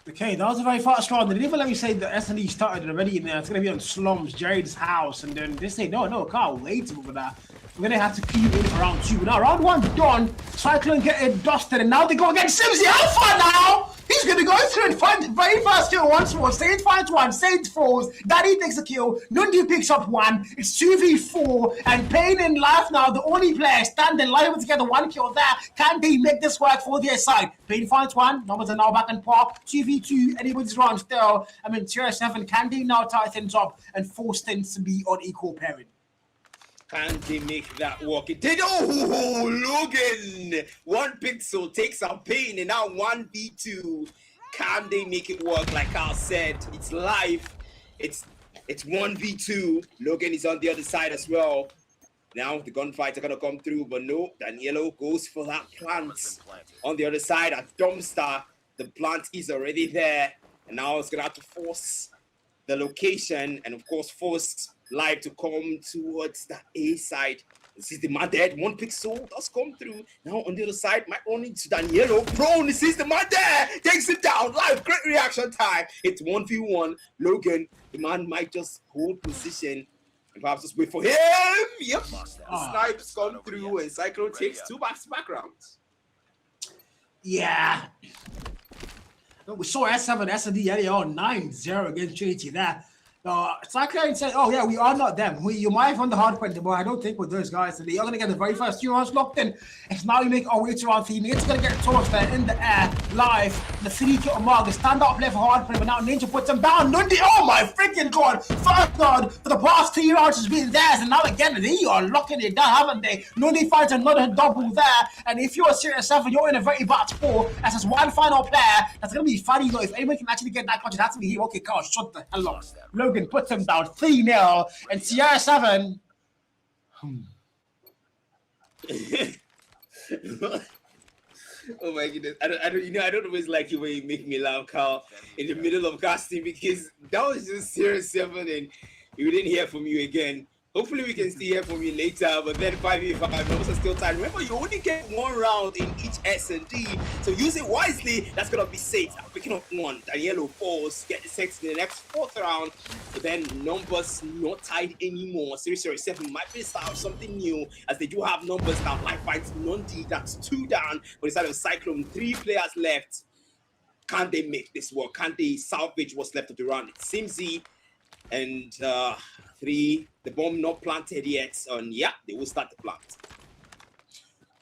Okay, that was a very fast round. They didn't even let me say the S&D started already in there. It's going to be on Slums, Jared's house. And then they say, no, can't wait for that. We're going to have to keep in for round 2. Now, round 1 done. CYCLONE get it dusted. And now they go against Simzi Alpha now. He's going to go through and find the very first kill once more. Sage finds one, Sage falls, Daddy takes a kill, Nundi picks up one, it's 2v4, and Pain in life now, the only player standing live to get the one kill there. Can they make this work for their side? Pain finds one, numbers are now back in par, 2v2, anybody's round still. I mean, tier 7, can they now tie things up and force things to be on equal pairing? Can they make that work? It did. Oh, Logan! 1 pixel takes out Pain, and now 1v2. Can they make it work? Like Carl said, it's live. It's 1v2. Logan is on the other side as well. Now the gunfights are gonna come through, but no, Danielo goes for that plant. On the other side, at Dumpster, the plant is already there, and now it's gonna have to force the location, and of course force Live to come towards the A side. This is the man dead. 1 pixel does come through. Now on the other side, might run into Danielo. Prone, this is the man there. Takes it down. Live, great reaction time. It's 1v1. Logan, the man might just hold position and perhaps just wait for him. Yep. Snipes come through and Cyclone takes 2 back-to-back rounds. Yeah. We saw S7, SD earlier on 9-0 against Trinity there. Cyclone said, oh yeah, we are not them. You might have on the hard point, but I don't think with those guys today. You're going to get the very first 2 rounds locked in. It's now you make our way to round 3. It's going to get towards there in the air, live. The 3-kill mark, the stand-up play for hard point, but now Ninja puts him down. Nundi, oh my freaking god. First god for the past 3 rounds has been theirs, and now again, they are locking it down, haven't they? Nundi finds another double there, and if you're a Series 7, you're in a very bad spot. That's just one final player. That's going to be funny, though. If anyone can actually get that clutch, it has to be him. Okay, Carl, shut the hell up. Logan puts him down 3-0, and Sierra 7. Oh my goodness! I don't always like you when you make me laugh, Carl, in the middle of casting, because that was just Sierra 7, and we didn't hear from you again. Hopefully we can still hear from you later, but then 5v5, numbers are still tight. Remember, you only get 1 round in each S&D, so use it wisely. That's going to be safe. Picking up 1, Danielo falls, get the 6 in the next 4th round, but then numbers not tied anymore. Series 7 might be the start of something new, as they do have numbers now. Life fights Nundi, that's 2 down, but instead of Cyclone, 3 players left. Can they make this work? Can they salvage what's left of the round? It's Simsy and 3, the bomb not planted yet, and yeah, they will start the plant.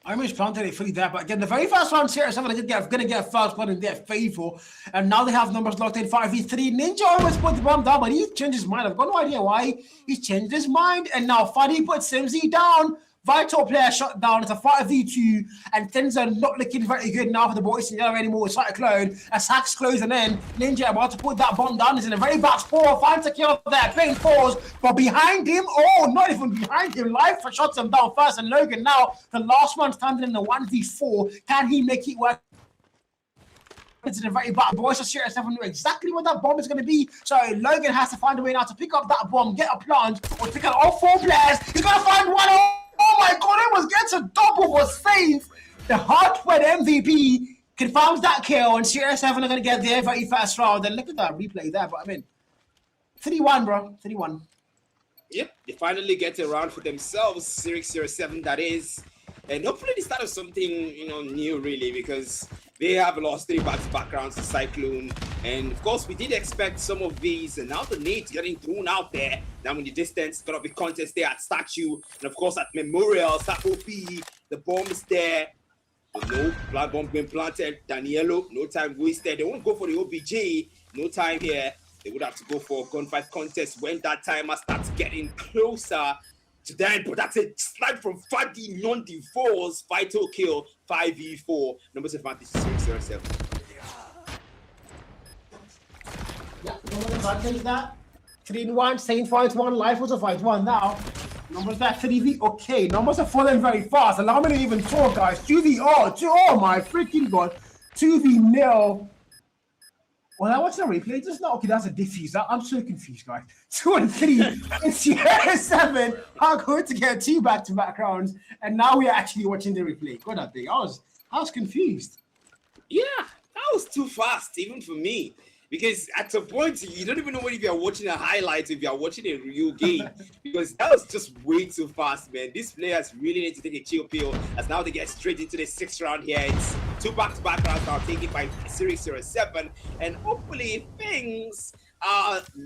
I wish planted it 3 there, but again, the very first round, Series 7 are gonna get a first one in their favor, and now they have numbers locked in 5v3. Ninja always put the bomb down, but he changed his mind. I've got no idea why he changed his mind, and now Fadi puts Simsy down. Vital player shut down. It's a 5v2, and things are not looking very good now for the boys in yellow anymore. Cyclone, as Hacks closing in. Ninja about to put that bomb down. He's in a very bad spot. Finds a kill there. Pain falls, but behind him, oh, not even behind him. Life shots him down first, and Logan now, the last one standing in the 1v4. Can he make it work? It's in a very bad boys. So Series 7 know exactly what that bomb is going to be. So Logan has to find a way now to pick up that bomb, get a plant, or pick up all 4 players. He's going to find one. Oh my god, it was gets a double for safe. The Hardpoint MVP confirms that kill, and Series 7 are going to get their very first round. And look at that replay there, but I mean, 3-1, bro. 3-1. Yep, they finally get a round for themselves, Series 7 that is. And hopefully they start something, new really, because they have lost 3 back-to-back rounds to Cyclone. And of course, we did expect some of these, and now the nades getting thrown out there. Now in the distance, gonna be contest there at Statue, and of course at Memorial, OP, the bomb is there. But no plant bomb being planted. Danielo, no time wasted. They won't go for the OBJ, no time here. They would have to go for a gunfight contest when that timer starts getting closer to them. But that's a snipe from Fadi Nundi falls. Vital kill, 5v4. Numbers advantage, Series 7. Yeah, numbers advantage that. 3-1, same 5-1. Life was a 5-1 now. Numbers that 3v. Okay, numbers are falling very fast. Allow me to even talk, guys. 2v. Oh my freaking god. 2v-0. Well, I watched the replay just now. Okay, that's a diffuse. I'm so confused, guys. 2 and 3. And Sierra 7 are going to get 2 back-to-back rounds, and now we're actually watching the replay. God, I think I was confused. Yeah, that was too fast, even for me. Because at a point, you don't even know if you're watching a highlight, if you're watching a real game. Because that was just way too fast, man. These players really need to take a chill pill, as now they get straight into the 6th round here. It's 2 back-to-back rounds now taken by SYRIX 07, and hopefully things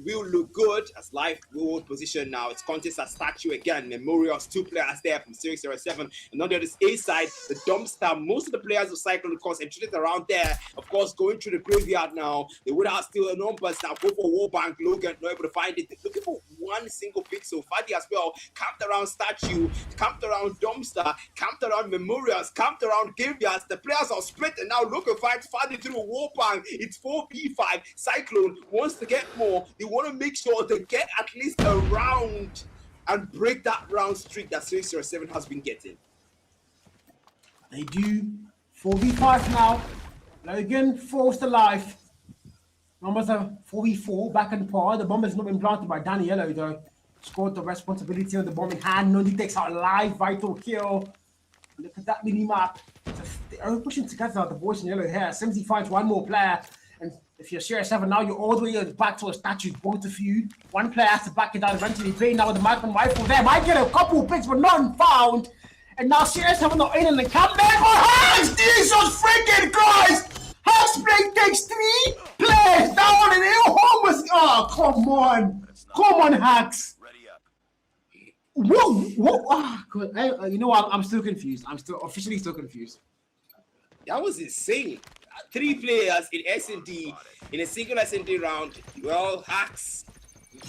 will look good as life will hold position now. It's contest at statue again. Memorials, 2 players there from SYRIX 07. And on the other A side, the dumpster. Most of the players of Cyclone, of course, entreated around there. Of course, going through the graveyard now. They would have still a numbers now. Go for Warbank. Logan not able to find it. They're looking for one single pixel. Fadi as well. Camped around statue. Camped around dumpster. Camped around memorials. Camped around graveyards. The players are split and now look to find Fadi through a Warbank. It's 4v5. Cyclone wants to get more. They want to make sure they get at least a round and break that round streak that SYRIX 07 has been getting. They do 4v5 now. Logan forced to life. Numbers are 4v4 back and par. The bomb has not been planted by Daniello though. Scored the responsibility on the bomb in hand. Nondi takes out a live vital kill. Look at that mini map. They're pushing together, the boys in yellow here. Simsy finds one more player. And if you're SYRIX 7 now, you're all the way back to a statue, both of you. One player has to back it down eventually. Playing now with the Michael rifle there. Might get a couple picks, but none found. And now SYRIX 7 not in the camp. Man for Hacks! Jesus freaking Christ! Hacks play takes 3 players down and they're homeless. Oh, come on. Come on, Hacks. Whoa, oh, God. You know what? I'm still confused. I'm still officially still confused. That was insane. 3 players in S&D in a single S&D round. Well, Hacks,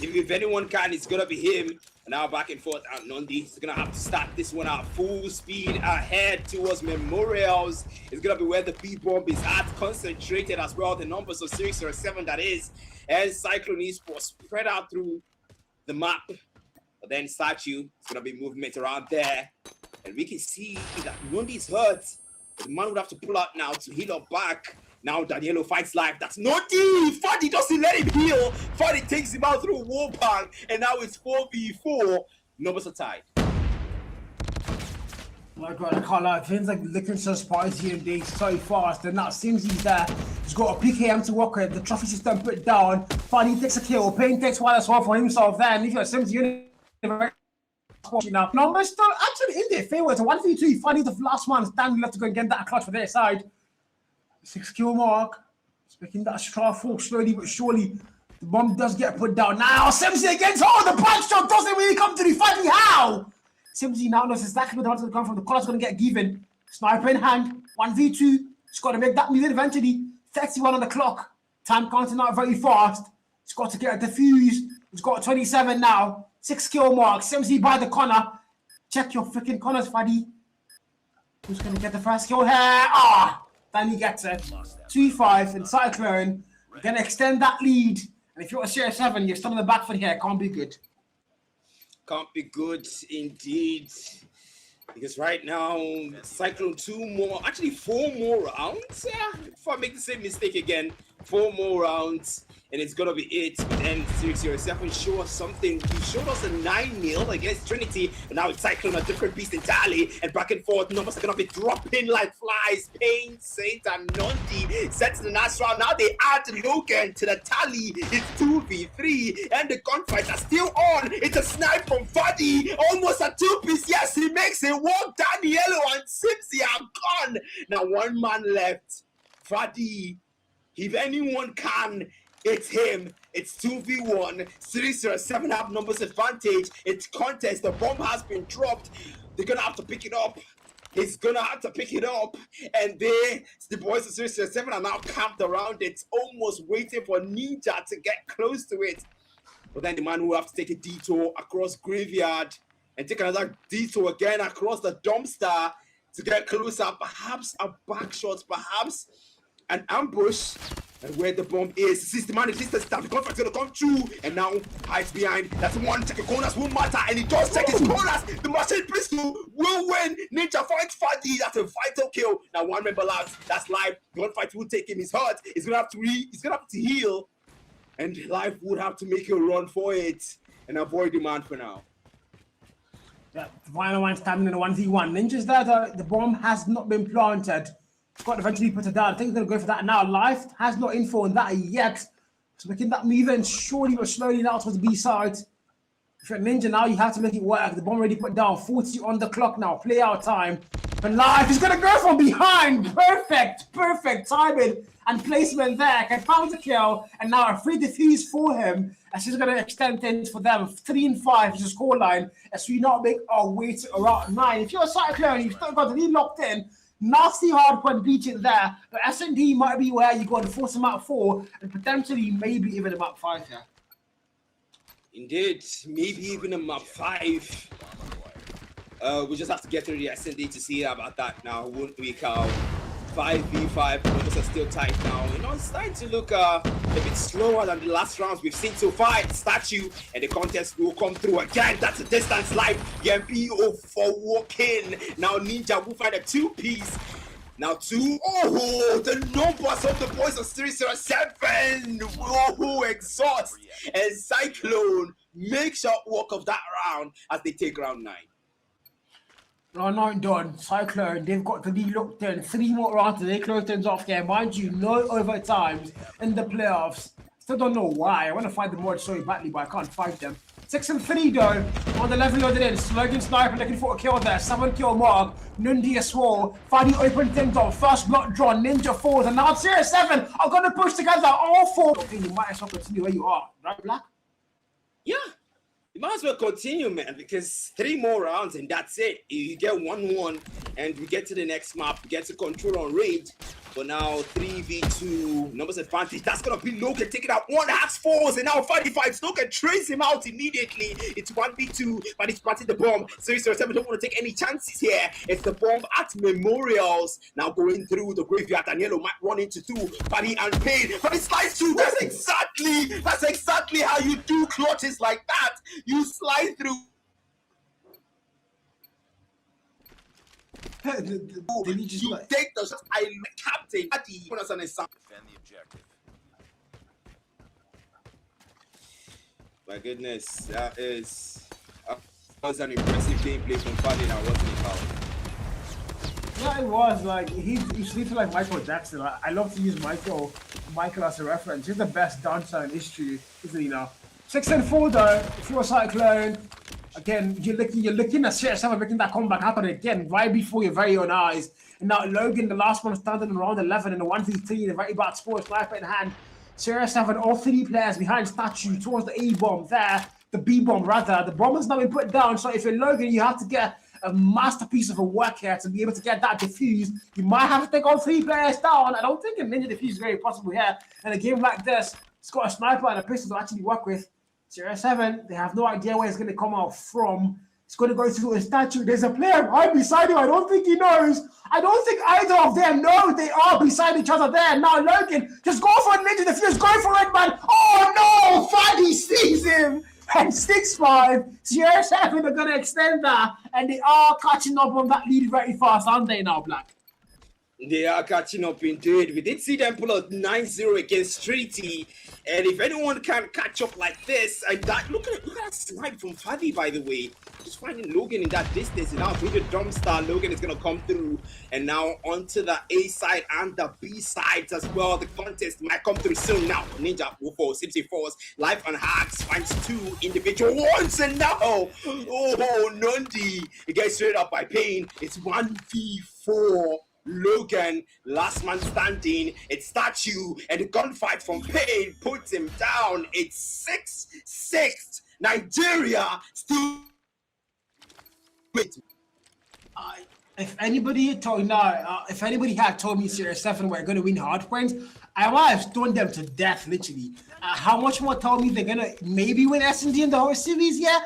if anyone can, it's gonna be him. And now back and forth out Nondi. He's gonna have to start this one out full speed ahead towards Memorials. It's gonna be where the B-bomb is at, concentrated as well. The numbers of SYRIX 07 that is, and Cyclone esports spread out through the map. But then statue, it's gonna be movement around there, and we can see that Nondi's hurt. The man would have to pull out now to heal up back. Now Daniello fights live. That's Nondi! Fadi doesn't let him heal. Fadi takes him out through Warbank, and now it's 4v4. Numbers are tied. My God, I can't lie. Things like looking so spicy and they so fast. And now Simsy's there. He's got a PKM to work with. The trophy system put down. Fadi takes a kill. Payne takes one as well for himself there. And if you're Simsy, you're now. Numbers still actually in their favor. It's a 1v2. Fadi the last one. Standing left to go and get that clutch for their side. 6 kill mark. It's making that straw fall slowly but surely. The bomb does get put down. Now Simsy against the punch shot doesn't really come to the fight. How? Simsy now knows exactly where the one's going to come from. The collar's going to get given. Sniper in hand. 1v2. He's got to make that move eventually. 31 on the clock. Time counting out very fast. He's got to get a defuse. He's got 27 now. 6 kill mark. Simsy by the corner. Check your freaking corners, Fadi. Who's going to get the first kill here? Then he gets it. 2-5 in Cyclone. We're going to extend that lead. And if you're a SYRIX 7, you're still on the back foot here. Can't be good. Can't be good indeed. Because right now, Cyclone 4 more rounds. If I make the same mistake again, 4 more rounds. And it's going to be it. But then SYRIX 07 show us something. He showed us a 9-0 against Trinity. And now it's Cyclone, a different beast entirely. And back and forth, numbers are going to be dropping like flies. Payne, Saint, and Nondi sets the last round. Now they add Logan to the tally. It's 2v3. And the gunfights are still on. It's a snipe from Fadi. Almost a 2-piece. Yes, he makes it work. Daniello and Simsy are gone. Now 1 man left. Fadi, if anyone can, it's him. It's 2v1. SYRIX 07 have numbers advantage. It's contest. The bomb has been dropped. They're gonna have to pick it up. He's gonna have to pick it up. And the boys of SYRIX 07 are now camped around it, almost waiting for Ninja to get close to it. But then the man will have to take a detour across graveyard and take another detour again across the dumpster to get closer. Perhaps a back shot, perhaps an ambush. And where the bomb is, systematic distance stuff, the contract's gonna come through, and now hides behind. That's one check. Corners won't matter, and he does check his corners. The machine pistol will win. Ninja finds Fadi. That's a vital kill. Now 1 member left. That's live. The gunfight will take him. He's hurt. He's gonna have to heal, and life would have to make a run for it and avoid the man for now. Yeah, the final one standing in a 1v1. Ninja's there. The bomb has not been planted. Got to eventually put it down. I think they're going to go for that now. Life has no info on that yet. So making that move in surely but slowly now towards the B side. If you're Ninja now, you have to make it work. The bomb already put down. 40 on the clock now. Play out time. But live, he's gonna go from behind. Perfect timing and placement there. Can found the kill, and now a free defuse for him. As he's gonna extend things for them. 3-5 is the scoreline. As we now make our way to around 9. If you're a Cyclone, you've still got the lead locked in. Nasty Hardpoint beating there, but S&D might be where you go and force him out 4 and potentially maybe even a map 5 here. Indeed, maybe even a map 5. We just have to get through the S&D to see about that now, won't we, Carl? 5v5, numbers are still tight now. You know, it's starting to look a bit slower than the last rounds we've seen so far. The statue and the contest will come through again. That's a distance live. Yempo for walking. Now Ninja will find a 2-piece. Now 2. Oh, the numbers of the boys of Series 07. Oh, exhaust. And Cyclone make short work of that round as they take round 9. No, not done. Cyclone, they've got to be looked in. 3 more rounds and they close things off here. Mind you, no overtimes in the playoffs. Still don't know why. I want to find the mod so badly, but I can't find them. 6-3 though. On the level loaded in. Slogan Sniper looking for a kill there. 7 kill mark. Nundi as well. Fadi open things off. First block drawn. Ninja falls. And now Series 7 are going to push together all 4. I think you might as well continue where you are. Right, Black? Yeah. You might as well continue, man, because 3 more rounds and that's it. You get 1-1 and we get to the next map. We get to control on raid. But now 3v2 numbers advantage. That's gonna be Logan taking out 1 hacks 4s and now 45. Logan trace him out immediately. It's 1v2, but he's planting the bomb. Series 07 don't want to take any chances here. It's the bomb at Memorials. Now going through the graveyard. Danielo might run into 2. Buddy and Pain. But he slides through. That's exactly how you do clutches like that. You slide through. You take the shot. I captain at the bonus on his side. Defend the objective. My goodness, that was an impressive gameplay from Fadi now, wasn't it, Carl? Yeah, it was. Like, he's sleeping like Michael Jackson. I love to use Michael as a reference. He's the best dancer in history, isn't he now? 6-4 though, if you're a Cyclone. Again, you're looking at Series 7 making that comeback happen again right before your very own eyes. And now Logan, the last one, standing around 11 in the 1v3 in a very bad sport, sniper in hand. Series 7, all 3 players behind statue towards the A bomb there, the B bomb rather. The bomb has now been put down, so if you're Logan, you have to get a masterpiece of a work here to be able to get that defused. You might have to take all 3 players down. I don't think a ninja defuse is very possible here. And a game like this, it's got a sniper and a pistol to actually work with. Series 7, they have no idea where it's going to come out from. It's going to go through a statue. There's a player right beside him. I don't think he knows. I don't think either of them know they are beside each other there. Now, Logan, just go for a ninja defuse. Go for it, man. Oh, no. Fadi sees him. And 6-5. Series 7 are going to extend that. And they are catching up on that lead very fast, aren't they now, Black? They are catching up indeed. We did see them pull out 9-0 against TRINITY. And if anyone can catch up like this, and that look at that snipe from Fadi, by the way. Just finding Logan in that distance. And now through the dumpster, Logan is gonna come through. And now onto the A side and the B sides as well. The contest might come through soon. Now Ninja will fall, Simpsy falls, life and hacks finds 2 individual ones, and now Nundi gets straight up by Pain. It's 1v4. Logan, last man standing. It's statue and the gunfight from Pain puts him down. It's 6-6. Nigeria still. If anybody had told me Series 7 were going to win Hardpoint, I might have stoned them to death, literally. How much more told me they're going to maybe win S&D in the whole series? Yeah.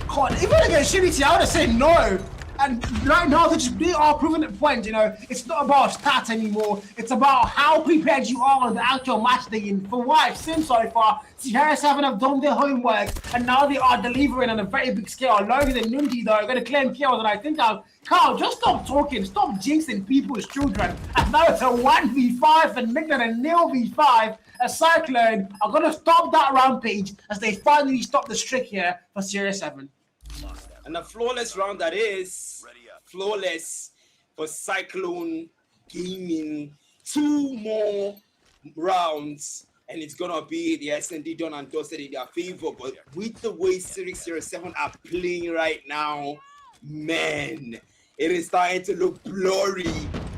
God, even against Trinity, I would have said no. And right now, they are proving the point, you know, it's not about stats anymore. It's about how prepared you are on the actual match day. And for what I've seen so far, Series 7 have done their homework, and now they are delivering on a very big scale. Logan and Nundi, though, are going to claim kills, and I think Carl, just stop talking. Stop jinxing people's children. And now it's a 1v5 and making it a 0v5. A Cyclone are going to stop that rampage as they finally stop the streak here for Series 7. And a flawless round that is flawless for Cyclone Gaming. 2 more rounds, and it's gonna be the S&D done and dusted in their favor. But with the way SYRIX 07 are playing right now, man, it is starting to look blurry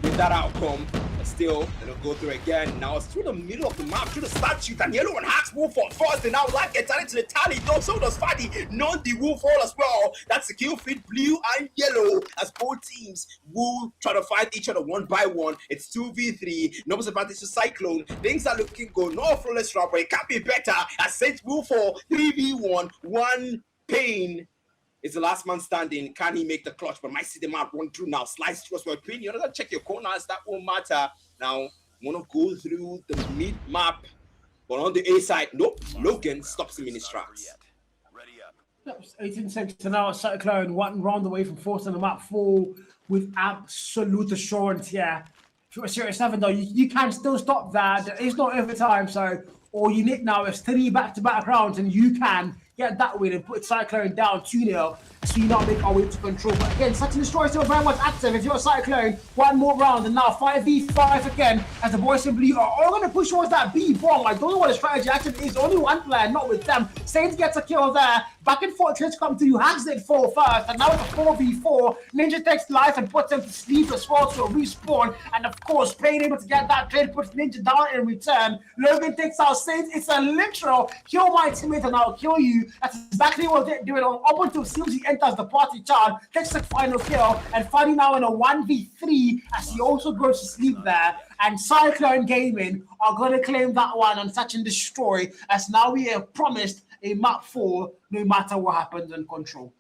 with that outcome. But still, it'll go through again. Now it's through the middle of the map, through the statue, and yellow and hacks move for first. And now like gets added to the tally, though. So does Fadi. None will fall as well. That's the kill feed blue and yellow as both teams will try to fight each other one by one. It's 2v3. Numbers advantage to Cyclone. Things are looking good. No flawless round, but it can't be better. As Saints will fall 3v1. One Pain is the last man standing. Can he make the clutch? But might see the map run through now. Slice through for Pain. You gotta check your corners. That won't matter. Now, wanna go through the mid map. But on the A side, nope. Logan stops him in his tracks. 18 seconds to now. Cyclone 1 round away from forcing the map 4 with absolute assurance here. If you're a Series 7 though, you can still stop that. It's not overtime, so all you need now is 3 back-to-back rounds and you can get that win and put Cyclone down 2-0. So you now make our way to control. But again, Search and Destroy still very much active. If you're a Cyclone, 1 more round and now 5v5 again as the boys in blue are all going to push towards that B bomb. I don't know what the strategy actually is. Only one player, not with them. Saints gets a kill there. Back and forth, let's come through. Hacks it 4 first, and now it's a 4v4. Ninja takes life and puts him to sleep as well to a respawn. And of course, Pain able to get that trade, puts Ninja down in return. Logan takes out Saints. It's a literal kill my teammate and I'll kill you. That's exactly what they're doing up until Susie enters the party chart, takes the final kill, and Fadi now in a 1v3 as he also goes to sleep there. And Cyclone Gaming are going to claim that one on Search and Destroy as now we are promised a map 4 no matter what happens in control.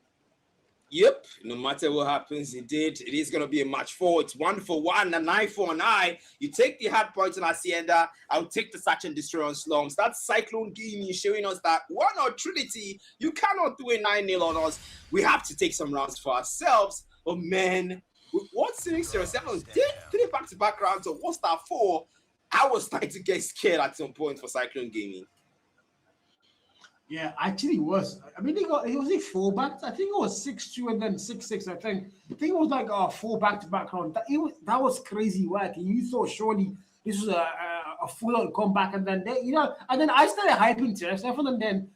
Yep, no matter what happens, indeed, it is going to be a match 4. It's 1 for 1 and 9 for 9. You take the Hardpoint on Hacienda, I'll take the Search and Destroy on Slums. That's Cyclone Gaming showing us that one or Trinity, you cannot do a 9-0 on us. We have to take some rounds for ourselves. Oh man, with what SYRIX 07 did 3 back-to-back rounds of what's that 4? I was starting to get scared at some point for Cyclone Gaming. Yeah, actually it was. I mean, it was a 4 back. I think it was 6-2 and then 6-6. I think it was like a 4 back-to-back round. That was crazy work. And you thought surely this was a full-on comeback, and then and then I started hyping to and then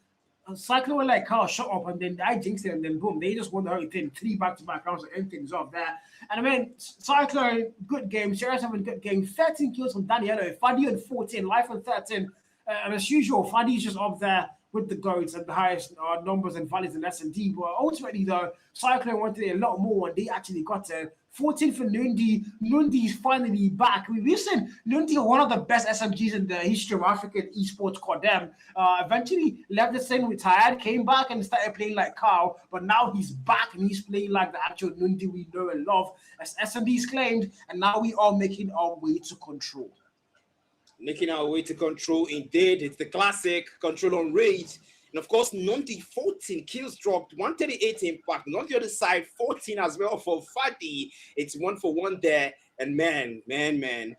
Cyclone were like, "Oh, shut up!" And then I jinxed it, and then boom, they just won the whole thing. 3 back-to-back rounds, and everything's off there. And I mean, Cyclone, good game. Series 7, good game. 13 kills from Danielo. Fadi on 14, Life on 13. And as usual, Fadi's just up there with the goats and the highest numbers and values in S&D. But ultimately, though, Cyclone wanted a lot more, and they actually got 14 for Nundi. Nundi's finally back. We've seen Nundi one of the best SMGs in the history of African esports CODM. Eventually left the scene, retired, came back and started playing like Carl. But now he's back and he's playing like the actual Nundi we know and love, as SMD's claimed. And now we are making our way to control. Making our way to control, indeed. It's the classic control on raid. And of course, Nundi 14 kills dropped, 138 impact. And on the other side, 14 as well for Fadi. It's 1 for 1 there. And man.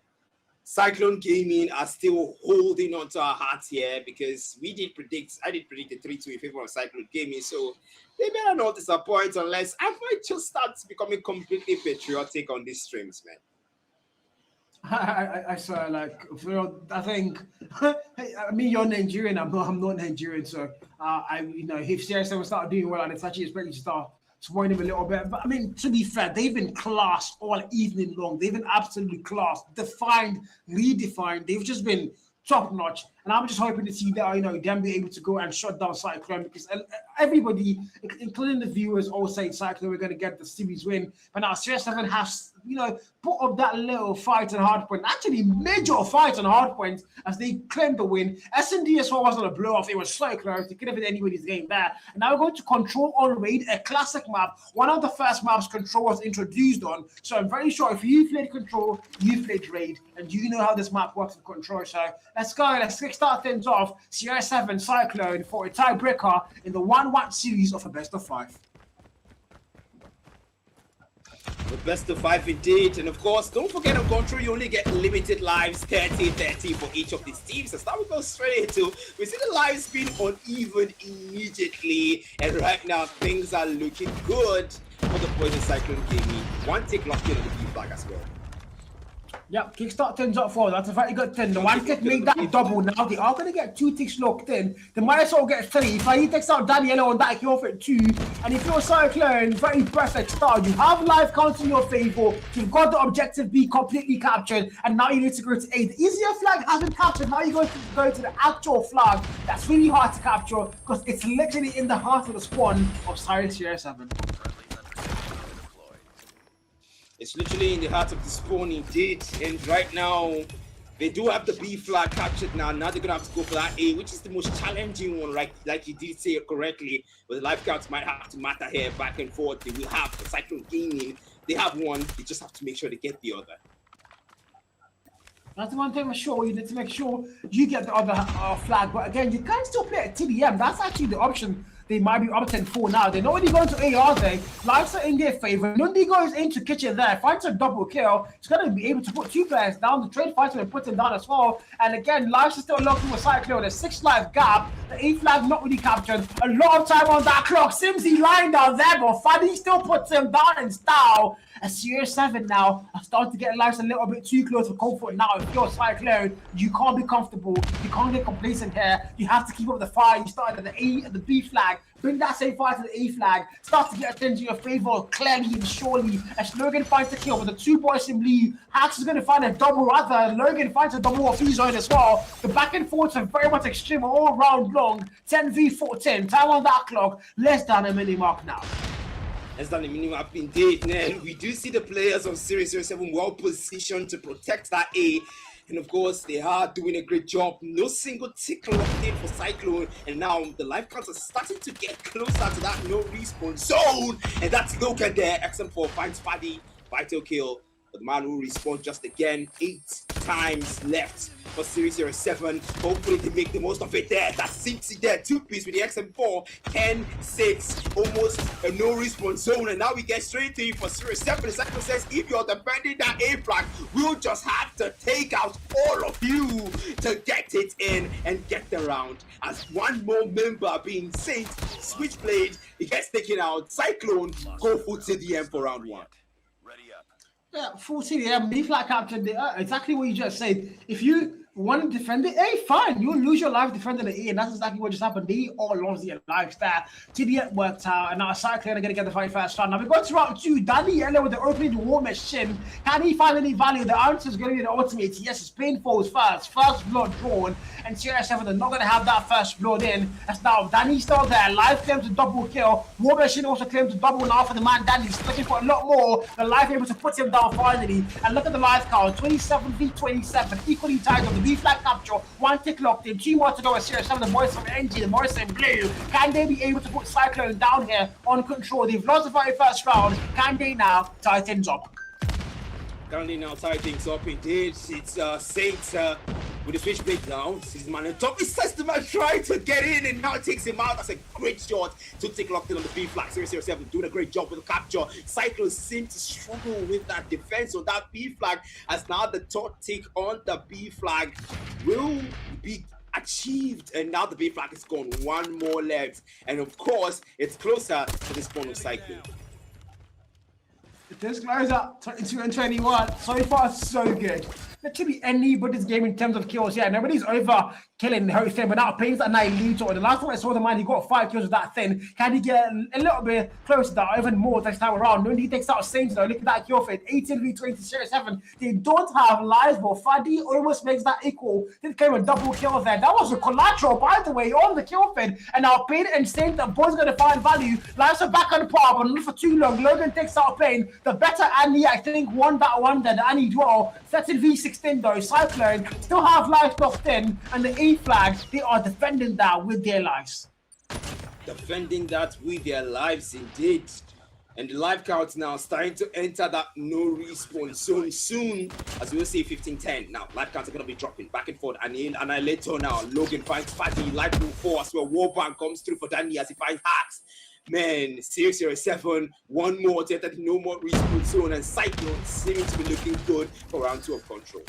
Cyclone Gaming are still holding on to our hearts here because I did predict the 3-2 in favor of Cyclone Gaming. So they better not disappoint unless I might just start becoming completely patriotic on these streams, man. I saw I think I mean you're Nigerian, I'm not Nigerian, so if Series 7 start doing well and it's actually expected to start supporting him a little bit. But I mean, to be fair, they've been class all evening long. They've been absolutely class, defined, redefined. They've just been top notch, and I'm just hoping to see that them be able to go and shut down Cyclone, because everybody, including the viewers, all say Cyclone we're going to get the series win. But now Series 7 has put up that little fight on Hardpoint, actually major fight on Hardpoint as they claimed the win. S&D as well wasn't a blow off; it was so close. It could have been anybody's game there. And now we're going to Control on Raid, a classic map, one of the first maps Control was introduced on. So I'm very sure if you played Control, you played Raid, and you know how this map works in Control. So let's go. Let's start things off. Series 7 Cyclone for a tiebreaker in the 1-1 series of a best of 5. The best of 5 indeed. And of course, don't forget on Control, you only get limited lives, 30 for each of these teams. So now we go straight into, we see the lives being uneven immediately. And right now, things are looking good for the boys in Cyclone Gaming. One take locked in on the B flag as well. Yep, kickstart things up forward. That's a very good thing. The one tick made that double now. They are going to get 2 ticks locked in. They might as well get 3. If he takes out Daniela on that, he'll fit 2. And if you're Cyclone, very perfect start. You have life counts in your favor. You've got the objective B completely captured. And now you need to go to A. The easier flag hasn't captured. Now you're going to go to the actual flag. That's really hard to capture because it's literally in the heart of the spawn of SYRIX CR7. It's literally in the heart of the spawn indeed, and right now they do have the B flag captured now. Now they're gonna have to go for that A, which is the most challenging one, right? Like you did say it correctly, but the life counts might have to matter here back and forth. They will have the Cyclone gaining. They have one, they just have to make sure they get the other. That's the one thing for sure. You need to make sure you get the other flag, but again, you can still play at TDM. That's actually the option they might be opting for now. They're not really going to A, are they? Lives are in their favor. Nundi goes into kitchen there, finds a double kill. He's going to be able to put 2 players down. The trade fighter will put him down as well. And again, Lives is still looking for Cyclone. A 6 life gap. The A flag not really captured. A lot of time on that clock. Simsy lying down there, but Fadi still puts him down in style. A CR7 now are starting to get Lives a little bit too close for comfort now. If you're Cyclone, you can't be comfortable. You can't get complacent here. You have to keep up the fire. You started at the A and the B flag. Bring that same fire to the A flag. Start to get attention in your favor clearly and surely. As Logan finds the kill with the 2 boys in lead. Hax is going to find a double rather. Logan finds a double off his own as well. The back and forths are very much extreme all round long. 10v14. Time on that clock. Less than a minute mark now. Less than a minute mark indeed. And we do see the players of SYRIX CR7 well positioned to protect that A. And of course, they are doing a great job. No single tick locked in for Cyclone. And now the life counts are starting to get closer to that no respawn zone. And that's Logan there. XM4 finds Fadi. Vital kill. But the man will respawn just again. 8 times left for SYRIX CR7. Hopefully they make the most of it there. That's Simpsy there. 2-piece with the XM4. 10-6. Almost a no respawn zone. And now we get straight to it for SYRIX CR7. The Cyclone says, if you're defending that A flag, we'll just have to take out all of you to get it in and get the round. As one more member being sent, Switchblade, he gets taken out. Cyclone go full TDM for round 1. Yeah, full TDM, B flag captured. Exactly what you just said. If you want to defend it, hey, fine. You'll lose your life defending the E, and that's exactly what just happened. They all lost their lives there. TDM worked out, and now Cyclone are going to get the very first round. Now we're going to round 2. Danny Yellow with the opening war machine. Can he find any value? The answer is going to be the ultimate. Yes, it's painful first. First blood drawn, and CR7 are not going to have that first blood in. That's now Danny's still there. Live claims to double kill. War machine also claims to double now for the man Danny. He's looking for a lot more. The live able to put him down finally. And look at the live count. 27v27. Equally tied on the B flag capture. 1 tick locked in. 2 more to go with CR7. The boys from NG, the boys in blue. Can they be able to put Cyclone down here on control? They've lost the very first round. Can they now tie things up? Currently now tie things up indeed. It's Saints with the switchblade down. Sees man on top. He says the man trying to get in and now takes him out. That's a great shot to take locked in on the B flag. SYRIX CR7 doing a great job with the capture. Cyclone seem to struggle with that defense on that B flag as now the third tick on the B flag will be achieved, and now the B flag is gone. 1 more left, and of course it's closer to the spawn of Cyclone. This close up 22 and 21. So far, so good. Literally anybody's game in terms of kills. Yeah, nobody's over killing the host thing, but now Payne's at Nailito. The last time I saw the man, he got 5 kills with that thing. Can he get a little bit closer to that, even more next time around? When he takes out Saints though, look at that kill feed. 18v20 CR7. They don't have lives, but Fadi almost makes that equal. They came a double kill there. That was a collateral, by the way, on the kill feed. And now Payne and Saints, the boys gonna find value. Lives are back on par, but not for too long. Logan takes out Payne. The better Annie, I think, won that one there. The Annie draw. 13v16 though. Cyclone still have lives locked in, and the E flags, they are defending that with their lives. Defending that with their lives indeed. And the live count now starting to enter that no respawn zone soon. As we'll see 15-10. Now, live counts are going to be dropping back and forth. And in Annihilator now, Logan finds Fadi. Live move 4 as well. Warband comes through for Danny as he finds Hacks. Man, SYRIX CR7, 1 more to enter the no more respawn zone. And Cyclone seeming to be looking good for round 2 of control.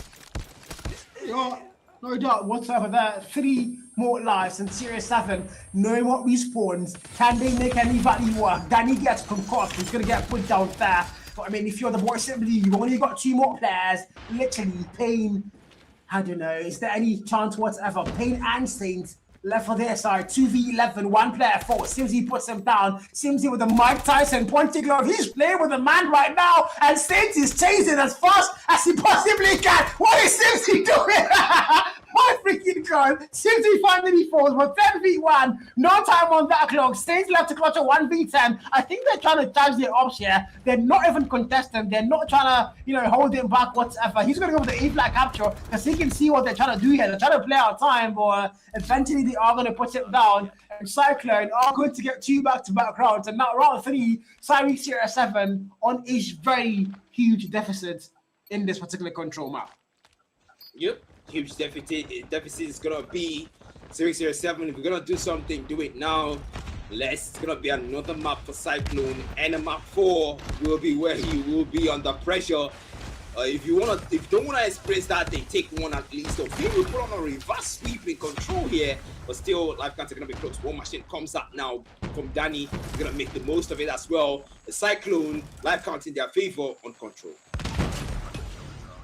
No doubt whatsoever there. 3 more lives and CR7 knowing what respawns. Can they make any value work? Danny gets concussed. He's going to get put down there. But I mean, if you're the boy simply, you've only got 2 more players. Literally, Pain. I don't know. Is there any chance whatsoever? Pain and Saint left for their side. 2v11, 1 player 4. Simsy puts him down. Simsy with the Mike Tyson pointing glove. He's playing with a man right now, and Saint is chasing as fast as he possibly can. What is Simsy doing? My freaking god. Simsy finally falls for 10v1. No time on that clock. Saints left to clutch a 1v10. I think they're trying to charge their ops here. They're not even contesting. They're not trying to, you know, hold him back whatsoever. He's going to go with the A-flag capture because he can see what they're trying to do here. They're trying to play out time, but eventually they are going to put it down. And Cyclone are going to get 2 back-to-back rounds. And now round 3, SYRIX CR7 on a very huge deficit in this particular control map. Yep. Huge deficit is gonna be SYRIX 07. If we're gonna do something, do it now. It's gonna be another map for Cyclone, and a map 4 will be where he will be under pressure. If you don't wanna experience that, they take 1 at least. Or we will put on a reverse sweep in control here, but still life counts are gonna be close. One machine comes up now from Danny. He's gonna make the most of it as well. The Cyclone life counts in their favor on control.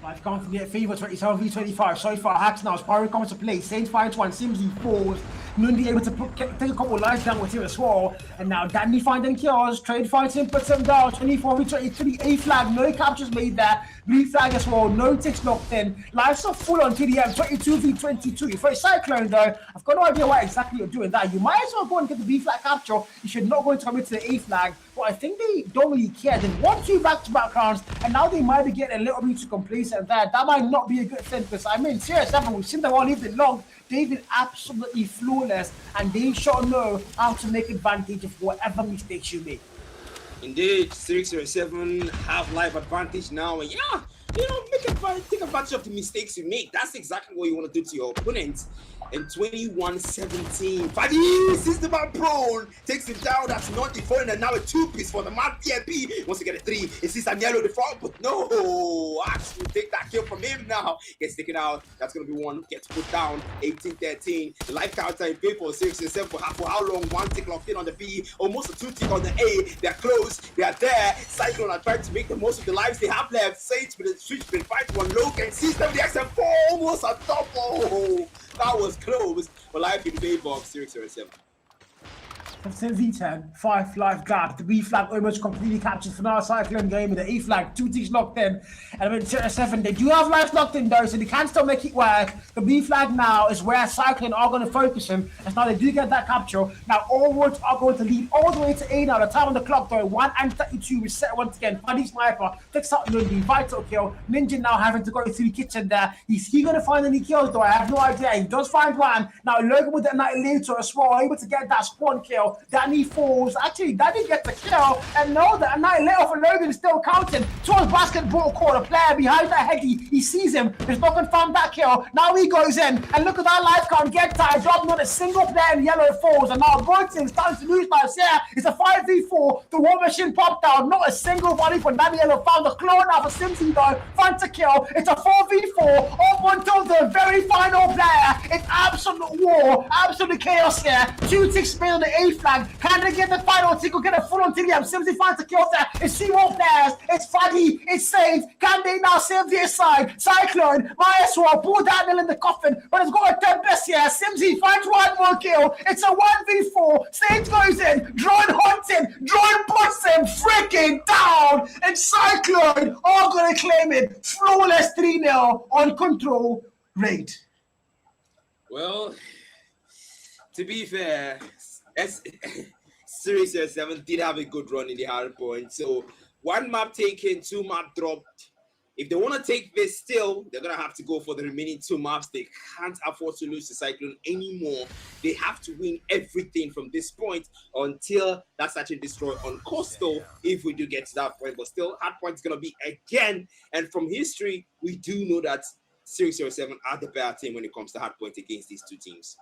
Life counting their favor, 27v25. So far, Hacks now. Spyro comes to play. Saints finds 1. Simsy falls. Nundi able to take a couple lives down with him as well. And now Danny finding kills. Trade finds him, puts him down. 24v23. A flag. No captures made there. Blue flag as well. No ticks locked in. Lives are full on TDM. 22v22. For a Cyclone though, I've got no idea why exactly you're doing that. You might as well go and get the B flag capture. You should not go and commit to the A flag. But I think they don't really care. They want 2 back-to-back rounds, and now they might be getting a little bit too complacent there. That might not be a good thing because I mean, CR7, we've seen them all leave it long. They've been absolutely flawless, and they sure know how to make advantage of whatever mistakes you make. Indeed, SYRIX 07 have life advantage now, and yeah, you know, take advantage of the mistakes you make. That's exactly what you want to do to your opponent. And 21-17, Fadi sees the man prone, takes him down. That's not the phone, and now a 2-piece for the man TMP. Wants to get a 3. It sees Danielo the front, but no, Axe will take that kill from him now. Gets taken out. That's gonna be 1. Gets put down. 18-13. The life counter in favor of SYRIX 07 for how long? 1 tick locked in on the B, almost a 2 tick on the A. They're close. They are there. Cyclone are trying to make the most of the lives they have left. Saints with a switch, been fighting 1 low, and sees them the XM4 almost a double. That was close, but life in favor of SYRIX 07. 10v10, 5 life gap. The B flag almost completely captured for now. Cyclone game with the A flag, 2 ticks locked in. And with CR7, they do have life locked in though, so they can still make it work. The B flag now is where Cyclone are going to focus him. As now they do get that capture. Now all roads are going to lead all the way to A now. The time on the clock though, 1:32 reset once again. Buddy Sniper takes out Nundi, vital kill. Ninja now having to go through the kitchen there. Is he going to find any kills though? I have no idea. He does find 1. Now Logan with that night later as well, able to get that spawn kill. Danny falls. Actually, Danny gets the kill. And no, the Annihilator for Logan is still counting. Towards basketball court, a player behind that heady. He sees him. He's not confirmed that kill. Now he goes in. And look at that life count. Get tied. Drop not a single player in yellow falls. And now both teams starting to lose lives here. It's a 5v4. The war machine popped out. Not a single volley for Danielo. Found the clone now for Simpson though. Finds a kill. It's a 4v4. Up until the very final player. It's absolute war. Absolute chaos here. 2 ticks made on the A flag. Can they get the final tick or get a full-on TDM? Simply finds the kill there. It's 3 more players. It's Fadi. It's Saints. Can they now save their side? Cyclone might as well pull that nail in the coffin, but it's got a 10 best here. Simsy finds 1 more kill. It's a 1v4. Saints goes in. Drone hunts him. Drone puts him freaking down. And Cyclone are going to claim it. Flawless 3-0 on control raid. Well, to be fair, SYRIX 07 did have a good run in the Hardpoint. So 1 map taken, 2 map dropped. If they want to take this still, they're going to have to go for the remaining 2 maps. They can't afford to lose to Cyclone anymore. They have to win everything from this point until that's actually destroyed on Coastal, if we do get to that point. But still, Hardpoint is going to be again. And from history, we do know that SYRIX 07 are the better team when it comes to Hardpoint against these 2 teams.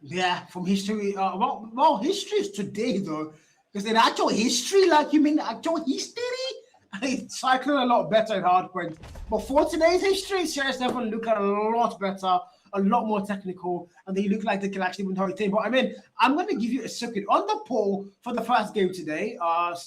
Yeah, from history. Well, history is today though, because in actual history, like you mean actual history, Cyclone a lot better at Hardpoint. But for today's history, CR7 look a lot better. a lot more technical, and they look like they can actually win the whole thing. But I mean, I'm going to give you a second on the poll for the first game today.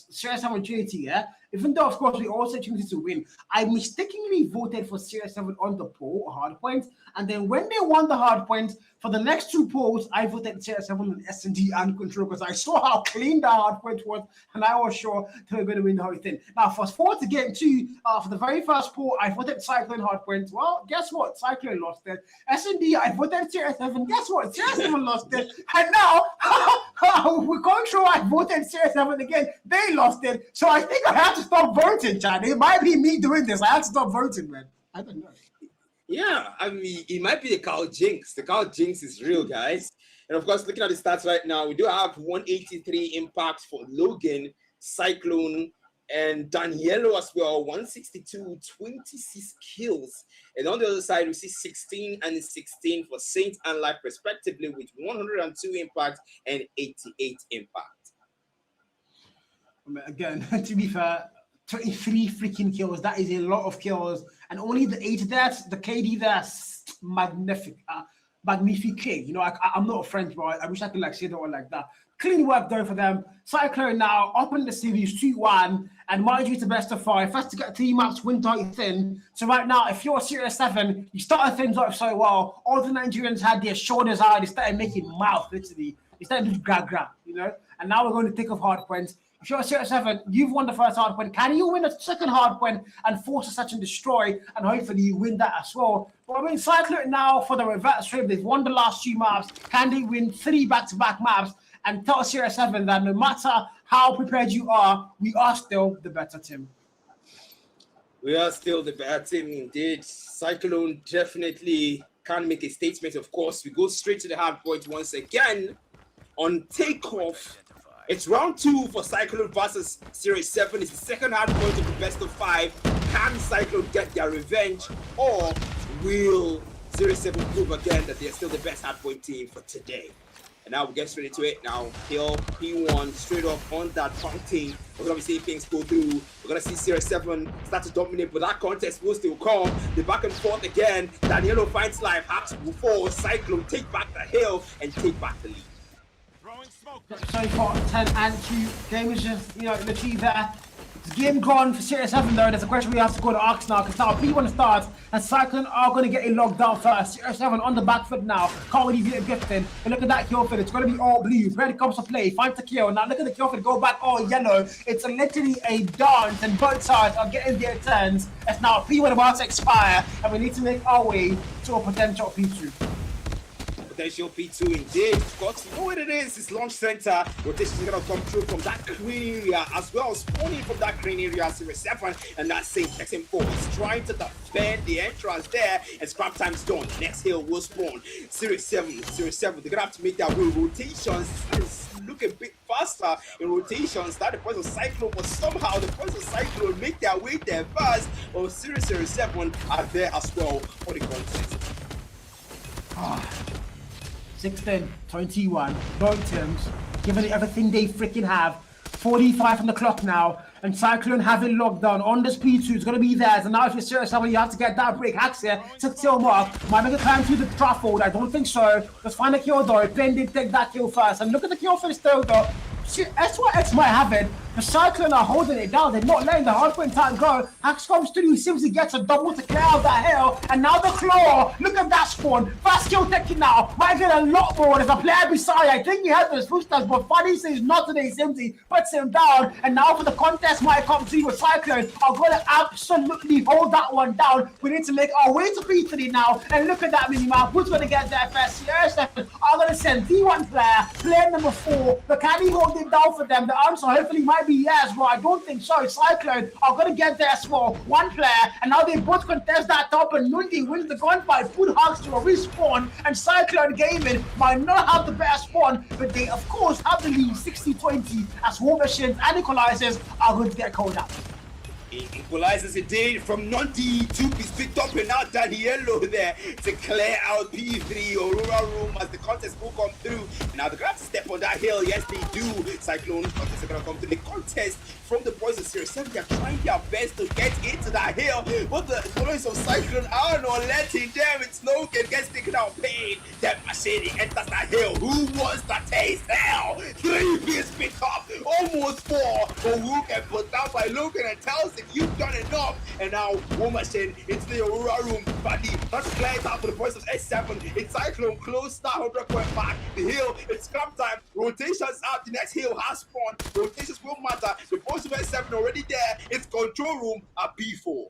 Serious have Trinity, yeah. Even though, of course, we all said Trinity to win, I mistakenly voted for Serious 7 on the poll, Hardpoint, and then when they won the Hardpoint, for the next 2 polls, I voted Serious 7 on S&D and Control because I saw how clean the Hardpoint was, and I was sure they were going to win the whole thing. Now, fast forward to game 2, for the very first poll, I voted Cyclone Hardpoint. Well, guess what? Cyclone lost it. S&D, I voted Serious 7. Guess what? Serious 7 lost it. And now, with Control, I voted Serious 7 again. They lost it. So I think I have to stop voting, Chad. It might be me doing this. I have to stop voting, man. I don't know. Yeah, I mean, it might be the cow jinx. The cow jinx is real, guys. And of course, looking at the stats right now, we do have 183 impacts for Logan, Cyclone, and Danielo as well. 162, 26 kills. And on the other side, we see 16 and 16 for Saint and Life, respectively, with 102 impacts and 88 impact. Again, to be fair, 23 freaking kills. That is a lot of kills. And only the 8 deaths, the KD that's magnifique. You know, I'm not a French boy. I wish I could like say that one like that. Clean work though for them. Cyclone now up in the series 2-1. And mind you, it's the best of 5. First to get 3 maps, win tight thin. So right now, if you're Serious 7, you started things off so well. All the Nigerians had their shoulders high. They started making mouth, literally. They started to grab, you know. And now we're going to take off Hardpoint. If you're Serious 7, you've won the first Hardpoint. Can you win a second Hardpoint and force a such and destroy? And hopefully you win that as well. But I mean, Cyclone now for the reverse trip. They've won the last 2 maps. Can they win 3 back-to-back maps? And tell Serious 7 that no matter how prepared you are, we are still the better team. We are still the better team, indeed. Cyclone definitely can make a statement. Of course, we go straight to the Hardpoint once again on Takeoff. It's round 2 for Cyclone versus Series 7. It's the second Hardpoint of the best of 5. Can Cyclone get their revenge, or will Series 7 prove again that they're still the best Hardpoint team for today? And now we get straight into it. Now, Hill, P1, straight up on that fountain. We're going to see things go through. We're going to see Series 7 start to dominate, but that contest will still come. The back and forth again. Danielo finds life. Has to move forward. Cyclone take back the hill and take back the lead. So far, 10 and 2. Game is just, you know, literally there. It's game gone for Series 7 though. There's a question we have to go to ask now, because now P1 starts and Cyclone are going to get a lockdown first. Series 7 on the back foot now. Can't really get a gifting. And look at that kill feed. It's going to be all blue. Ready comes to play. Finds the kill. Now look at the kill feed go back all yellow. It's literally a dance, and both sides are getting their turns. It's now P1 about to expire, and we need to make our way to a potential P2. Potential P2 indeed. Of course, you know what it is. It's launch center. Rotation is going to come through from that green area, as well as spawning from that green area. Series 7 and that same XM4 is trying to defend the entrance there, and scrap time's done. Next hill will spawn. Series 7, they're going to have to make their way. Rotations look a bit faster in rotations. That the points of Cyclone, but somehow the points of Cyclone make their way there first. While Series 7 are there as well for the contest. 16, 21, both teams, giving it everything they freaking have. 45 on the clock now, and Cyclone have it locked down on this P2. It's going to be theirs, and now if you're Serious 7, you have to get that break. Hacks here, 6-kill mark. Might make a climb through the threshold. I don't think so. Let's find a kill though. Ben did take that kill first, and look at the kill finish though. SYRIX might have it. The Cyclone are holding it down. They're not letting the Hardpoint time go. Hacks comes through. Simply gets a double to clear out that hill. And now the claw. Look at that spawn. Fast kill taking now. Might get a lot more. There's a player beside. I think he has those footsteps, but Funny says not today. Simply puts him down. And now for the contest might come through with Cyclone. I'm going to absolutely hold that one down. We need to make our way to P3 now. And look at that minimap. Who's going to get there first? SYRIX 7 are going to send D1 player number 4. But can he hold it down for them? The answer hopefully might be yes, but I don't think so. Cyclone are going to get there as well. 1 player, and now they both contest that top, and Nundi wins the gunfight. Put Hawks to a respawn, and Cyclone Gaming might not have the best spawn, but they of course have the lead 60-20 as War Machines and Equalizers are going to get called out. Equalizes indeed from Nundi. 2 is picked up, and now Danielo there to clear out P3. Aurora Room as the contest will come through. And now they're going to have to step on that hill. Yes, they do. Cyclone contest are going to come through. The contest from the boys of Series 7. They're trying their best to get into that hill, but the followers of Cyclone are not letting them. It's Logan gets taken out pain. That machine enters that hill. Who wants the taste? Hell, 3 pieces picked up, almost 4, but who can put down by Logan and tells him you've done enough. And now War Machine into the Aurora room. Buddy, that's clear out for the boys of S7. It's Cyclone close now, 100 point back. The hill, it's scrap time. Rotations out. The next hill has spawned. Rotations will matter. The boys of S7 already there. It's control room at B4.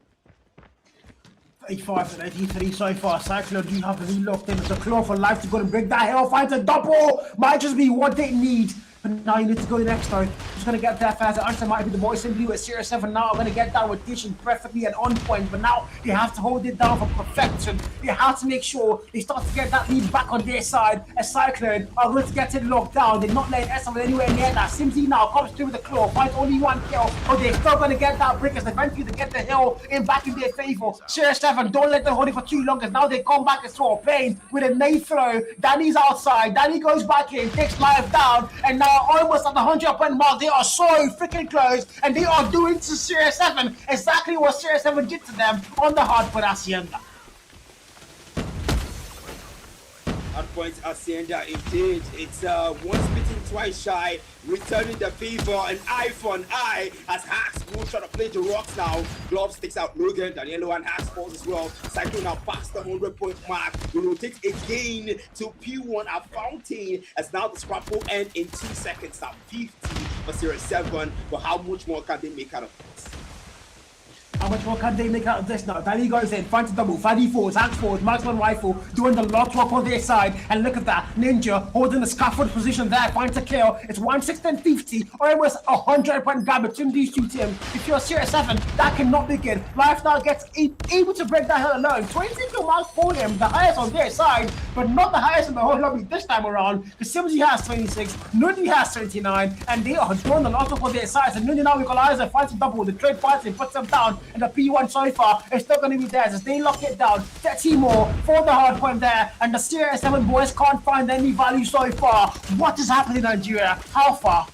35 to 93 so far. Cyclone do have to be locked in. It's a claw for life to go and break that hill. Finds a double. Might just be what they need. But now you need to go next though. Just gonna get there fast. The answer might be the boys in blue at Series 7 now. I'm gonna get that rotation perfectly and on point. But now they have to hold it down for perfection. They have to make sure they start to get that lead back on their side. As Cyclone are going to get it locked down. They're not letting S7 anywhere near that. Simsy now comes through with the claw. Finds only 1 kill. But they're still gonna get that break as eventually they get the hill in back in their favor. Series 7, don't let them hold it for too long, as now they come back and throw a plane with a nade throw. Danny's outside. Danny goes back in, takes life down, and now almost at the 100-point mark. They are so freaking close, and they are doing to Series 7 exactly what Series 7 did to them on the Hardpoint Hacienda. Hardpoint Hacienda, indeed. It's once bitten, twice shy, returning the favor, an eye for an eye, as Hacks will try to play the rocks now. Glove sticks out Logan, Danielo and Hacks falls as well. Cyclone now past the 100-point mark. We rotate again to P1 at Fountain, as now the scrap will end in 2 seconds at 50 for Series 7. But how much more can they make out of this? How much more can they make out of this now? Danny goes in, finds a double, Faddy forwards, Hacks forwards, marksman rifle, doing the lot work on their side. And look at that, Ninja holding the scaffold position there, finds a kill. It's 160-50, almost 100-point gap between these two teams. If you're Series 7, that cannot be good. Life now gets able to break that hill alone. 20 kill marks for them, the highest on their side, but not the highest in the whole lobby this time around. Because Simsy has 26, Nudie has 29, and they are doing the lot work on their sides. And Nudie now equalizes, finds a double, the trade fights and puts them down. And the P1 so far is still going to be theirs as they lock it down. 30 more for the hard point there, and the Series 7 boys can't find any value so far. What is happening in Nigeria? How far?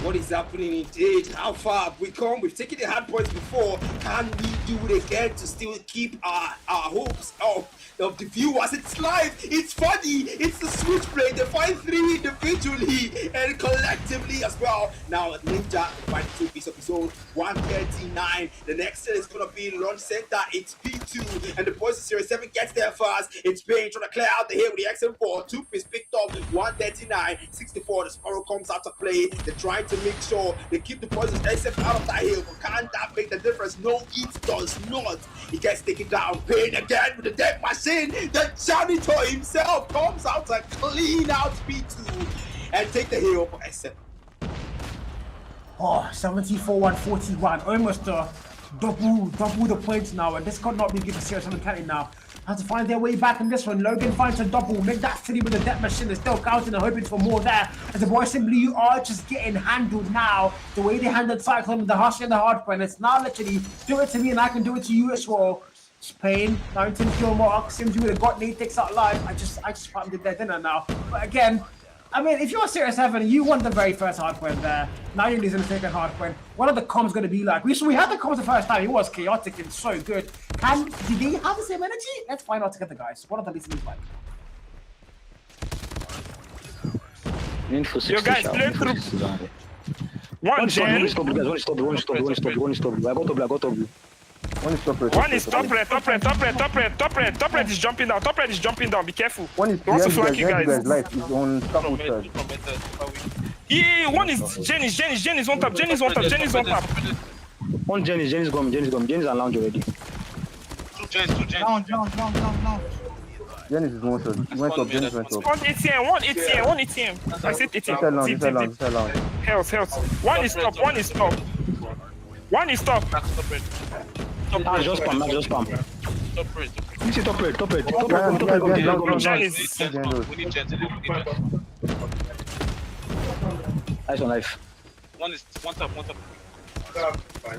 What is happening indeed? How far have we come? We've taken the hard points before. Can we do it again to still keep our hopes of the viewers? It's live, it's funny, it's the switchblade. They find 3 individually and collectively as well. Now Ninja finds 2 pieces of his own, 139. The next set is gonna be launch center. It's P2, and the boys of Series 7 gets there first. It's Payne trying to clear out the hill with the XM4. 2 pieces picked up, 139, 64. The Sparrow comes out to play. They're trying to make sure they keep the boys of S7 out of that hill, but can't that make the difference? No, it does not. He gets taken down. Payne again with the death machine. The janitor himself comes out to clean out P2 and take the hill for S7. Oh, 74-141, almost double the points now, and this could not be given Series 7 counting now. Have to find their way back in this one. Logan finds a double, make that 3 with the death machine. They're still counting and hoping for more there. As the boys simply are just getting handled now. The way they handled Cyclone with the Hush and the Hardpoint. It's now literally do it to me and I can do it to you as well. Spain, 19 kill mark. Sims with a got Nate takes out live. I just found it their dinner now. But again, I mean, if you're Series 7, you want the very first hardpoint there. Now you're losing the second hardpoint. What are the comms going to be like? We had the comms the first time. It was chaotic and so good. Did they have the same energy? Let's find out together, guys. What are the listeners like? You guys play through. One gen. One stop. I got top. One is top red. Top red is jumping down. Top red is jumping down. Be careful. One is also flank you guys. Light is on top side. Yeah, one is Jen is on top. Jen is on top. One Jen is gone. Jen is on lounge already. Two gens. Down. Jen is one shot. Jen went up. One ATM. I said ATM. This lounge. Health. One is top. Just spam. Top red. You see top red. Jen is. We need gens. Nice on life. One top.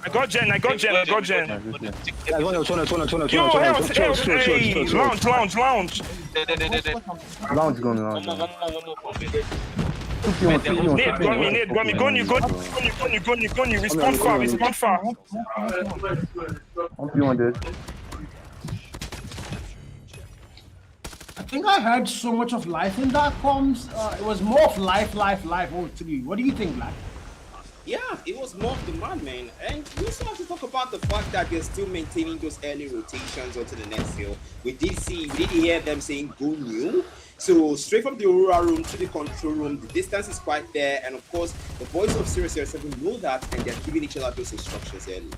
I got Jen. Yeah, one else. Yo, health. Hey, lounge. Lounge going One more. Nate, go on, you respond far. I think I heard so much of life in that comms. It was more of life all three. What do you think, Black? Yeah, it was more of the man. And we also have to talk about the fact that they're still maintaining those early rotations onto the next hill. We did hear them saying go new. So straight from the Aurora room to the control room, the distance is quite there. And of course, the boys of 007 know that and they're giving each other those instructions early.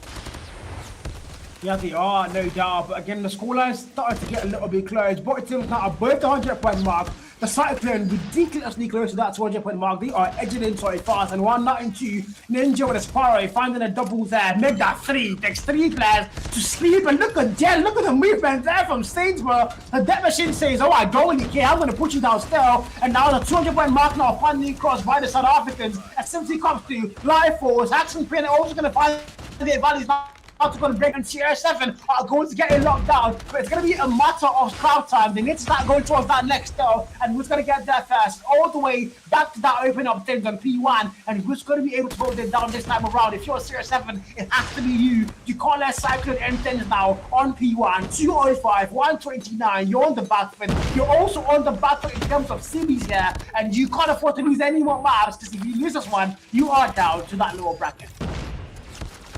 Yeah, they are, no doubt. But again, the scoreline's starting to get a little bit close. Both teams now above the 100-point mark. The Cyclone ridiculously close to that 200-point mark. They are edging in so fast. And 192, Ninja with a Sparrow finding a double there. Make that 3. Takes 3 players to sleep. And look at Jen. Look at the movement there from Stainsborough. The Death Machine says, oh, I don't really care. I'm going to put you down still. And now the 200-point mark now finally crossed by the South Africans. As simply comes to Life Force. Action Pin also going to find the advantage now. Going to break, and CR7 are going to get it locked down, but it's going to be a matter of crowd time. They need to start going towards that next hill, and who's going to get there first, all the way back to that open up things on P1, and who's going to be able to hold it down this time around. If you're CR7, it has to be you. You can't let Cyclone end things now on P1, 205, 129. You're on the back foot. You're also on the back foot in terms of CBs here, and you can't afford to lose any more maps, because if you lose this one, you are down to that lower bracket.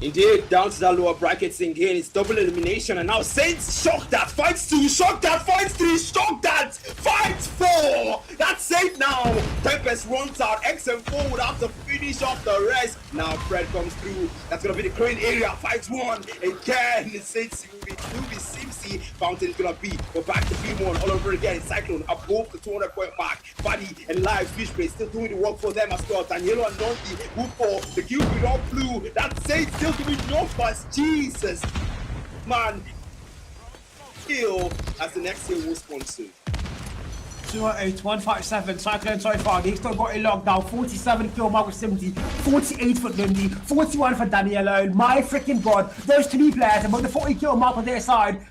Indeed, down to that lower bracket thing again. It's double elimination, and now Saints shock that, fights 2, shock that, fights 3, shock that, fights 4. That's it now. Tempest runs out. XM4 would have to finish off the rest. Now Fred comes through. That's gonna be the crane area. Fights 1 again. Saints will be Simpsy. Fountain's gonna be. We're back to P1 all over again. Cyclone above the 200-point mark. Buddy and Live Fishplay still doing the work for them as well. Danielo and Nonti who for the kill with all blue. That's Saints still doing no fuss. Jesus, man. Kill as the next hill will sponsor. 208, 157, Cyclone so far, they've still got a lockdown. 47 kill mark with 70, 48 for Lundy, 41 for Danielo. My freaking god, those 3 players above the 40 kill mark on their side.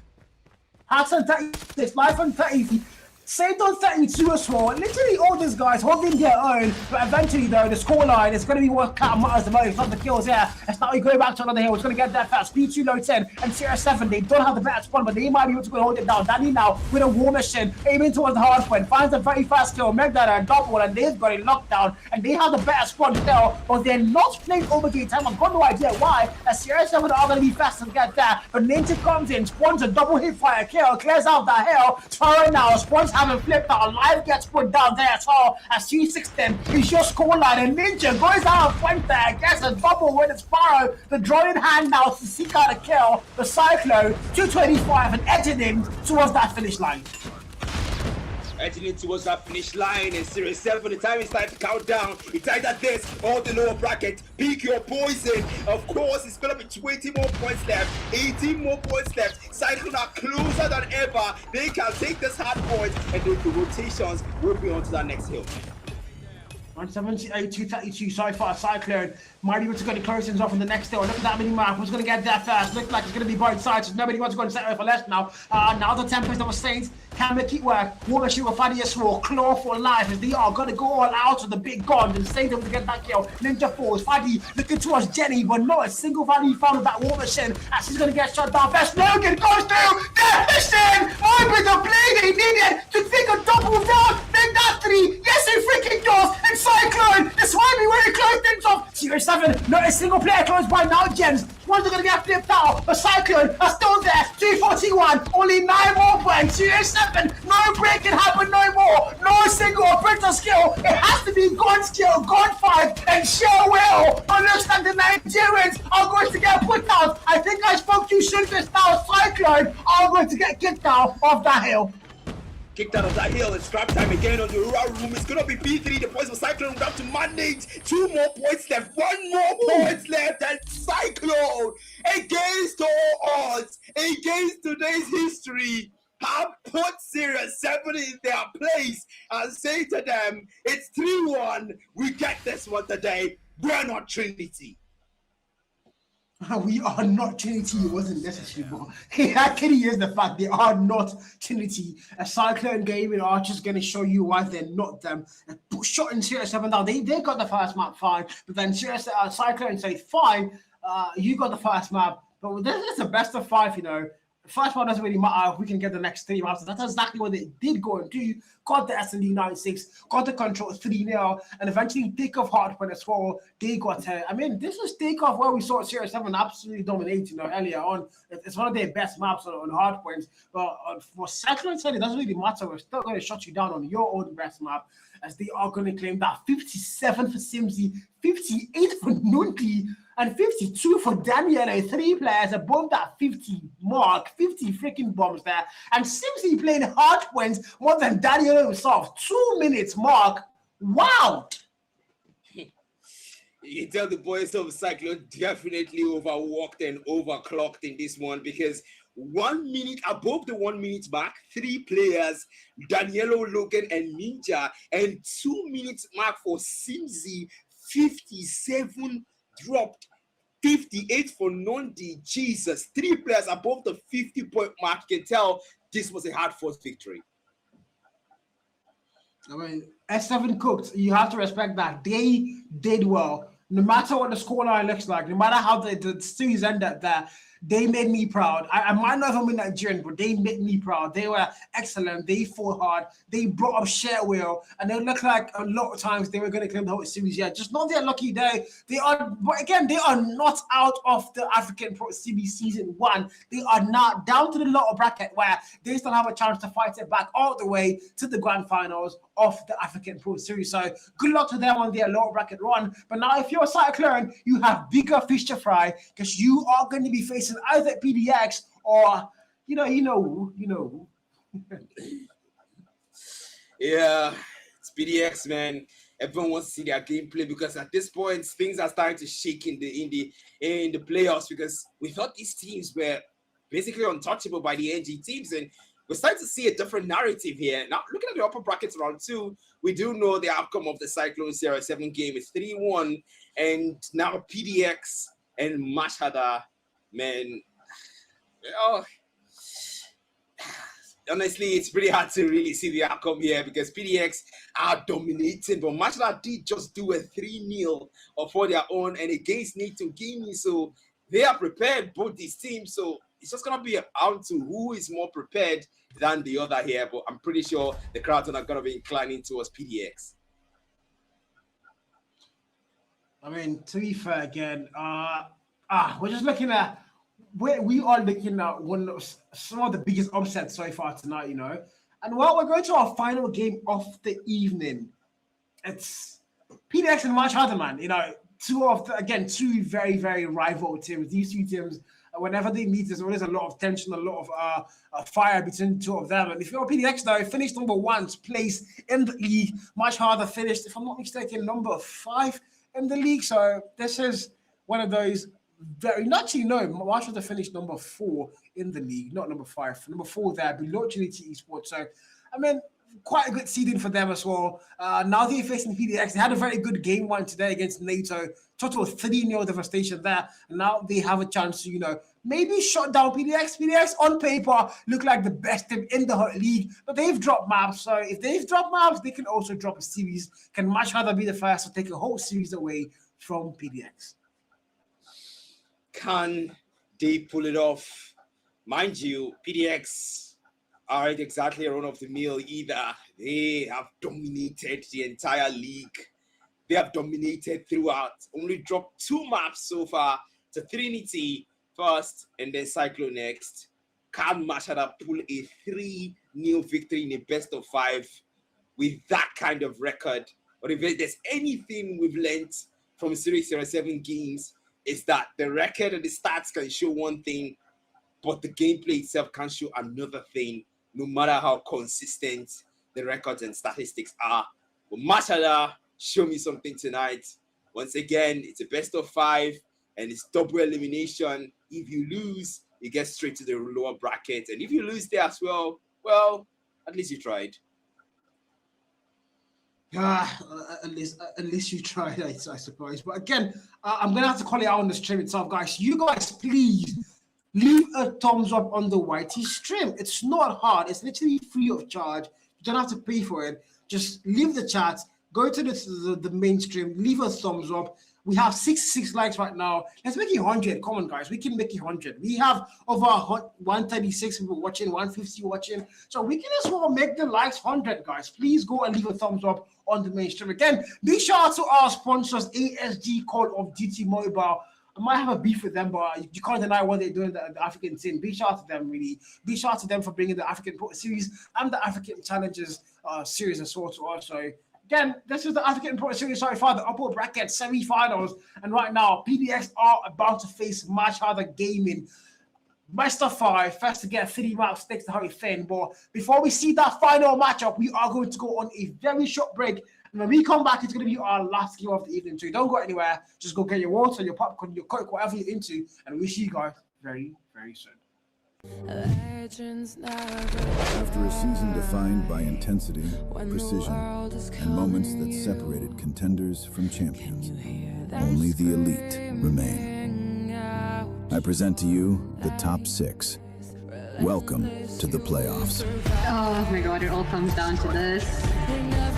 Hacks on 36, Life on 30. Saved on 32 as well. Literally all these guys holding their own, but eventually though the scoreline is going to be what matters the most, not the kills here. It's now you go back to another hill, it's going to get that fast. P2 low 10 and CR7, they don't have the better spawn, but they might be able to go hold it down. Danny now with a war machine, aiming towards the Hardpoint, finds a very fast kill, make that a double, and they've got it locked down, and they have the better spawn still, but they're not playing overgame time. I've got no idea why, as CR7 are going to be fast to get there, but Ninja comes in, spawns a double hit fire kill, clears out the hill, right now, spawns haven't flipped out, Live gets put down there as well, as 3-6 is your scoreline, and Ninja goes out of point there, gets a double with his Sparrow, the draw in hand now to seek out a kill, the Cyclone, 225 and edging in towards that finish line. Edging in towards that finish line in Series 7. The time is time to count down. It's either this or the lower bracket. Pick your poison. Of course, it's going to be 20 more points left. 18 more points left. Cyclone are closer than ever. They can take this hard point and then the rotations will be on to that next hill. 178, 232 so far. Cyclone might be able to get the closings off in the next hill. Look at that mini map. Who's going to get there first? Looks like it's going to be both sides. So nobody wants to go and set over left now. Now the Tempest of Saints can make it work. War Machine will find a sword. Claw for life as they are going to go all out with the big gun and stay them to get that kill. Ninja Force, Faddy looking towards Jenny, but not a single value found with that War Machine as she's going to get shot down first. Logan goes through. Death Mission! Oh, with the play they needed to take a double down. Make that 3. Yes, it freaking does. And Cyclone, this might be where it closed things off. Series 7, not a single player close by now, Gens. One's going to get flipped out. The Cyclone are still there. 241, only 9 more points. Series 7, no break can happen no more. No single operator skill. It has to be God skill, God 5, and sheer will. But looks like the Nigerians are going to get put out. I think I spoke too soon just now. Cyclone are going to get kicked out of that hill. Kicked out of that hill. It's scrap time again on the Aurora room. It's gonna be P3. The points for Cyclone would have to manage. 2 more points left. 1 more points left. And Cyclone, against all odds, against today's history, have put Series 7 in their place and say to them, it's 3-1. We get this one today. We're not Trinity. We are not Trinity. It wasn't necessary, but actually is the fact they are not Trinity. A Cyclone Gaming are just going to show you why they're not them. Shot in Series 7 down. They got the first map fine, but then Cyclone say fine. You got the first map, but this is the best of 5. You know, the first one doesn't really matter if we can get the next 3 maps. That's exactly what they did go and do. Got the SND 96, got the control 3-0, and eventually Takeoff Hardpoint as well. They got I mean, this is Takeoff where we saw Series 7 absolutely dominate, you know, earlier on. It's one of their best maps on Hardpoint. But for Cyclone said it doesn't really matter. We're still going to shut you down on your own best map, as they are going to claim that 57 for Simsy, 58 for Nunti, and 52 for Daniel. 3 players above that 50 mark, 50 freaking bombs there. And Simsy playing hard points more than Daniel himself. 2 minutes mark. Wow. You can tell the boys of Cyclone definitely overworked and overclocked in this one, because 1 minute above the 1 minute mark, 3 players, Danielo, Logan, and Ninja, and 2 minutes mark for Simsy, 57 dropped, 58 for Nondi. Jesus, 3 players above the 50-point mark. You can tell this was a hard-fought victory. I mean, S7 cooked. You have to respect that. They did well. No matter what the scoreline looks like, no matter how the series ended there, they made me proud. I might not have been Nigerian, but they made me proud. They were excellent. They fought hard. They brought up share wheel, and they look like a lot of times they were going to claim the whole series. Yeah, just not their lucky day. They are, but again, they are not out of the African Pro Series season 1. They are not down to the lower bracket where they still have a chance to fight it back all the way to the grand finals of the African Pro Series. So good luck to them on their lower bracket run. But now, if you're a Cyclone, you have bigger fish to fry, because you are going to be facing either PDX or you know. Yeah, it's PDX, man. Everyone wants to see their gameplay, because at this point things are starting to shake in the playoffs, because we thought these teams were basically untouchable by the NG teams, and we're starting to see a different narrative here. Now, looking at the upper brackets round 2, we do know the outcome of the Cyclone Series 7 game is 3-1, and now PDX and MASHARDER, man, oh, honestly, it's pretty hard to really see the outcome here, because PDX are dominating, but MASHARDER did just do a 3-0 for their own and against NATO Gaming, so they are prepared, both these teams, so it's just going to be out to who is more prepared than the other here, but I'm pretty sure the crowds are not going to be inclining towards PDX. I mean, to be fair again, we're just looking at we are looking at some of the biggest upsets so far tonight, you know. And while we're going to our final game of the evening, it's PDX and MASHARDER, man. You know, two very, very rival teams. These 2 teams, whenever they meet, there's always a lot of tension, a lot of fire between the 2 of them. And if you're PDX now, finished number 1 place in the league. MASHARDER finished, if I'm not mistaken, number 5 in the league. So this is one of those MASHARDER finished number 4 in the league, not number 5. Number 4 there, below TRINITY esports. So, I mean, quite a good seeding for them as well. Now they're facing PDX. They had a very good game 1 today against NATO. Total 3-0 devastation there. And now they have a chance to, you know, maybe shut down PDX. PDX on paper look like the best team in the whole league, but they've dropped maps. So if they've dropped maps, they can also drop a series. Can MASHARDER be the first to take a whole series away from PDX? Can they pull it off? Mind you, PDX aren't exactly a run-of-the-mill either. They have dominated the entire league. They have dominated throughout. Only dropped 2 maps so far to TRINITY first and then Cyclone next. Can MASHARDER pull a 3-0 victory in a best of 5 with that kind of record? Or if there's anything we've learned from Series 7 games, is that the record and the stats can show one thing, but the gameplay itself can show another thing, no matter how consistent the records and statistics are. But MASHARDER, show me something tonight. Once again, it's a best of 5, and it's double elimination. If you lose, you get straight to the lower bracket. And if you lose there as well, at least you tried. At least you tried, I suppose. But again, I'm gonna have to call it out on the stream itself, guys. You guys, please leave a thumbs up on the YT stream. It's not hard. It's literally free of charge. You don't have to pay for it. Just leave the chat. Go to the mainstream. Leave a thumbs up. We have 66 likes right now. Let's make it 100. Come on, guys. We can make it 100. We have over 136 people watching, 150 watching. So we can as well make the likes 100, guys. Please go and leave a thumbs up on the mainstream. Again, big shout out to our sponsors, ASG Call of Duty Mobile. I might have a beef with them, but you can't deny what they're doing the African scene. Big shout out to them, really. Big shout out to them for bringing the African Pro Series and the African Challenges series as well to us. So again, this is the African Pro Series, sorry, for the upper bracket semi-finals. And right now, PDX are about to face MASHARDER Gaming. Best of 5, first to get 3 round stakes to Harry Finn. But before we see that final matchup, we are going to go on a very short break. And when we come back, it's going to be our last game of the evening. So don't go anywhere. Just go get your water, your popcorn, your coke, whatever you're into. And we'll see you guys very, very soon. After a season defined by intensity, precision, and moments that separated contenders from champions, only the elite remain. I present to you the top 6. Welcome to the playoffs. Oh my god, it all comes down to this.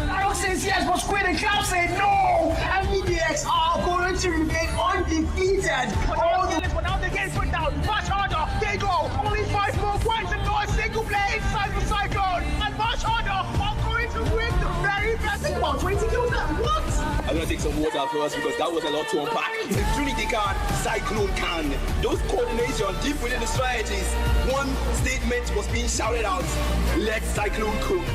Arrow says yes, but Squid and Clap say no! And EDX are going to remain undefeated. But now the game's put down. MASHARDER, they go. Only 5 more points and no single play inside the Cyclone. And MASHARDER are going to win the very best. Think about 20 kills that. What? I'm gonna take some water first because that was a lot to unpack. If TRINITY can, CYCLONE can. Those coordination deep within the strategies. One statement was being shouted out. Let CYCLONE cook.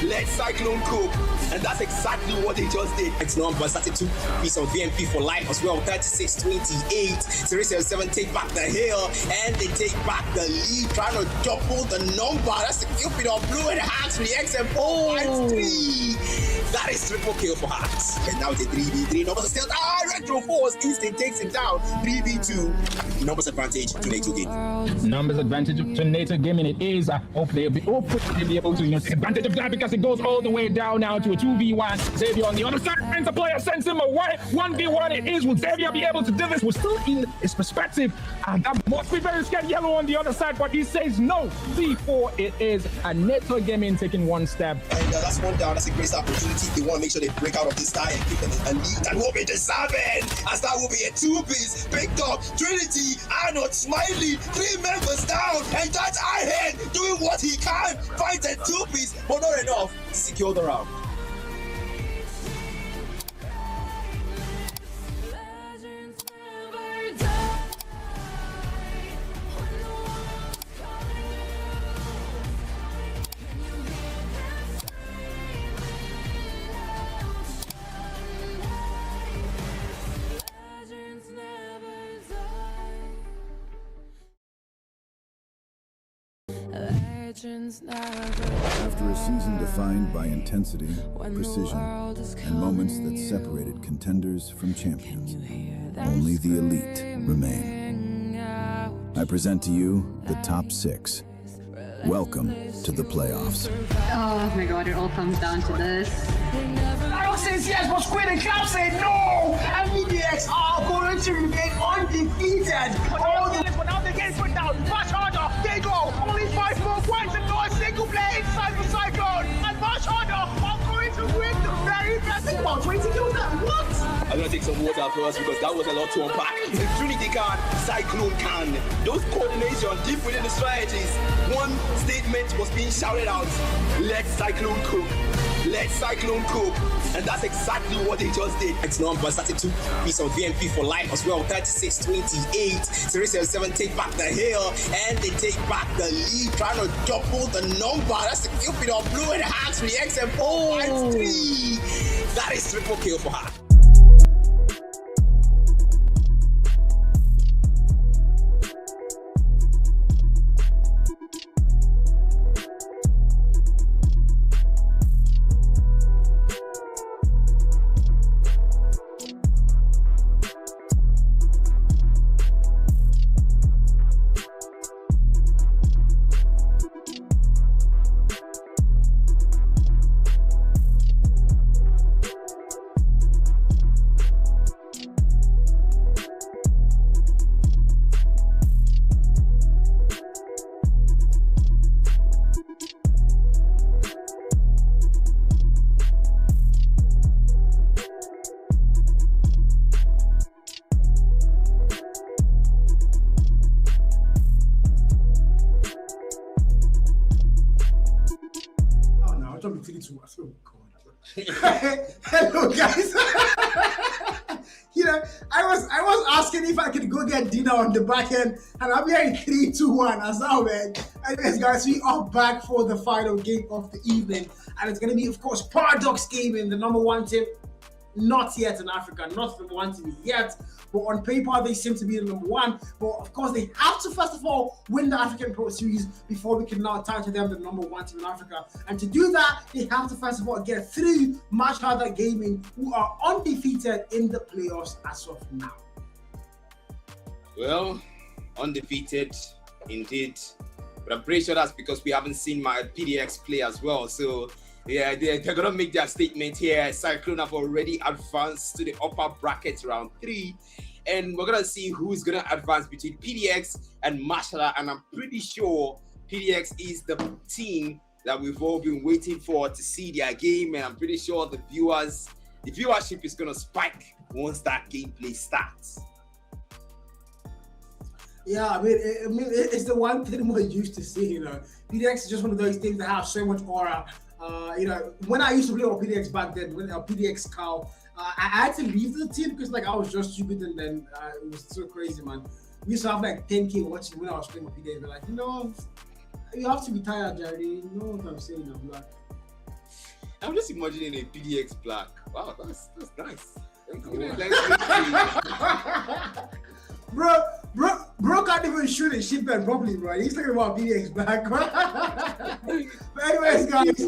Let CYCLONE cook. And that's exactly what they just did. Next number, 32 piece of VMP for life as well. 36-28. SYRIX 7 take back the hill and they take back the lead, trying to double the number. That's a cupid of blue and Hearts for the XM4 3. That is triple kill for Hearts. And now the 3v3 numbers are still Retro Force instant takes him down. 3v2 numbers advantage to NATO game. Numbers advantage to NATO gaming. It is. Hopefully they'll be able to take advantage of that because it goes all the way down now to a 2v1. Xavier on the other side, and the player sends him away. 1v1 it is. Will Xavier be able to do this? We're still in his perspective. And that must be very scared. Yellow on the other side, but he says no. 3-4 it is. And NATO gaming taking one step. And that's one down. That's a great opportunity. They want to make sure they break out of this tie and keep them a lead. That will be the 7. As that will be a 2-piece. Picked up. TRINITY are not smiling. 3 members down. And that's Ahead doing what he can. Fight a 2-piece, but not enough to secure the round. After a season defined by intensity, precision, and moments that separated contenders from champions, only the elite remain. I present to you the top 6. Welcome to the playoffs. Oh my god, it all comes down to this. Arrow says yes, but Squid and Clap say no! And EDX are going to remain undefeated. But now the game's put down. MASHARDER, they go. Only 5 more points and no single play inside the Cyclone. And MASHARDER are going to win the very best. Think about 20 kills that. What? I'm gonna take some water first because that was a lot to unpack. If TRINITY can, CYCLONE can. Those coordination deep within the strategies. One statement was being shouted out. Let CYCLONE cook. Let CYCLONE cook. And that's exactly what they just did. Next number, 32 piece of VMP for life as well. 36-28. SYRIX 7 take back the hill and they take back the lead, trying to double the number. That's a cupid of blue and Hearts for the XM4 3. That is triple kill for Hearts. 3-2. Oh God. Hello guys. You know, I was asking if I could go get dinner on the back end, and I'm hearing 3-2-1 as well, man. Anyways, guys, we are back for the final game of the evening, and it's gonna be, of course, Paradox Gaming, the #1 team. Not yet in Africa, not the #1 team yet, but on paper they seem to be the #1. But of course, they have to first of all win the African Pro Series before we can now title them the #1 team in Africa. And to do that, they have to first of all get through MASHARDER Gaming, who are undefeated in the playoffs as of now. Well, undefeated indeed, but I'm pretty sure that's because we haven't seen my PDX play as well. So yeah, they're gonna make their statement here. Cyclone have already advanced to the upper bracket round 3, and we're gonna see who's gonna advance between PDX and Masha. And I'm pretty sure PDX is the team that we've all been waiting for to see their game, and I'm pretty sure the viewership is gonna spike once that gameplay starts. Yeah, I mean, it's the one thing we're used to seeing. You know, PDX is just one of those things that have so much aura. You know, when I used to play on PDX back then, when PDX Cal, I had to leave the team because like I was just stupid, and then it was so crazy, man. We used to have like 10K watching when I was playing with PDX. We're like, you know, you have to be tired, Jerry. You know what I'm saying? I'm like, I'm just imagining a PDX black. Wow, that's nice. Bro can't even shoot a shipment properly, bro. He's talking about PDX back. But anyways, guys,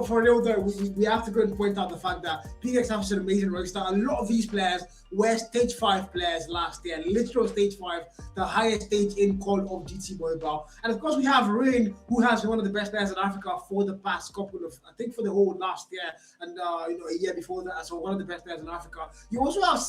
for real though, we have to go and point out the fact that PDX have an amazing roster. A lot of these players were stage 5 players last year, literal stage 5, the highest stage in Call of Duty Mobile. And of course, we have Rain, who has been one of the best players in Africa for the past couple of, I think for the whole last year and you know, a year before that. So one of the best players in Africa. You also have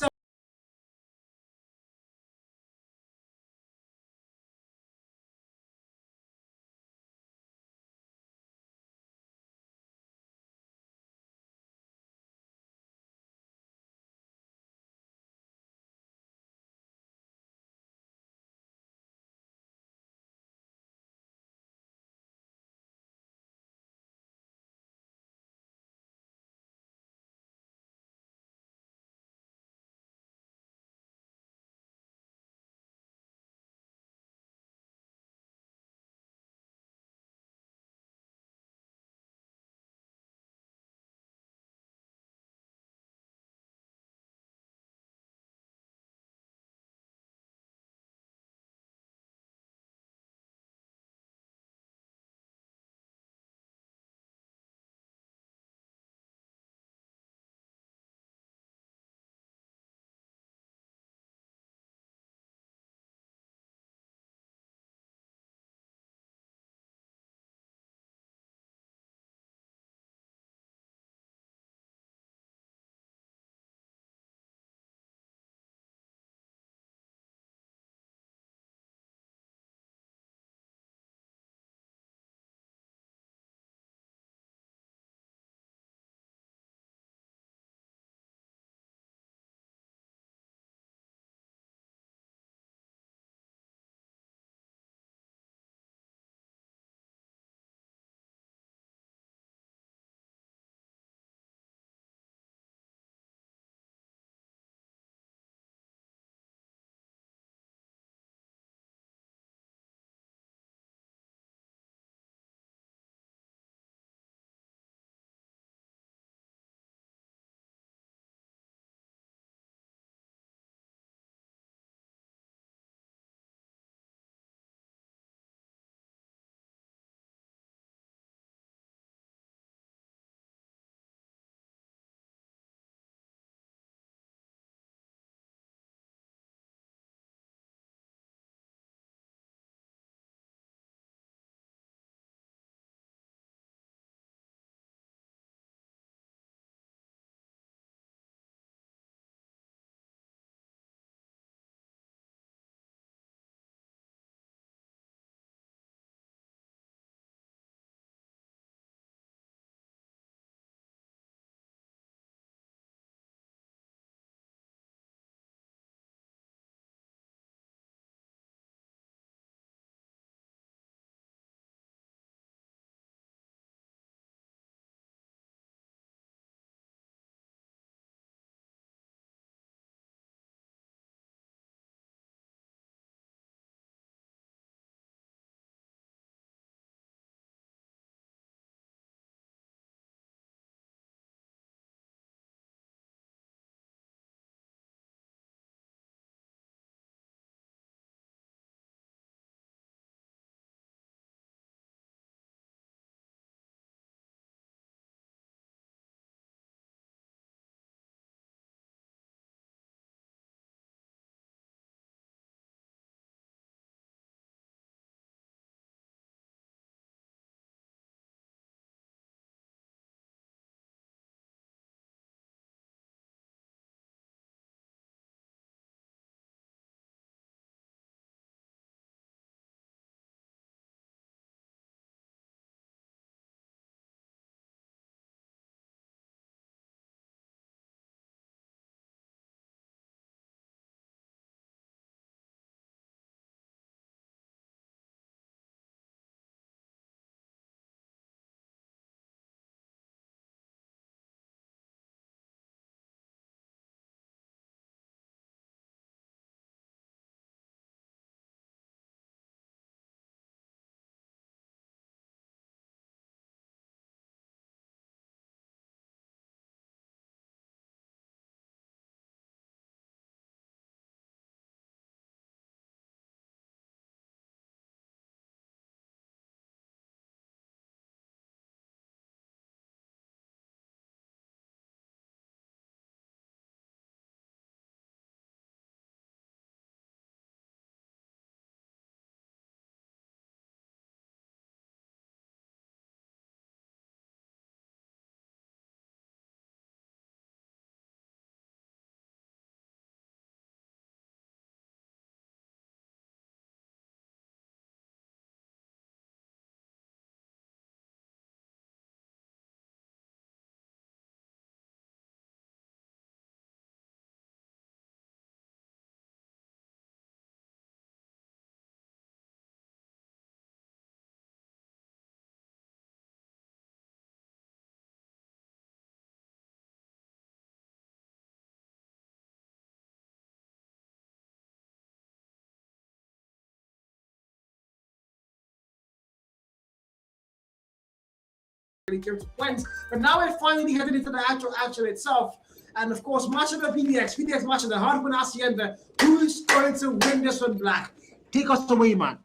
came to points. But now we're finally headed into the actual action itself. And of course, MASHARDER PDX MASHARDER, Hardpoint Hacienda. Who's going to win this one, Black? Take us away, man.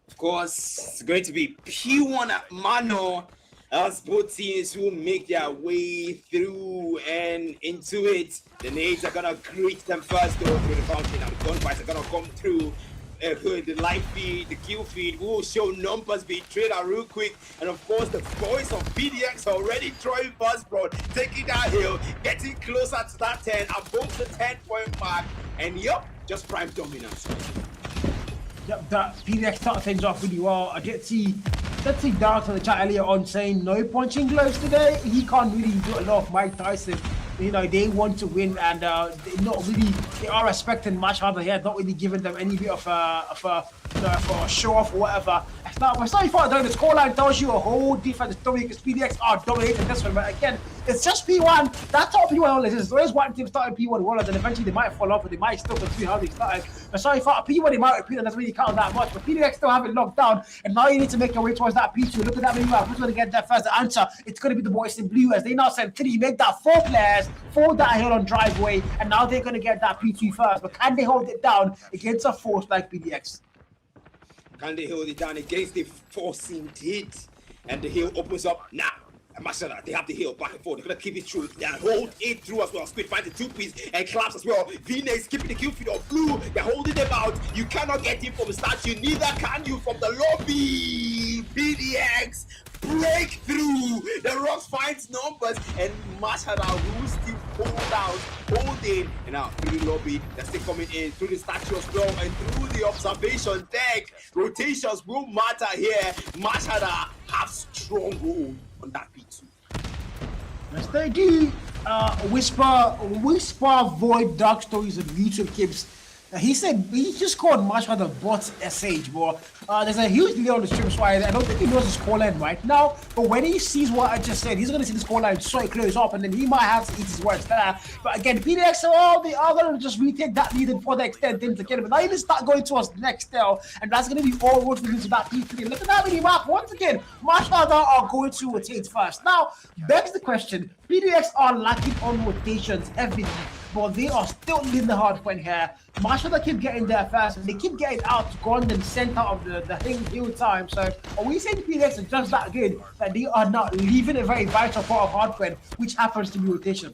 Of course, it's going to be P1 at Mano as both teams will make their way through and into it. The nades are gonna greet them first though through the fountain, and the gunfights are gonna come through. The live feed, the kill feed will show numbers being traded out real quick, and of course the boys of PDX already throwing first, bro, taking that hill, getting closer to that 10, above the 10-point mark, and yep, just prime dominance. Yep, that PDX started things off really well. I did see down to the chat earlier on saying no punching gloves today. He can't really do a lot of Mike Tyson. You know, they want to win, and they are respecting MASHARDER here, not really giving them any bit of a show off or whatever. It's not far down. The scoreline tells you a whole different story because PDX are dominating this one, but again, it's just P1. That's all P1 is. There's always one team starting P1 well, and then eventually they might fall off, but they might still continue how they started. But sorry for P1, they might repeat, and doesn't really count that much. But PDX still have it locked down, and now you need to make your way towards that P2. Look at that many map. Who's going to get that first? The answer, it's going to be the boys in blue, as they now send 3, make that 4 players, 4 that hill on driveway, and now they're going to get that P2 first. But can they hold it down against a force like PDX? Can they hold it down against the forcing hit? And the hill opens up now. MASHARDER, they have the hill back and forth. They're gonna keep it through. They hold it through as well. Squid finds the 2-piece and claps as well. V-Nays keeping the kill feed of blue. They're holding them out. You cannot get him from the statue. Neither can you from the lobby. PDX break through. The Rocks finds numbers, and MASHARDER will still holding. And now through the lobby, they're still coming in through the statue as well, and through the observation deck. Rotations will matter here. MASHARDER have strong hold on that P2. Yes, they do. Whisper Void Dark Stories of YouTube Kips. He said he just called MASHARDER bot SH, bro. There's a huge delay on the stream, so I don't think he knows his call line right now. But when he sees what I just said, he's gonna see this call line so close up, and then he might have to eat his words there. But again, PDX, they are gonna just retake that lead and further extend things again. But now you just start going towards the next tail, and that's gonna be all roads leading to that P3. Look at that mini map. Once again, MASHARDER are going to rotate first. Now, begs the question: PDX are lacking on rotations heavily, but they are still in the hard point here. MASHARDER keep getting there first, and they keep getting out to go in the center of the hill time. So are we saying PDX are just that good that they are not leaving a very vital part of hard point, which happens to be rotation?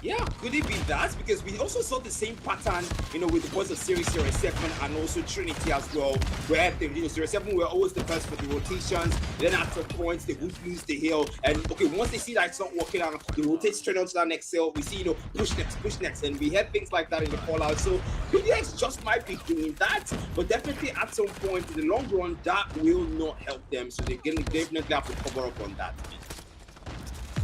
Yeah, could it be that? Because we also saw the same pattern, with the boys of SYRIX 07 and also TRINITY as well, where the 07 were always the first for the rotations. Then at some points, they would lose the hill. And okay, once they see that it's not working out, they rotate straight onto that next hill. We see, push next. And we had things like that in the call-out. So PDX just might be doing that, but definitely at some point, in the long run, that will not help them. So they definitely have to cover up on that.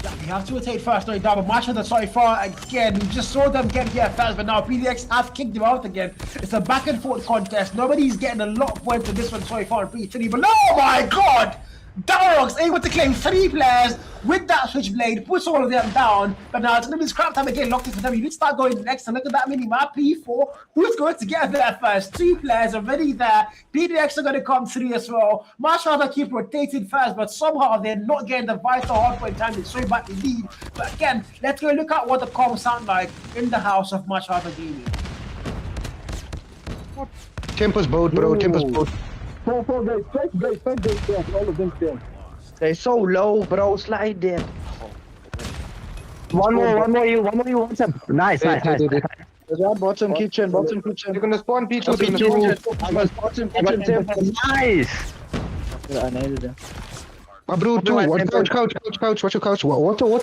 Yeah, they have to rotate first, no doubt, but MASHARDER so far, again, we just saw them get here first, but now PDX have kicked them out again. It's a back and forth contest. Nobody's getting a lot of points in this one so far in P3, but oh my god! Darrogs able to claim 3 players with that switchblade, puts all of them down, but now it's going to be scrap time again, locked in for them. You need to start going next, and look at that mini map, P4. Who's going to get there first? 2 players already there. PDX are going to come through as well. MASHARDER keep rotating first, but somehow they're not getting the vital hardpoint time. They so badly lead. But again, let's go look at what the comms sound like in the house of MASHARDER Gaming. Tempest boat, bro. Tempest boat. 4 guys, 5 guys, all of them still. They're so low, bro. Slide them. One more you, what's up? Nice. There's one bottom kitchen. You're gonna spawn P2. I was bottom kitchen. Nice. I nailed it. My bro, 2. Couch. Watch your couch. Water. I'm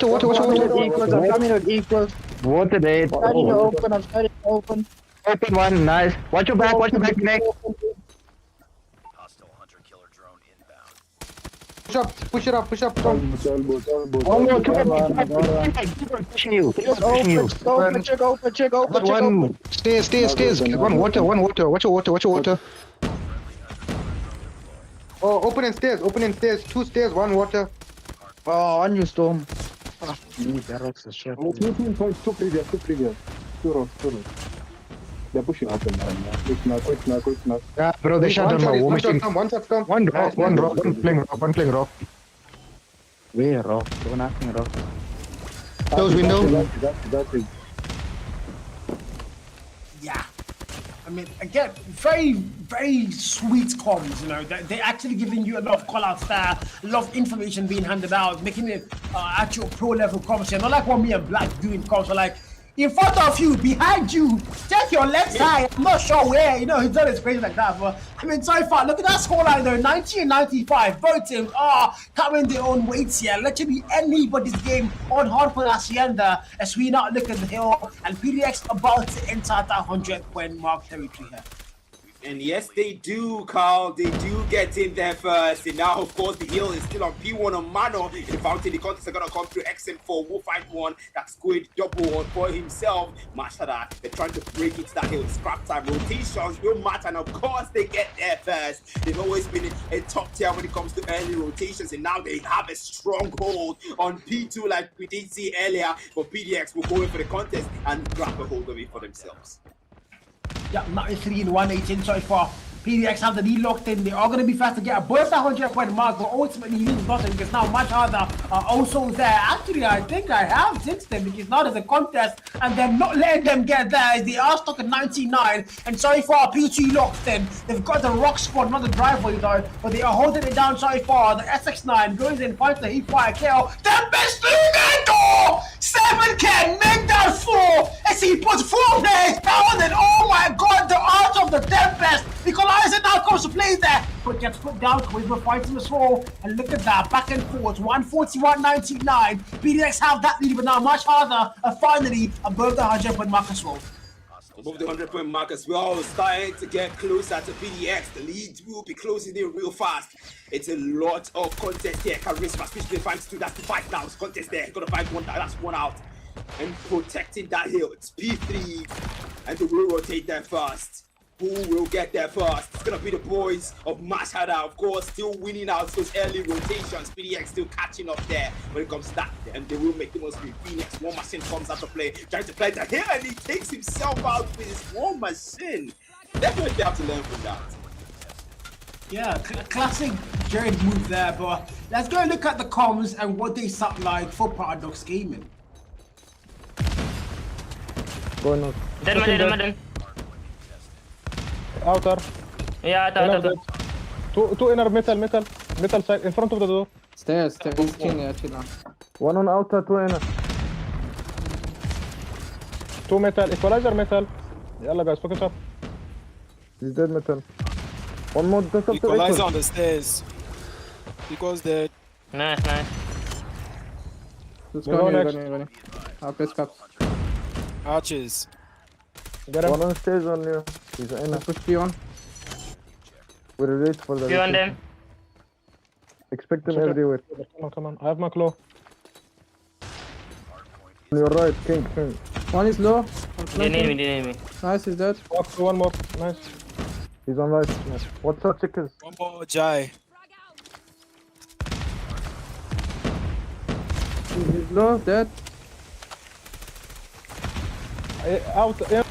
coming with equals. Water date. I'm starting to open. Open 1, nice. Watch your back, next. Push it up. One more, 2 pushing you. Check open. One, stairs. One water. Watch your water. Oh, open and stairs. 2 stairs, 1 water. Oh, on you, Storm. Barracks is shit. 2 previous. 2 rows. They're pushing up and down. Quick now. Yeah, bro, they shut down my warm machine. One drop, playing rock. Where, Rock? Don't ask me, Rock. Close window. That's it. Yeah. I mean, again, very, very sweet comms, you know. They're actually giving you a lot of call-outs there, a lot of information being handed out, making it actual pro-level comms here. Not like what me and Black do in comms, but like, in front of you, behind you, check your left side. I'm not sure where, you know, he's done it crazy like that. But I mean, so far, look at that scoreline though, 90 and 95. Both teams are carrying their own weights here. Literally anybody's game on Hardpoint Hacienda as we now look at the hill and PDX about to enter that 100-point mark territory here. And yes, they do, Carl. They do get in there first. And now, of course, the hill is still on P1 on Mano. In the fountain, the contest are going to come through XM4. Will find one. That squid double for himself. MASHARDER, they're trying to break into that hill. Scrap time. Rotations will matter. And of course, they get there first. They've always been a top tier when it comes to early rotations. And now they have a stronghold on P2 like we did see earlier. But PDX will go in for the contest and grab a hold of it for themselves. Yeah, 93 and 118 so far. PDX have the lead locked in. They are going to be fast to get above the 100-point mark, but ultimately means nothing because now MASHARDER are also there. Actually, I think I have jinxed them because now there's a contest and they're not letting them get there. They are stuck at 99 and so far P2 locked in. They've got the rock squad, not the driveway though, but they are holding it down so far. The SX9 goes in, finds the heat-fire kill. The best door! 7K, make that 4 as he puts 4 players down and oh my god, the art of the Tempest. Equalizer now comes to play there, but gets put down. Charisma fighting as well, and look at that, back and forth, 141.99. PDX have that lead, but now MASHARDER are finally above the 100-point mark as well. Above the 100-point mark as well, starting to get closer to PDX. The lead will be closing in real fast. It's a lot of contest here. Charisma, especially finds 2. That's the fight now. It's contest there. Gonna find one. That's one out. And protecting that hill. It's P3, and they will rotate there first. Who will get there first? It's gonna be the boys of MASHARDER, of course, still winning out those early rotations. PDX still catching up there when it comes to that, and they will make the most of it. Phoenix, War Machine comes out to play, trying to play that here, and he takes himself out with his War Machine. Definitely have to learn from that. Yeah, classic Jared move there, but let's go look at the comms and what they sound like for Paradox Gaming. Going on. Dead. Outer. Yeah, outer. Two inner metal side in front of the door. Stairs, chill. One on outer, 2 inner. 2 metal, equalizer metal. Yalla guys, focus up. He's dead metal. One more, just up to Equalizer on the stairs. He goes dead. Nice. Let's go next. I'll press cups. Arches. Get him. One on stairs on you. He's in. Push P1. We're ready for the P1 them. Expect them everywhere. Come on. I have my claw. On your right, King. One is low. They need me. Nice, he's dead. One more. Nice. He's on right. Nice. What's up, chickens? One more, Jai. He's low, dead. Out. Yeah.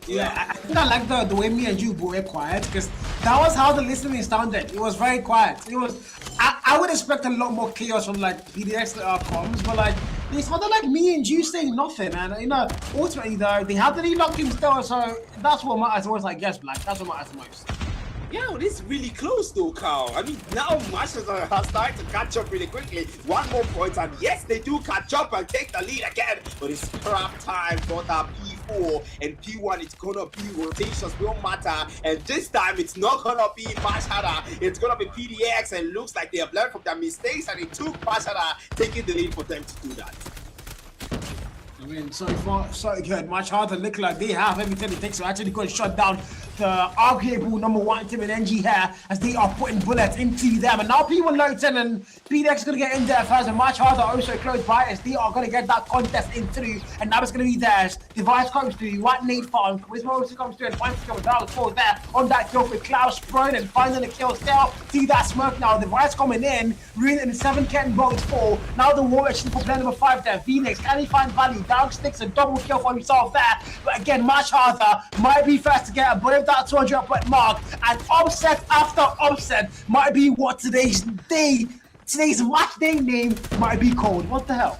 Yeah, I think I like the way me and you were quiet because that was how the listening sounded. It was very quiet. It was. I would expect a lot more chaos from like PDX comms, but like they sounded like me and you saying nothing. And you know, ultimately though, they had the lead locked in still, so that's what matters most. I guess, Black. That's what matters most. Yeah, well, this is really close though, Carl. I mean, now MASHARDER are starting to catch up really quickly. 1 more point, and yes, they do catch up and take the lead again. But it's scrap time for that P4 and P1. It's gonna be rotations, won't matter. And this time, it's not gonna be MASHARDER. It's gonna be PDX, and it looks like they have learned from their mistakes, and it took MASHARDER taking the lead for them to do that. I mean, so far, so good. MASHARDER look like they have everything it takes to actually go and shut down the arguable #1 team in NG here as they are putting bullets into them. And now P1 loads in and PDX is going to get in there first. And MASHARDER also close by as they are going to get that contest in through. And now it's going to be theirs. Device comes through. White Nate farm. Charisma also comes through and finds the kill with Dallas falls there on that kill with Klaus Sprone and finding the kill still. See that smoke now. Device coming in. Really in the 7K box 4. Now the war machine for player #5 there. Phoenix, can he find value? Down sticks a double kill for himself there. But again, MASHARDER might be first to get a bullet that 200-point mark, and upset after upset might be what today's match day name might be called. What the hell?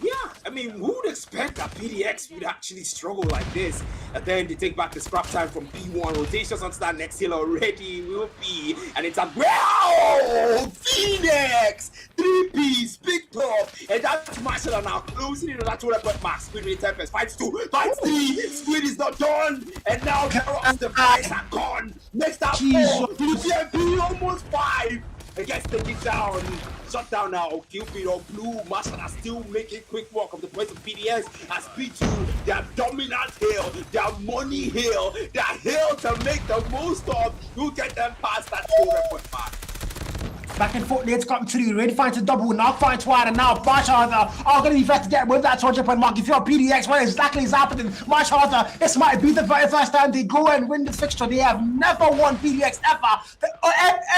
Yeah, I mean, who would expect that PDX would actually struggle like this? And then they take back the scrap time from P1. Rotations onto that next hill already will be. And it's a wow! Phoenix! 3Ps picked up. And that's Masha now closing in on that 200-point mark. Squid with Tempest. Fights 2, fights 3. Squid is not done. And now Carol's device are gone. Next up, 4. DPMP almost 5. Against the get down, shut down now. Cupid or Blue, Masha are still making quick work of the points of PDS as P2, their dominant hill, their money hill, their hill to make the most of. You get them past that 200-point mark. Back and forth, let's come through. Ready finds a double, now finds one, and now MASHARDER are going to be fast to get with that 200-point mark. If you're PDX, what exactly is happening? MASHARDER, this might be the very first time they go and win the fixture. They have never won PDX ever.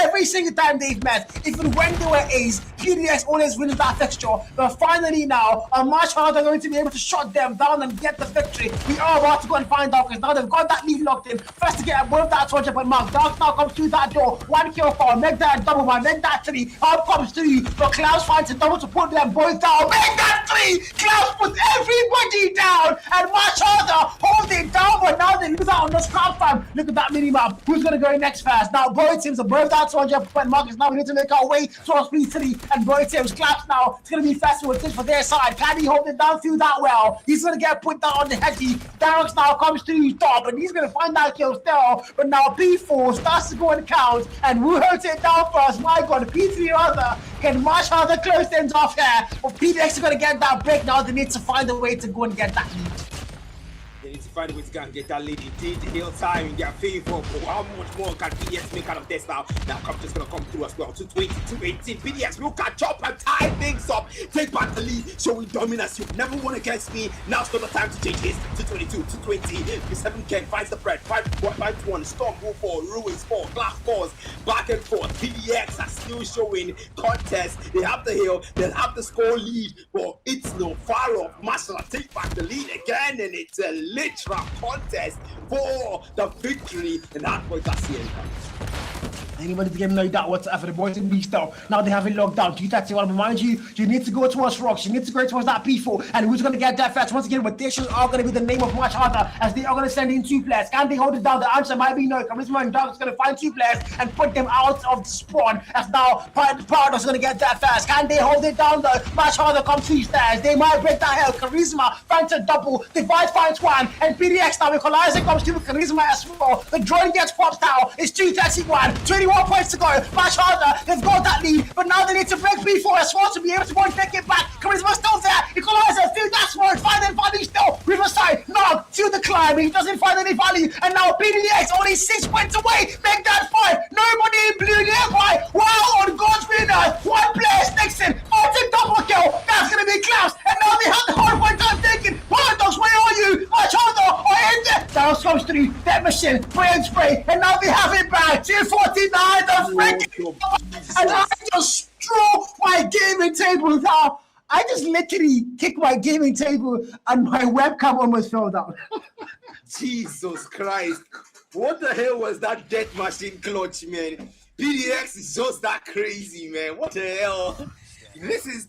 Every single time they've met, even when they were A's, PDX always wins that fixture. But finally now, MASHARDER going to be able to shut them down and get the victory. We are about to go and find out because now they've got that lead locked in. First to get above that 200-point mark. Dark now comes through that door. 1 kill for him. Make that double one. Make that 3. Up comes 3. But Klaus finds a double to put them both down. Make that 3. Klaus puts everybody down. And MASHARDER holds it down. But now they lose out on the scrap time. Look at that mini-map. Who's going to go next first? Now both teams above that 200-point mark. Now we need to make our way towards P3. And both teams collapse now. It's going to be festival with this for their side. Can he hold it down through that well? He's going to get put down on the heady. Darrox now comes through his top. And he's going to find that kill still. But now P4 starts to go and count. And who holds it down first? My God, P3 rather. Can MASHARDER close things off here? But PDX is going to get that break now. They need to find a way to go and get that lead. They need to find a way to go and get that lead. Indeed, the hill time in their favor. But how much more can PDX make out of this now? Now, Cup just going to come through as well. 220, 218. PDX will catch up and tie things up. Take back the lead. Showing dominance. You've never won against me. Now's not the time to change this. 222, 220. The 7 Ken finds the bread. 5-1. Storm go for. Ruins 4. Glass 4s. Back and forth. PDX are still showing contest. They have the hill. They have the score lead. But it's not far off. Masha take back the lead again. And it's a literal contest for the victory. And Hardpoint SCN. Anybody to get like that whatsoever, the boys in beast down. Now they have it locked down. Q-Taxi, I want to remind you, you need to go towards rocks. You need to go towards that P4. And who's going to get that fast? Once again, rotations are going to be the name of MASHARDER as they are going to send in 2 players. Can they hold it down? The answer might be no. Charisma and Dark is going to find 2 players and put them out of the spawn. As now Paradox is going to get that fast. Can they hold it down though? MASHARDER comes 3 stairs. They might break that hell. Charisma finds a double. Divide finds 1. And PDX now, Equalizer comes through with Charisma as well. The drone gets popped out. It's 231. 21 points to go. MASHARDER, they've got that lead, but now they need to break P4 as well to be able to go and take it back. Charisma still there. Equalizer through that sword. Find value still. Riverside, Nog, through the climb. He doesn't find any value. And now PDX only 6 points away. Make that 5. Nobody in blue nearby. Wow, on God's green earth. 1 player sticks in. Martin double kill. That's going to be Klaus. And now they have the Hardpoint time taken. Paradox, where are you? MASHARDER are in there. Down comes through. That machine. Brain spray. And now they have it back. 249. The freaking. And I just threw my gaming table down. I just literally kicked my gaming table and my webcam almost fell down. Jesus Christ. What the hell was that death machine clutch, man? PDX is just that crazy, man. What the hell? This is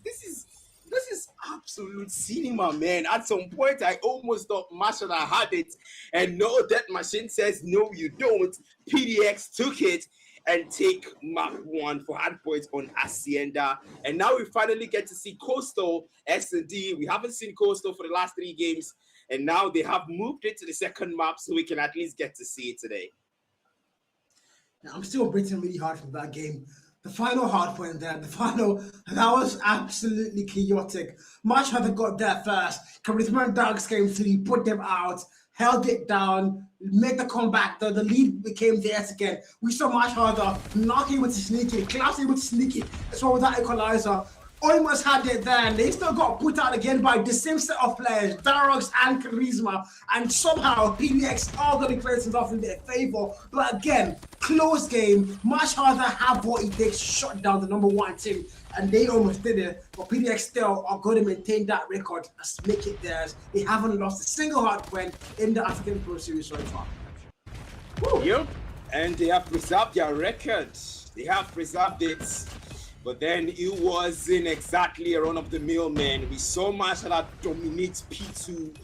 absolute cinema, man. At some point, I almost thought Masha had it. And no, death machine says, no, you don't. PDX took it and take map 1 for Hardpoint on Hacienda. And now we finally get to see Coastal S&D. We haven't seen Coastal for the last 3 games. And now they have moved it to the second map so we can at least get to see it today. Now, I'm still breathing really hard from that game. The final Hardpoint there, that was absolutely chaotic. MASHARDER got there first. Charisma and Dogs came through, put them out, held it down, made the comeback. The lead became theirs again. We saw MASHARDER not able to sneak it, Klaus able to sneak it. That's why with that Equalizer, almost had it there, and they still got put out again by the same set of players, Darrox and Charisma, and somehow PDX are going to create themselves in their favor. But again, close game. MASHARDER have what it takes to shut down the #1 team, and they almost did it. But PDX still are going to maintain that record and make it theirs. They haven't lost a single Hardpoint in the African Pro Series so far. Yep, and they have preserved their record. They have preserved it. But then it wasn't exactly a run-of-the-mill, man. We saw Masha dominate P2,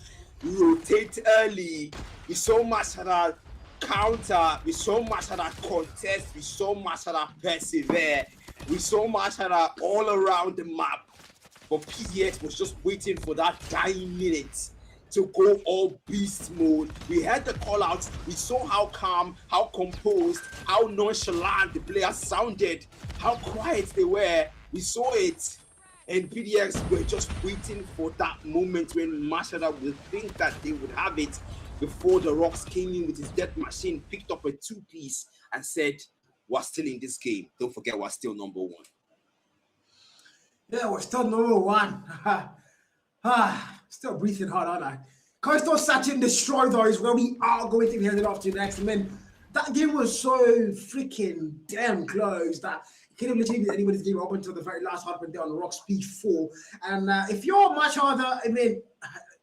rotate early. We saw Masha counter. We saw Masha contest. We saw Masha persevere. We saw Masha all around the map. But PDX was just waiting for that dying minute to go all beast mode. We had the call outs. We saw how calm, how composed, how nonchalant the players sounded, how quiet they were. We saw it. And PDX were just waiting for that moment when Masha would think that they would have it before the Rocks came in with his death machine, picked up a two-piece and said, we're still in this game. Don't forget, we're still number one. Yeah, we're still number one. Still breathing hard, aren't I? Coastal Search and Destroy, though, is where we are going to be headed off to next. I mean, that game was so freaking damn close that it couldn't literally be anybody's game up until the very last hardpoint there on the Rocks P4. And if you're much harder, I mean,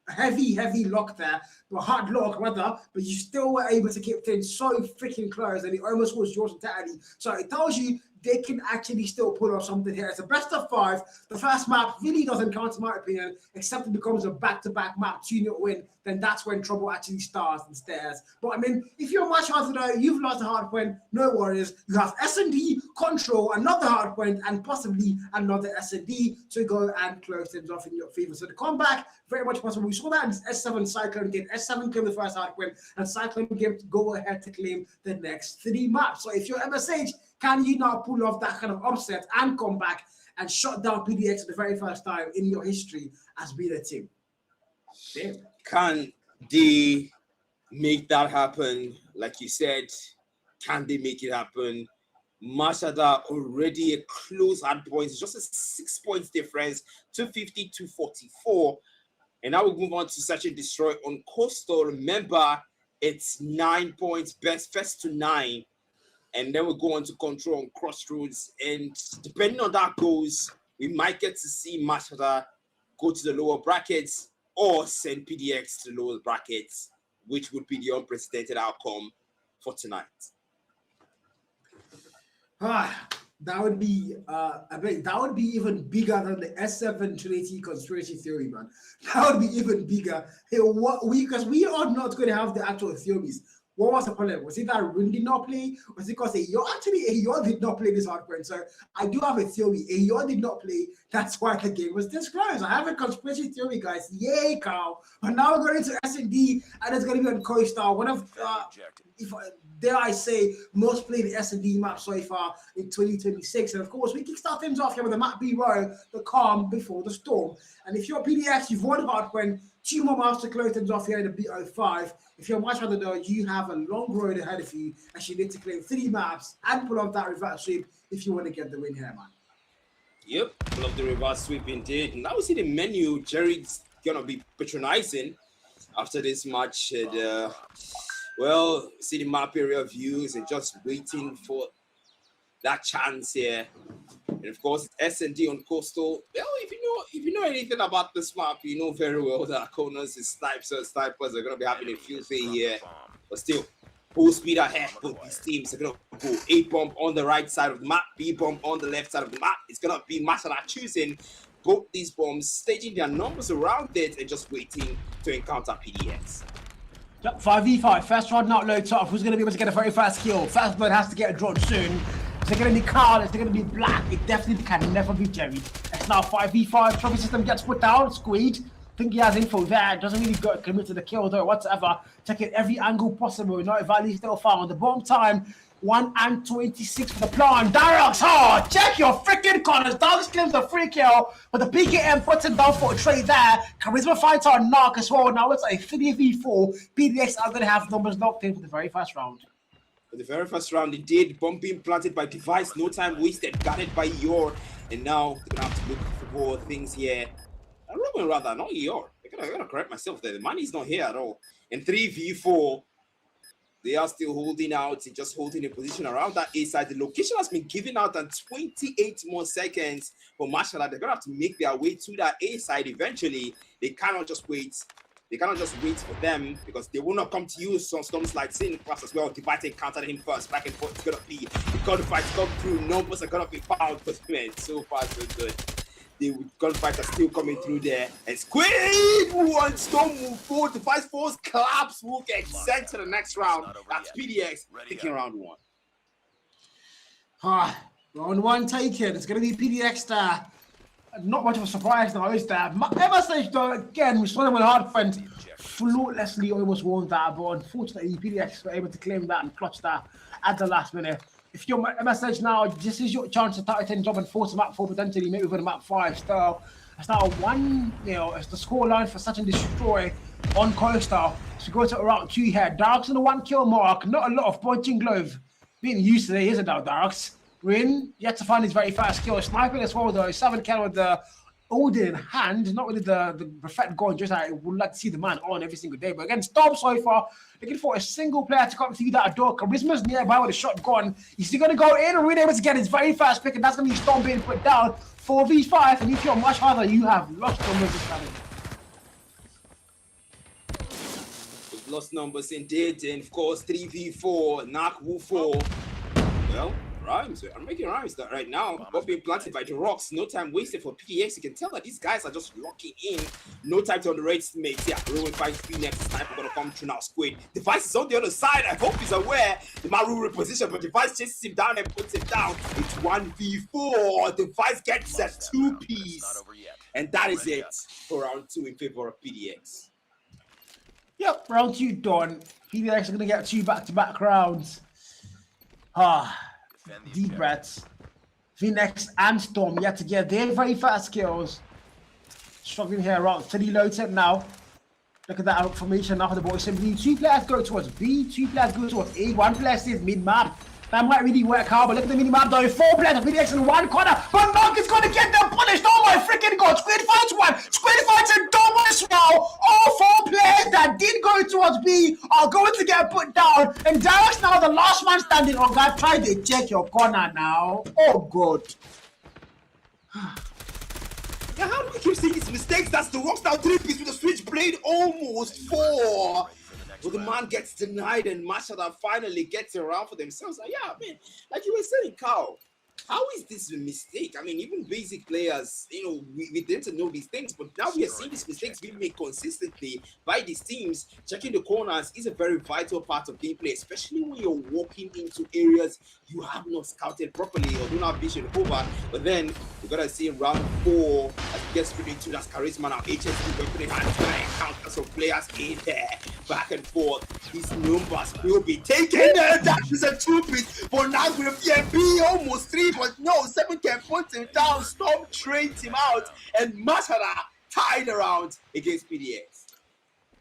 heavy lock there, but hard lock rather, but you still were able to keep things so freaking close and it almost was yours entirely. So it tells you they can actually still pull off something here. It's a best of 5. The first map really doesn't count, in my opinion, except it becomes a back-to-back map, 2-0 win. Then that's when trouble actually starts and stares. But I mean, if you're much harder though, you've lost a hard point, no worries. You have S&D, control, another hard point, and possibly another S&D to go and close things off in your favor. So the comeback, very much possible. We saw that in S7 Cyclone game. S7 claimed the first hard point, and Cyclone game to go ahead to claim the next 3 maps. So if you're MSH, can you now pull off that kind of upset and come back and shut down PDX for the very first time in your history as being a team? Damn. Can they make that happen? Like you said, can they make it happen? Mashada already a close hard point. It's just a 6 points difference, 250 to 44. And now we move on to Search and Destroy on Coastal. Remember, it's 9 points, best first to 9. And then we'll go on to Control on Crossroads. And depending on that goes, we might get to see Masha go to the lower brackets or send PDX to the lower brackets, which would be the unprecedented outcome for tonight. That would be that would be even bigger than the S7 Trinity conspiracy theory, man. That would be even bigger. Hey, because we are not going to have the actual theories. What was the problem? Was it that Rune did not play? Was it because Ayor did not play this hardpoint? So I do have a theory. Ayor did not play. That's why the game was this close. I have a conspiracy theory, guys. Yay, cow. But now we're going into S&D, and it's going to be on CoStar. One of, dare I say, most played S&D map so far in 2026. And of course, we kickstart things off here with the map B row, the calm before the storm. And if you're PDX, you've won hardpoint. 2 more maps to close things off here in the B05. If you're much harder though, you have a long road ahead of you as you need to claim 3 maps and pull off that reverse sweep if you want to get the win here, man. Yep, pull off the reverse sweep indeed. Now we see the menu. Jerry's gonna be patronizing after this match. And, well, see the map area views and just waiting for that chance here. And of course, S&D on Coastal. Well, if you know anything about this map, you know very well that corners and snipers are going to be having a field day here. But still, full speed ahead. Both these teams are going to go A bomb on the right side of the map, B bomb on the left side of the map. It's going to be Masha choosing both these bombs, staging their numbers around it, and just waiting to encounter PDX. Yep, 5v5, first round not low top. Who's going to be able to get a very fast kill? First blood has to get a drone soon. Is it going to be Carl? Is it going to be Black? It definitely can never be Jerry. It's now 5v5. Trophy system gets put down. Squeed. Think he has info there. Doesn't really go commit to the kill though, whatsoever. Checking every angle possible. No value still found. The bomb time, 1:26 for the plan. Darrox hard. Check your freaking corners. Darrox claims the free kill, but the PKM puts it down for a trade there. Charisma fights on knock as well. Now it's a 3v4. PDX are going to have numbers locked in for the very first round. For the very first round, indeed, bomb being planted by Device, no time wasted, guarded by Yor, and now they're gonna have to look for more things here. Ruben rather, not Yor. I gotta correct myself there. The money's not here at all. And 3v4, they are still holding out, just holding a position around that A side. The location has been given out and 28 more seconds for Masha. They're gonna have to make their way to that A side eventually. They cannot just wait. They cannot just wait for them because they will not come to you. So Storm's like sitting fast as well. Divide encountered him first. Back and forth. It's gonna be the gunfights come through. Numbers are gonna be found. But man, so far so good. The gunfights are still coming through there. And Squid and Storm move forward. Device Force collapse will get sent to the next round. That's PDX taking round 1. Round 1 taken. It's gonna be PDX there. Not much of a surprise now, is there? MSH though, again, we saw them with Hardpoint flawlessly almost won that, but unfortunately PDX were able to claim that and clutch that at the last minute. If you're MSH now, this is your chance to start 10 job and force map 4 potentially, maybe with a map 5. So it's now 1-0. It's the score line for Search and Destroy on Coastal. So we go to round 2 here. Darks on the 1 kill mark. Not a lot of punching glove being used today, isn't it, Darks? Rin yet to find his very fast kill. Sniping as well though. 7 kill with the Odin in hand. Not really the perfect goal. Just I would like to see the man on every single day. But again, Storm so far looking for a single player to come through that door. Charisma's nearby with a shotgun. Is he gonna go in or really able to get his very fast pick? And that's gonna be Storm being put down. 4v5. And if you're much harder, you have lost numbers this time. We've lost numbers indeed. And of course 3v4. Nak Wu 4. Well, rhymes. I'm making rhymes that right now. Both being planted by the rocks. No time wasted for PDX. You can tell that these guys are just locking in. No time to underrate mates. Yeah, Ruin finds Phoenix. Sniper gonna come through now. Squid. Device is on the other side. I hope he's aware. The Maru reposition, but Device chases him down and puts him down. It's 1v4. Device gets a 2-piece. And that is it for round 2 in favor of PDX. Yep, round 2 done. PDX are gonna get 2 back-to-back rounds. Deep breaths. Phoenix and Storm yet to get their very fast kills. Struggling here around 3 loaded now. Look at that formation now for the boys. Simply 2 players go towards B, 2 players go towards A, 1 player stays mid-map. That might really work out, but look at the mini-map though. 4 players of PDX in 1 corner. But Mark is going to get them punished. Oh my freaking god. Squid fights 1. Squid fights a double as well. All 4 players that did go towards B are going to get put down. And Darius now the last man standing on guard. Try to check your corner now. Oh god. Yeah, how do we keep seeing these mistakes? That's the rocks now 3-piece with the switchblade almost 4. Well, the man gets denied and Masha that finally gets around for themselves. Like, yeah, man, like you were saying, Carl, how is this a mistake? I mean, even basic players, you know, we didn't know these things, but now we are seeing these mistakes being made consistently by these teams. Checking the corners is a very vital part of gameplay, especially when you're walking into areas you have not scouted properly or don't have vision over. But then we gotta see round 4 as we get straight into that charisma now. HSP weapon in hand, encounter some players in there, back and forth. These numbers will be taken. That is a 2-piece, but now with BNB almost 3. But no, 7 can put him down. Storm trades him out, and Masha tied around against PDX.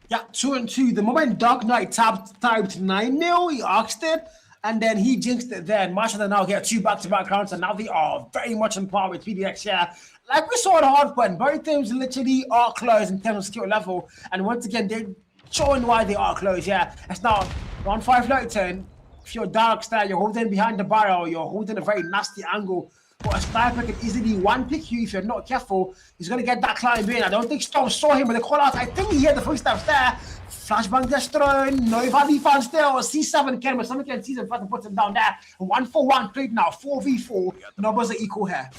Yeah, 2-2. The moment Dark Knight typed 9-0, he asked it, and then he jinxed it there. And Masha now get 2 back-to-back rounds, and now they are very much on par with PDX. Yeah, like we saw at Hardpoint, both teams literally are close in terms of skill level, and once again they're showing why they are close. Yeah, it's now round 5 low turn. If you're Dark style, you're holding behind the barrel, you're holding a very nasty angle. But a sniper can easily 1-pick you if you're not careful. He's going to get that climb in. I don't think Storm saw him, but the call out, I think he heard the footsteps there. Flashbang gets thrown. No value found still. C7 can, but someone can see him first and put him down there. 1-for-1 played now. 4v4. Numbers are equal here.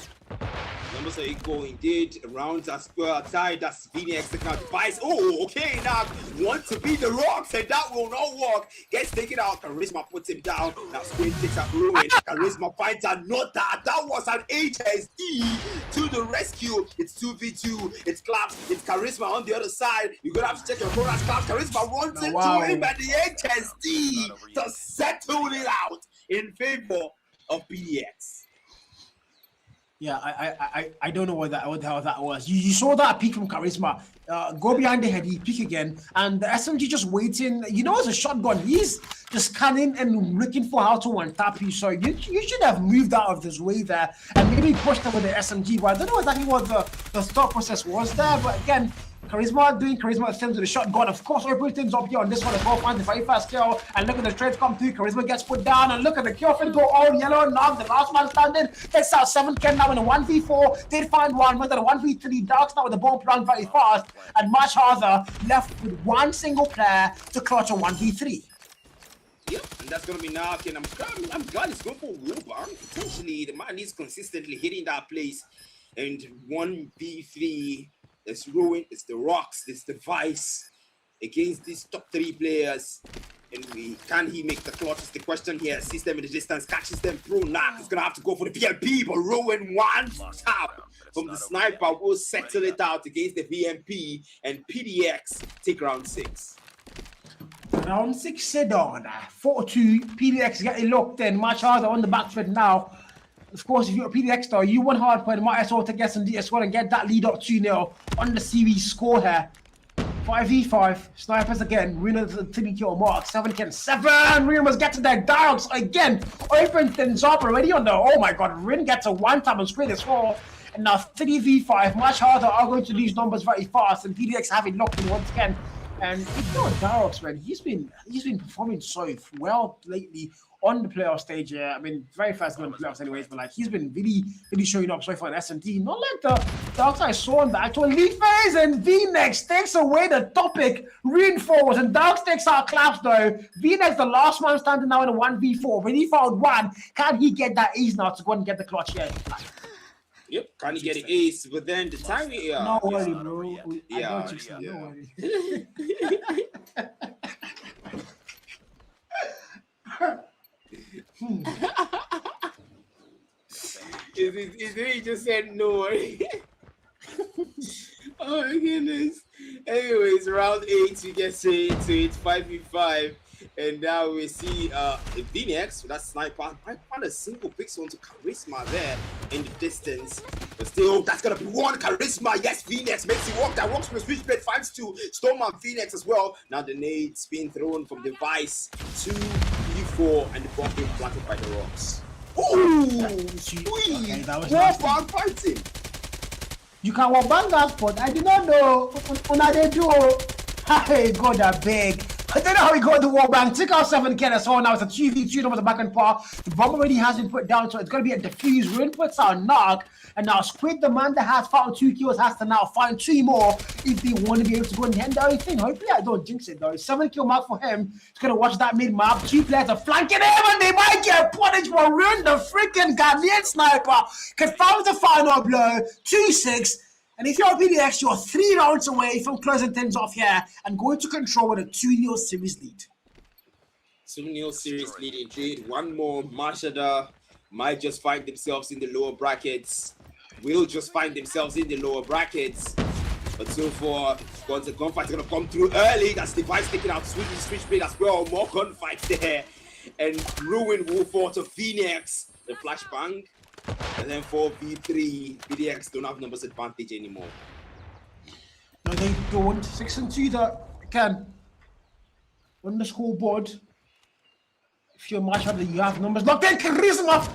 Numbers are equal indeed. Rounds are square tied. That's Phoenix taking out Device. Oh, okay. Now want to beat the rocks, and that will not work. Gets taken out. Charisma puts him down. Now Squid takes out Ruin. Charisma finds another. That was an HSD to the rescue. It's 2v2. It's Claps. It's Charisma on the other side. You're gonna have to check your corners. Claps. Charisma runs into him, and the HSD to settle it out in favor of PDX. Yeah, I don't know what the hell that was. You saw that peek from Charisma. Go behind the head, he peek again. And the SMG just waiting. You know, as a shotgun, he's just scanning and looking for how to one-tap you. So you should have moved out of this way there and maybe pushed him with the SMG. But I don't know exactly what the thought process was there. But again, Charisma doing Charisma things with a shotgun. Of course, open things up here on this one as well. Finds the very fast kill. And look at the trades come through. Charisma gets put down. And look at the kill fin go all yellow. Knock. The last man standing. Takes out 7 Ken now in a 1v4. Did find one. Went on a 1v3. Darks now with the bomb plant very fast. And MASHARDER left with one single player to clutch a 1v3. Yep, and that's gonna be Narc, and I'm glad it's going for Wilbur. Potentially, the man is consistently hitting that place. And 1v3, it's Ruin, it's the Rocks, it's the Vice against these top 3 players. And can he make the clutch? Is the question here. Sees them in the distance, catches them through. Narc is gonna have to go for the PLP, but Ruin one tap from the sniper will settle it out against the VMP, and PDX take round 6. Round 6 Sedon, 4-2, PDX getting locked in. MASHARDER on the back foot now. Of course, if you're a PDX though, you want Hardpoint, might as well take S&D as well and get that lead up 2-0 on the series score here. 5v5, snipers again, Reno to the 3-kill mark, 7 kills, 7! Reno must get to their dogs again, open things up already on the, oh my god, Rin gets a 1-tap and straight as well. And now 3v5, MASHARDER are going to lose numbers very fast, and PDX have it locked in once again. And ignore Darox, man. He's been performing so well lately on the playoff stage. I mean, very fast going to playoffs anyways, but like he's been really showing up so far in S&D. Not like the Darks I saw in the actual league phase. And VNex takes away the topic, reinforced, and Darks takes out Claps though. VNex, the last man standing now in a 1v4. When he found one, can he get that ace now to go and get the clutch here? Yep, can he get an ace? But then the time we no worry, bro. Yeah. No worry. He just said no worry. Oh my goodness. Anyways, round 8, we get to it 5v5. And now we see VNex, that sniper, I found a single pixel into Charisma there in the distance. But still, that's going to be one Charisma. Yes, VNex makes it work. That works from the switchblade, finds 2. Storm and VNex as well. Now the nade's being thrown from the Vice to E4, and the bomb being planted by the Rocks. Ooh, sweet. Okay, that was fighting. You can walk bang that, but I did not know. When they do, hey, God, I beg. I don't know how he got the wall bang. Took out 7 kills as well. Now it's a 2v2 over the back and par. The bomb already has been put down, so it's going to be a defuse. Ruin puts out Knock. And now Squid, the man that has found 2 kills, has to now find 3 more if they want to be able to go and hand everything. Hopefully, I don't jinx it though. 7-kill mark for him. He's going to watch that mid map. 2 players are flanking him, and they might get punished for Ruin, the freaking Ghanaian sniper. Confirms the final blow. 2-6. And if you're a PDX, you're 3 rounds away from closing things off here and going to control with a 2-0 series lead. 2-0 series lead indeed. One more. MASHARDER might just find themselves in the lower brackets. Will just find themselves in the lower brackets. But so far, the gunfight's going to come through early. That's Device taking out Switchblade as well. More gunfights there. And Ruin will fall to VNex. The flashbang. And then 4v3, PDX don't have numbers advantage anymore. No, they don't. 6-2 that can. On the scoreboard, if you're MASHARDER, you have numbers locked in. Charisma!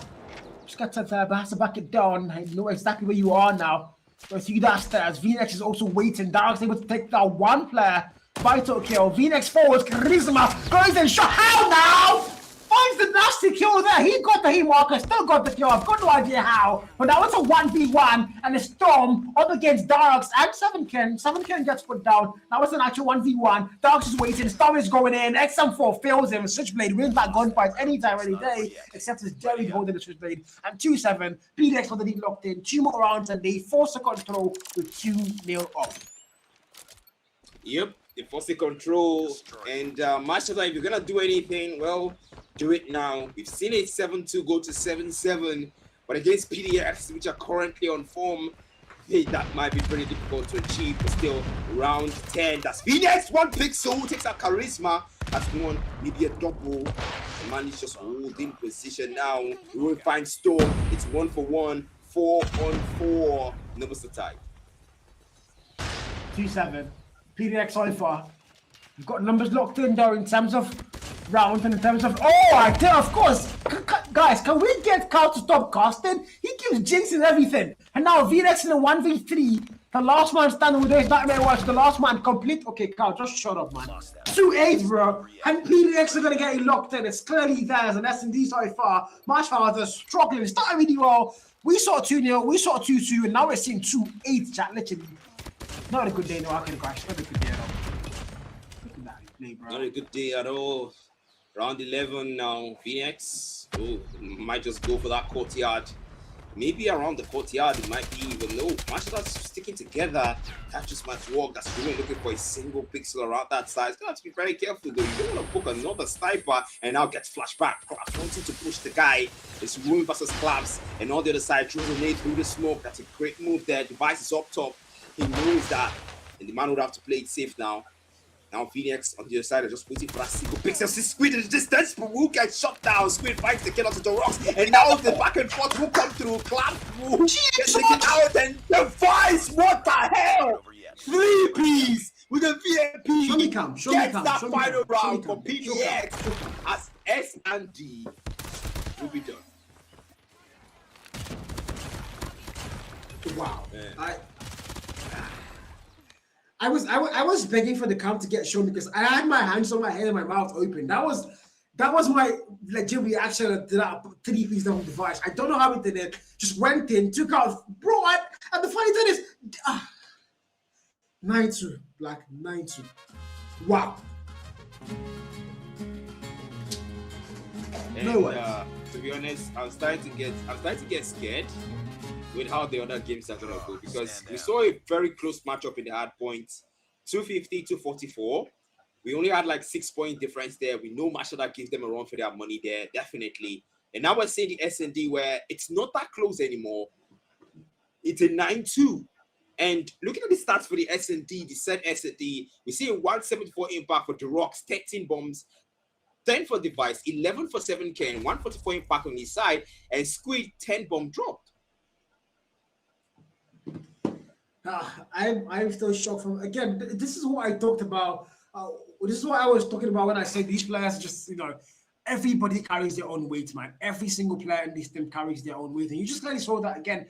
Just got to but has to back it down. I know exactly where you are now. Go through that stairs. VNex is also waiting. Dark's able to take down 1 player. Vital kill. VNex forwards. Charisma goes and shot. How now? Finds the nasty kill there. He got the hit marker, still got the kill. I've got no idea how. But that was a 1v1 and a Storm up against Darks and 7Ken. 7Ken gets put down. That was an actual 1v1. Darks is waiting. Storm is going in. XM4 fails him. Switchblade wins that gunfight anytime, any day, except it's Jerry holding the Switchblade. And 2-7. PDX for the lead locked in. 2 more rounds and they force a control with 2-0 up. Yep, they force the control. And MASHARDER, if you're going to do anything, well, do it now. We've seen it 7-2 go to 7-7, but against PDX, which are currently on form, hey, that might be pretty difficult to achieve. But still, round 10. That's VNex, 1 pixel, takes out Charisma. That's one, maybe a double. The man is just holding position now. We will find Storm. It's 1-for-1, 4-on-4. Numbers are tied. 2-7. PDX so far. We've got numbers locked in though in terms of round in terms of. Oh, I tell, of course, guys, can we get Carl to stop casting? He keeps jinxing everything, and now VNX in a 1v3. The last man standing with his nightmare watch. The last man complete. Okay, Carl, just shut up, man. 2-8, bro. And PDX are gonna get it locked in. It's clearly theirs, and S&D so far. MASHARDER struggling. Started really well. We saw 2-0. We saw 2-2, and now we're seeing 2-8. Chat, literally. Not a good day, no. I can crash. Not a good day at all. Look at that play, bro. Not a good day at all. Round 11 now. Phoenix. Oh, might just go for that courtyard. Maybe around the courtyard, it might be even though Masha's sticking together. That just might work. That's really looking for a single pixel around that size. Gonna have to be very careful though. You don't want to book another sniper and now get flashback. Claps wanting to push the guy. It's Ruin versus Claps, and on the other side, throws a nade through the smoke. That's a great move there. Device is up top. He knows that, and the man would have to play it safe now. Now Phoenix on the other side are just waiting for that single pixel. Squid in the distance, but will get shot down. Squid finds the kill onto the rocks, and now the back and forth will come through. Clap through, gets taken out, and Device, what the hell? 3-piece with a VIP. Show me come. Gets that final round for PDX as S&D will be done. Wow. I was begging for the count to get shown because I had my hands on my head and my mouth open. That was my legit reaction to that 3-piece double Device. I don't know how it did it. Just went in, took out, bro. And the funny thing is, 9-2, Black 9-2. Wow. And, no way. To be honest, I'm starting to get scared with how the other games are gonna go, because we saw a very close matchup in the Hardpoint, 250-244. We only had like 6-point difference there. We know Masha gives them a run for their money there, definitely. And now we're seeing the S&D where it's not that close anymore. It's a 9-2. And looking at the stats for the S&D, the said S&D, we see a 174 impact for the Rocks, 13 bombs, 10 for Device, 11 for 7K, and 144 impact on his side, and Squid 10 bomb dropped. I'm still shocked from, again, this is what I talked about. This is what I was talking about when I said these players just, everybody carries their own weight, man. Every single player in this team carries their own weight. And you just clearly saw that again.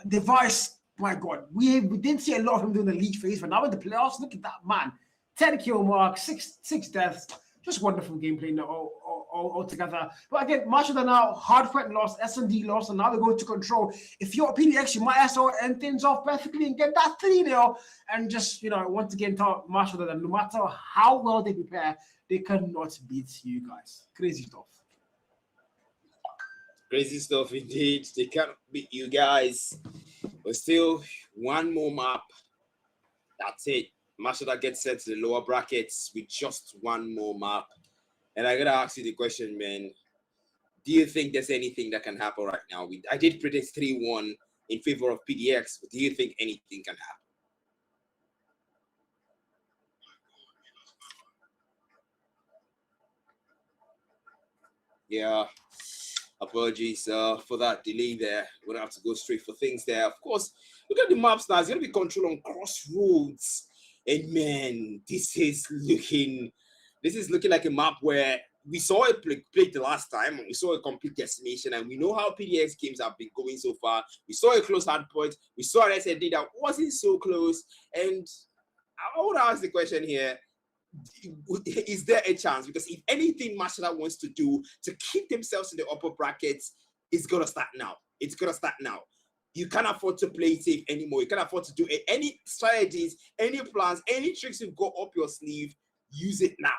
Device, my God, we didn't see a lot of him doing the league phase, but now in the playoffs, look at that, man. 10 kill mark, six deaths. Just wonderful gameplay all together. But again, MASHARDER now, Hardpoint lost, S&D lost, and now they're going to control. If you're PDX, you might as well end things off perfectly and get that 3-0 and just, once again, tell MASHARDER that no matter how well they prepare, they cannot beat you guys. Crazy stuff. Crazy stuff indeed. They can't beat you guys. But still, one more map. That's it. MASHARDER gets sent to the lower brackets with just one more map. And I gotta ask you the question, man. Do you think there's anything that can happen right now? I did predict 3-1 in favor of PDX, but do you think anything can happen? Yeah, apologies for that delay there. We're gonna have to go straight for things there. Of course, look at the maps now. It's gonna be control on crossroads. And man, this is looking like a map where we saw it played the last time, and we saw a complete decimation, and we know how PDX games have been going so far. We saw a close Hardpoint. We saw an S&D that wasn't so close. And I would ask the question here, is there a chance? Because if anything MASHARDER wants to do to keep themselves in the upper brackets, it's going to start now. It's going to start now. You can't afford to play safe anymore. You can't afford to do any strategies, any plans, any tricks you've got up your sleeve. Use it now.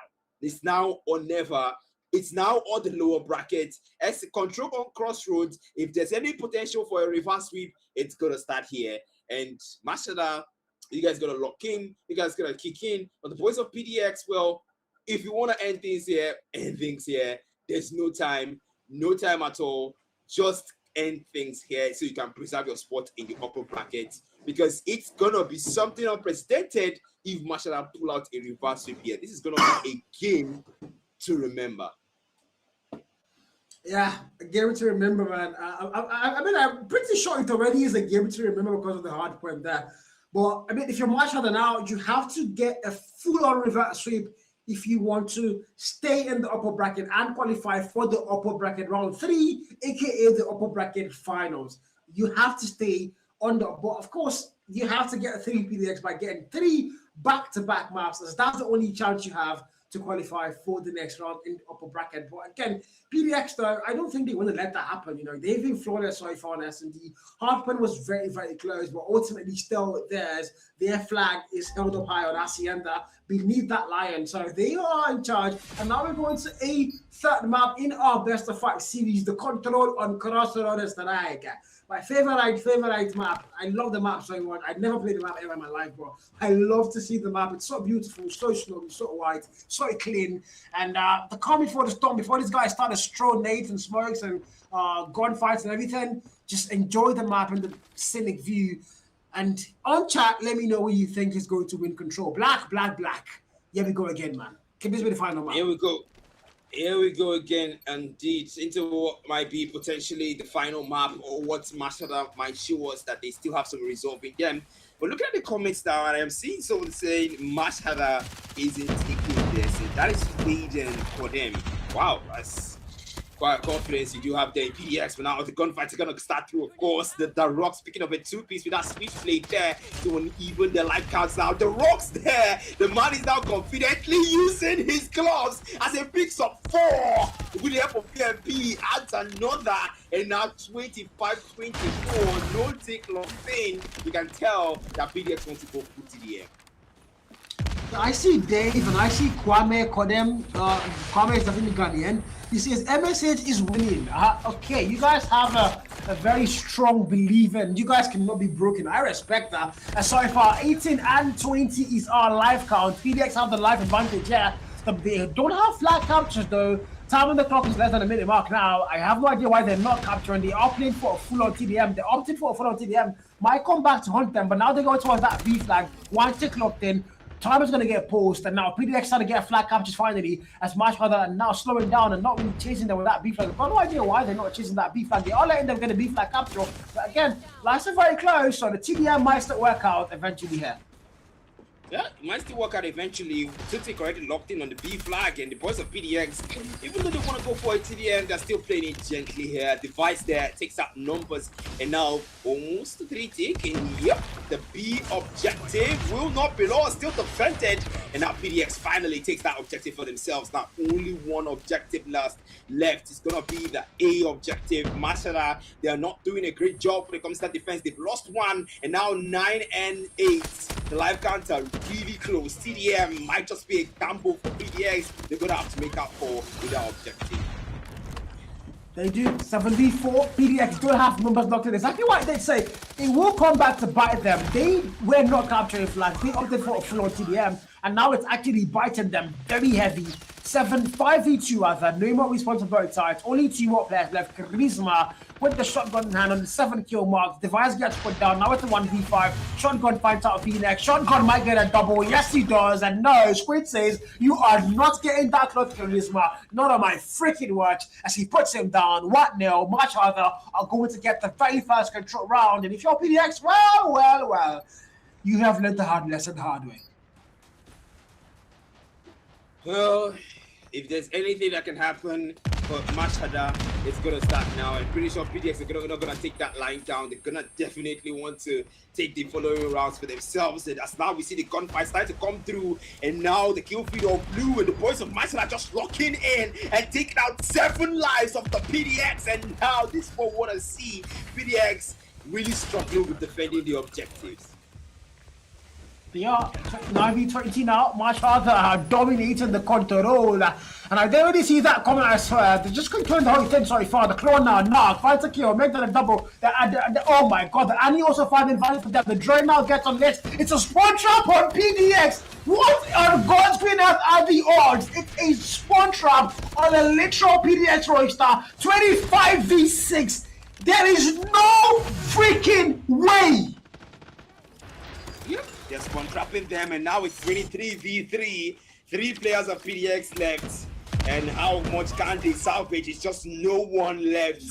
It's now or never. It's now or the lower brackets. As control on crossroads, if there's any potential for a reverse sweep, it's going to start here. And MASHARDER, you guys got to lock in. You guys got to kick in. But the boys of PDX, well, if you want to end things here, end things here. There's no time at all. Just end things here so you can preserve your spot in the upper bracket, because it's gonna be something unprecedented if MASHARDER pull out a reverse sweep here. This is gonna be a game to remember. Yeah, a game to remember, man. I mean, I'm pretty sure it already is a game to remember because of the Hardpoint there. But I mean, if you're MASHARDER now, you have to get a full-on reverse sweep if you want to stay in the upper bracket and qualify for the upper bracket round 3, aka the upper bracket finals. You have to stay on the, but of course, you have to get 3 PDX by getting 3 back-to-back Masters. That's the only chance you have to qualify for the next round in the upper bracket. But again, PDX, though, I don't think they want to let that happen. You know, they've been flawless so far on S&D. Hardpoint was very, very close, but ultimately still their flag is held up high on Hacienda beneath that lion. So they are in charge. And now we're going to a third map in our best of 5 series, the Control on Crossroads tonight. My favorite map. I love the map so much. I've never played the map ever in my life, bro. I love to see the map. It's so beautiful, so snowy, so white, so clean. And the calm before the storm, before these guys started throwing nades and smokes and gunfights and everything, just enjoy the map and the scenic view. And on chat, let me know what you think is going to win Control. Black. Here we go again, man. Can this be the final map? Here we go again, indeed, into what might be potentially the final map, or what MASHARDER might show us that they still have some resolve in them. But look at the comments now, and I'm seeing someone saying MASHARDER isn't taking this, and that is leading for them. Wow, that's quite confidence you do have there in PDX, but now the gunfights are going to start through, of course. The Rocks picking up a 2-piece with that switchblade there to even the life counts now. The Rocks there, the man is now confidently using his gloves as he picks up 4 with the help of PMP, adds another, and now 25-24, no take long thing. You can tell that PDX wants to go full TDM. I see Dave and I see Kwame CODM. Kwame is definitely Ghanaian. He says MSH is winning. Okay, you guys have a very strong belief and you guys cannot be broken. I respect that. And so far, 18 and 20 is our life count. PDX have the life advantage, yeah. They don't have flag captures though. Time on the clock is less than a minute mark now. I have no idea why they're not capturing. They are playing for a full-on TDM. They opted for a full-on TDM. Might come back to hunt them, but now they go towards that V flag. One tick locked in. Time is going to get paused, and now PDX starting to get flag captures finally as MASHARDER are now slowing down and not really chasing them with that B flag. I've got no idea why they're not chasing that B flag. They are letting them get a B flag capture, but again, lives are very close, so the TDM might still work out eventually here. Yeah, it might still work out eventually. Tutik already locked in on the B flag, and the boys of PDX, even though they want to go for a TDM, they're still playing it gently here. Device there takes out numbers, and now almost 3 taken. Yep, the B objective will not be lost, still defended, and now PDX finally takes that objective for themselves. Now only 1 objective left. It's gonna be the A objective. MASHARDER, they are not doing a great job when it comes to that defense. They've lost 1, and now 9 and 8. The live counter really close. TDM might just be a gamble for PDX. They're gonna have to make up for with their objective. They do 7v4. PDX don't have numbers locked in. Exactly what they say. It will come back to bite them. They were not capturing flags. They opted for a full-on TDM, and now it's actually biting them very heavy. 5v2 other. No more response on both sides. Only 2 more players left. Charisma with the shotgun in hand on the 7-kill mark. Device gets put down. Now it's a 1v5. Shotgun finds out PDX. Shotgun might get a double. Yes, he does. And no, Squid says, you are not getting that close, Charisma. Not on my freaking watch. As he puts him down. What now? MASHARDER are going to get the very first control round. And if you're PDX, well, you have learned the hard lesson the hard way. Well, if there's anything that can happen for MASHARDER, it's gonna start now. I'm pretty sure PDX are not gonna take that line down. They're gonna definitely want to take the following rounds for themselves. And as now we see the gunfight start to come through, and now the kill feed of blue and the boys of MASHARDER are just locking in and taking out 7 lives of the PDX. And now this is what we want to see. PDX really struggling with defending the objectives. They are 9v20 now. MASHARDER are dominating the control. And I didn't really see that coming, I swear. They're just controlling the whole thing so far. The clone now, knock, finds a kill, make that a double. Oh my god, the Annie also finding value for them. The Droid now gets on this. It's a spawn trap on PDX. What on God's green earth are the odds? It's a spawn trap on a literal PDX roster. 25v6. There is no freaking way. Yep, they're spawn trapping them, and now it's 23v3. 3 players of PDX left, and how much can they salvage? It's just no one left.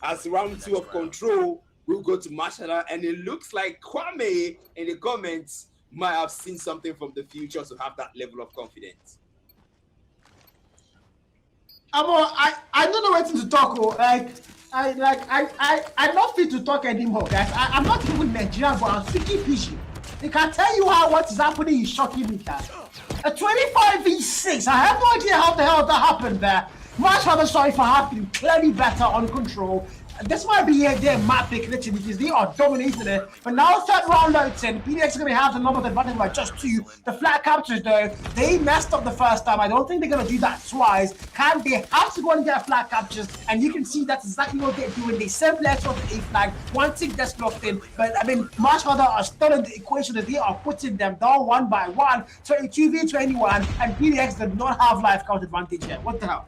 As round 2 of control will go to MASHARDER, and it looks like Kwame in the comments might have seen something from the future to have that level of confidence. I don't know what to talk. I'm not fit to talk anymore, guys. I'm not even Nigerian, but I'm speaking Pidgin. I can tell you what is happening is shocking me, guys. A 25v6. I have no idea how the hell that happened there. Much rather sorry for having clearly better on control. This might be their map pick literally because they are dominating it. But now third round loads in, PDX is going to have the number advantage by just 2. The flat captures though, they messed up the first time. I don't think they're going to do that twice. They have to go and get flat captures, and you can see that's exactly what they're doing. They simply export the A flag, 1 tick that's blocked in. But I mean, MASHARDER are still in the equation that they are putting them down 1 by 1, 22v21, and PDX did not have life count advantage yet. What the hell?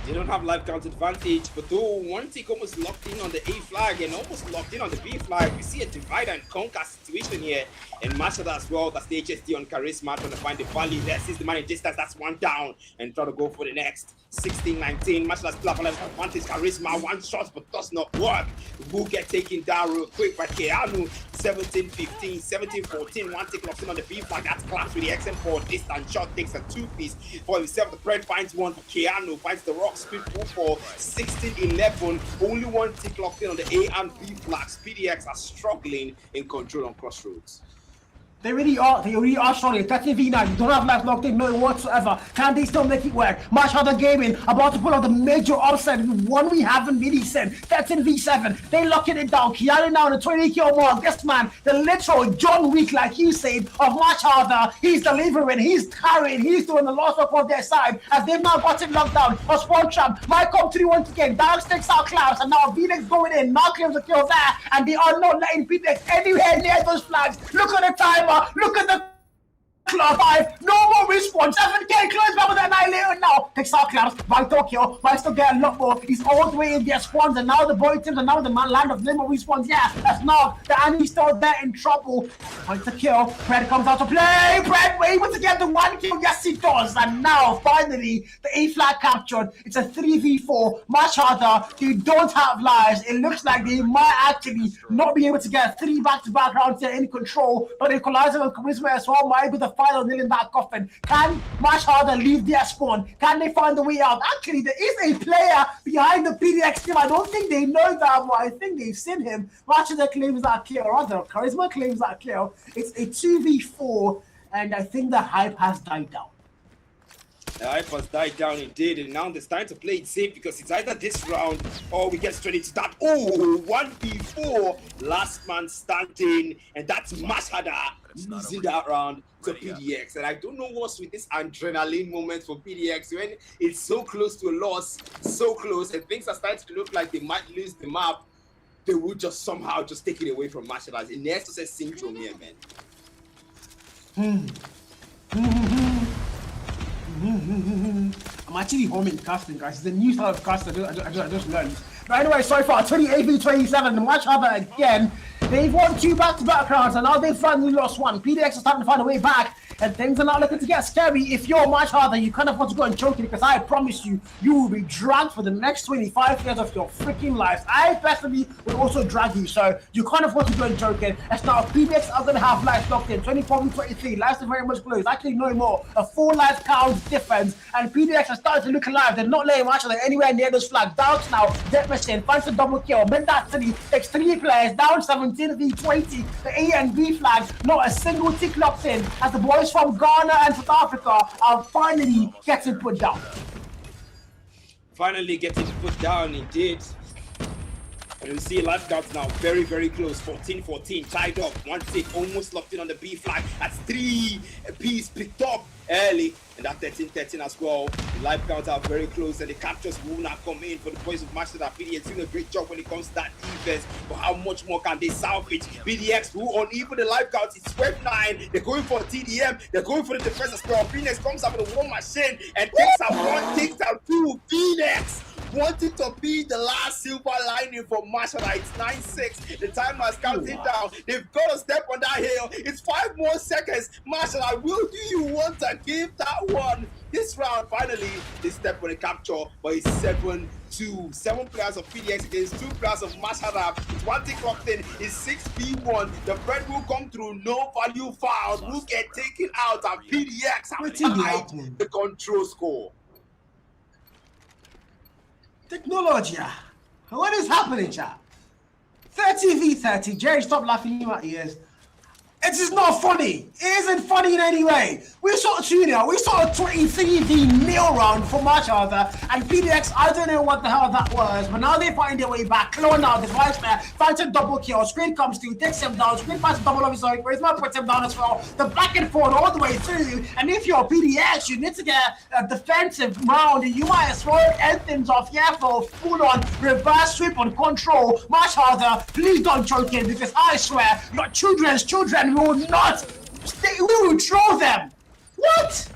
They don't have life count advantage, but though 1 tick almost locked in on the A flag and almost locked in on the B flag, we see a divide and conquer situation here. And MASHARDER as well, that's the HST on Charisma, trying to find the valley. There sees the man in distance, that's 1 down, and try to go for the next. 16-19, MASHARDER still have a level advantage. Charisma, 1 shot, but does not work. Will get taken down real quick by Keanu. 17-15, 17-14, 1 tick locked in on the B flag. That's class with the XM4. Distance shot takes a 2-piece for himself. The Bread finds 1 for Keanu, finds the Rock speed for 16-11. Only 1 tick locked in on the A and B flags. PDX are struggling in control on crossroads. They really are struggling. 13v9, you don't have life locked in, no whatsoever. Can they still make it work? MASHARDER Gaming about to pull out the major upset. One we haven't really seen. 13v7, they locking it down. Kiali now on the 20 kill mark. This man, the literal John Wick, like you said, of MASHARDER. He's delivering, he's carrying, he's doing the last work on their side. As they've now got it locked down. A spawn trap might come through once again. Down sticks out Klaus, and now Phoenix going in. Now claims the kill there, and they are not letting Phoenix anywhere near those flags. Look at the timer. Look at the clock 5, no more respawn, 7k close back with the Annihilator now. Takes out Klaus by Tokyo, but I still get a lot more. He's all the way in their spawns, and now the boy teams, and now the man land of no more respawns. Yeah, that's now the Annie's still there in trouble. Finds the kill, Fred comes out to play. Fred able to get the 1 kill, yes he does. And now finally the A flag captured. It's a 3v4. MASHARDER, they don't have lives. It looks like they might actually not be able to get 3 back-to-back rounds here in control, but equalizer with Charisma as well might be the final nail in that coffin. Can MASHARDER leave their spawn? Can they find a way out? Actually, there is a player behind the PDX team. I don't think they know that, but I think they've seen him. MASHARDER claims that kill, or rather, Charisma claims that kill. It's a 2v4, and I think the hype has died down. The hype has died down indeed, and now it's time to play it safe because it's either this round or we get straight into that. Oh, 1v4, last man standing, and that's MASHARDER losing that round to PDX. And I don't know what's with this adrenaline moment for PDX when it's so close to a loss, so close, and things are starting to look like they might lose the map. They will just somehow just take it away from MASHARDER. It needs to say syndrome here, man. I'm actually home in casting, guys. It's a new style of casting I just learned. But anyway, so far, 28v27, the MASHARDER again. They've won 2 back-to-back rounds, and now they've finally lost 1. PDX is starting to find a way back, and things are not looking to get scary. If you're MASHARDER, you kind of want to go and choke it, because I promise you, you will be dragged for the next 25 years of your freaking lives. I personally will also drag you, so you kind of want to go and choke it. As now, PDX are going to have lives locked in, 24v23. Lives are very much close. Actually, no more. A 4 life count difference, and PDX are starting to look alive. They're not letting MASHARDER anywhere near those flags. Down now, Deadmachine finds a double kill. Mid that 3, takes 3 players, down 17v20. The A and B flags, not a single tick locked in, as the boys from Ghana and South Africa are finally getting put down. Finally getting put down, indeed. And you see life counts now very, very close. 14-14, tied up. 1 tick, almost locked in on the B flag. That's 3 apiece picked up early. And that 13-13 as well. The life counts are very close, and the captures will not come in for the boys of MASHARDER. PDX doing a great job when it comes to that defense. But how much more can they salvage? PDX, who on even the life counts, it's swept 9. They're going for TDM. They're going for the defense as well. Phoenix comes up with a 1 machine and takes out 1, takes out 2. Phoenix wanted to be the last silver lining for MASHARDER. It's 9-6. The timer is counting down. They've got to step on that hill. It's 5 more seconds. MASHARDER, will do you want to give that one? This round, finally, they step on the capture, but it's 7-2. 7 players of PDX against 2 players of MASHARDER. It's 1 tick locked in. It's 6v1. The Bread will come through. No value found. Will get taken out, and PDX have tied the control score. Technology. What is happening, chat? 30v30. Jerry, stop laughing in my ears. It is not funny. It isn't funny in any way. We saw Tunisia. We saw a 23v nil round for MASHARDER and PDX. I don't know what the hell that was, but now they find their way back. Clone out the vice player, finds a double kill. Screen comes through, takes him down. Screen passes double over. Sorry, Charisma puts him down as well. The back and forth all the way through. And if you're PDX, you need to get a defensive round. You might as well end things off here for full-on reverse sweep on control. MASHARDER, please don't choke in because I swear your children's children will not stay. We will throw them. What?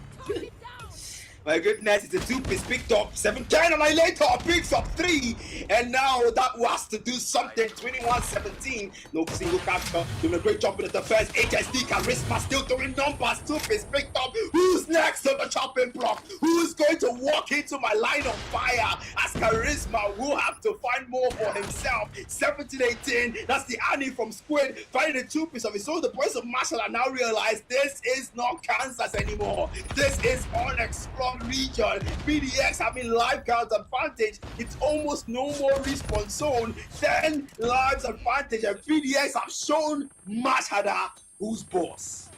My goodness, it's a two-piece picked up. 7-10 and I later picks up 3. And now that was to do something. 21-17. No single capture. Doing a great job with the defense. HSD Charisma still doing numbers. Two-piece picked up. Who's next on the chopping block? Who's going to walk into my line of fire? As Charisma will have to find more for himself. 17-18. That's the Annie from Squid. Finding the two-piece of his own. The boys of Masha now realize this is not Kansas anymore. This is unexplored region. PDX having live count advantage. It's almost no more respawn zone. 10 lives advantage, and PDX have shown MASHARDER who's boss.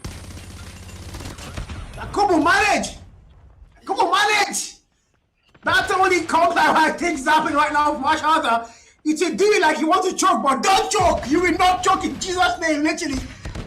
Come on, manage! Come on, manage! That's only comes out how things happening right now for MASHARDER. You should do it like you want to choke, but don't choke! You will not choke in Jesus' name, literally.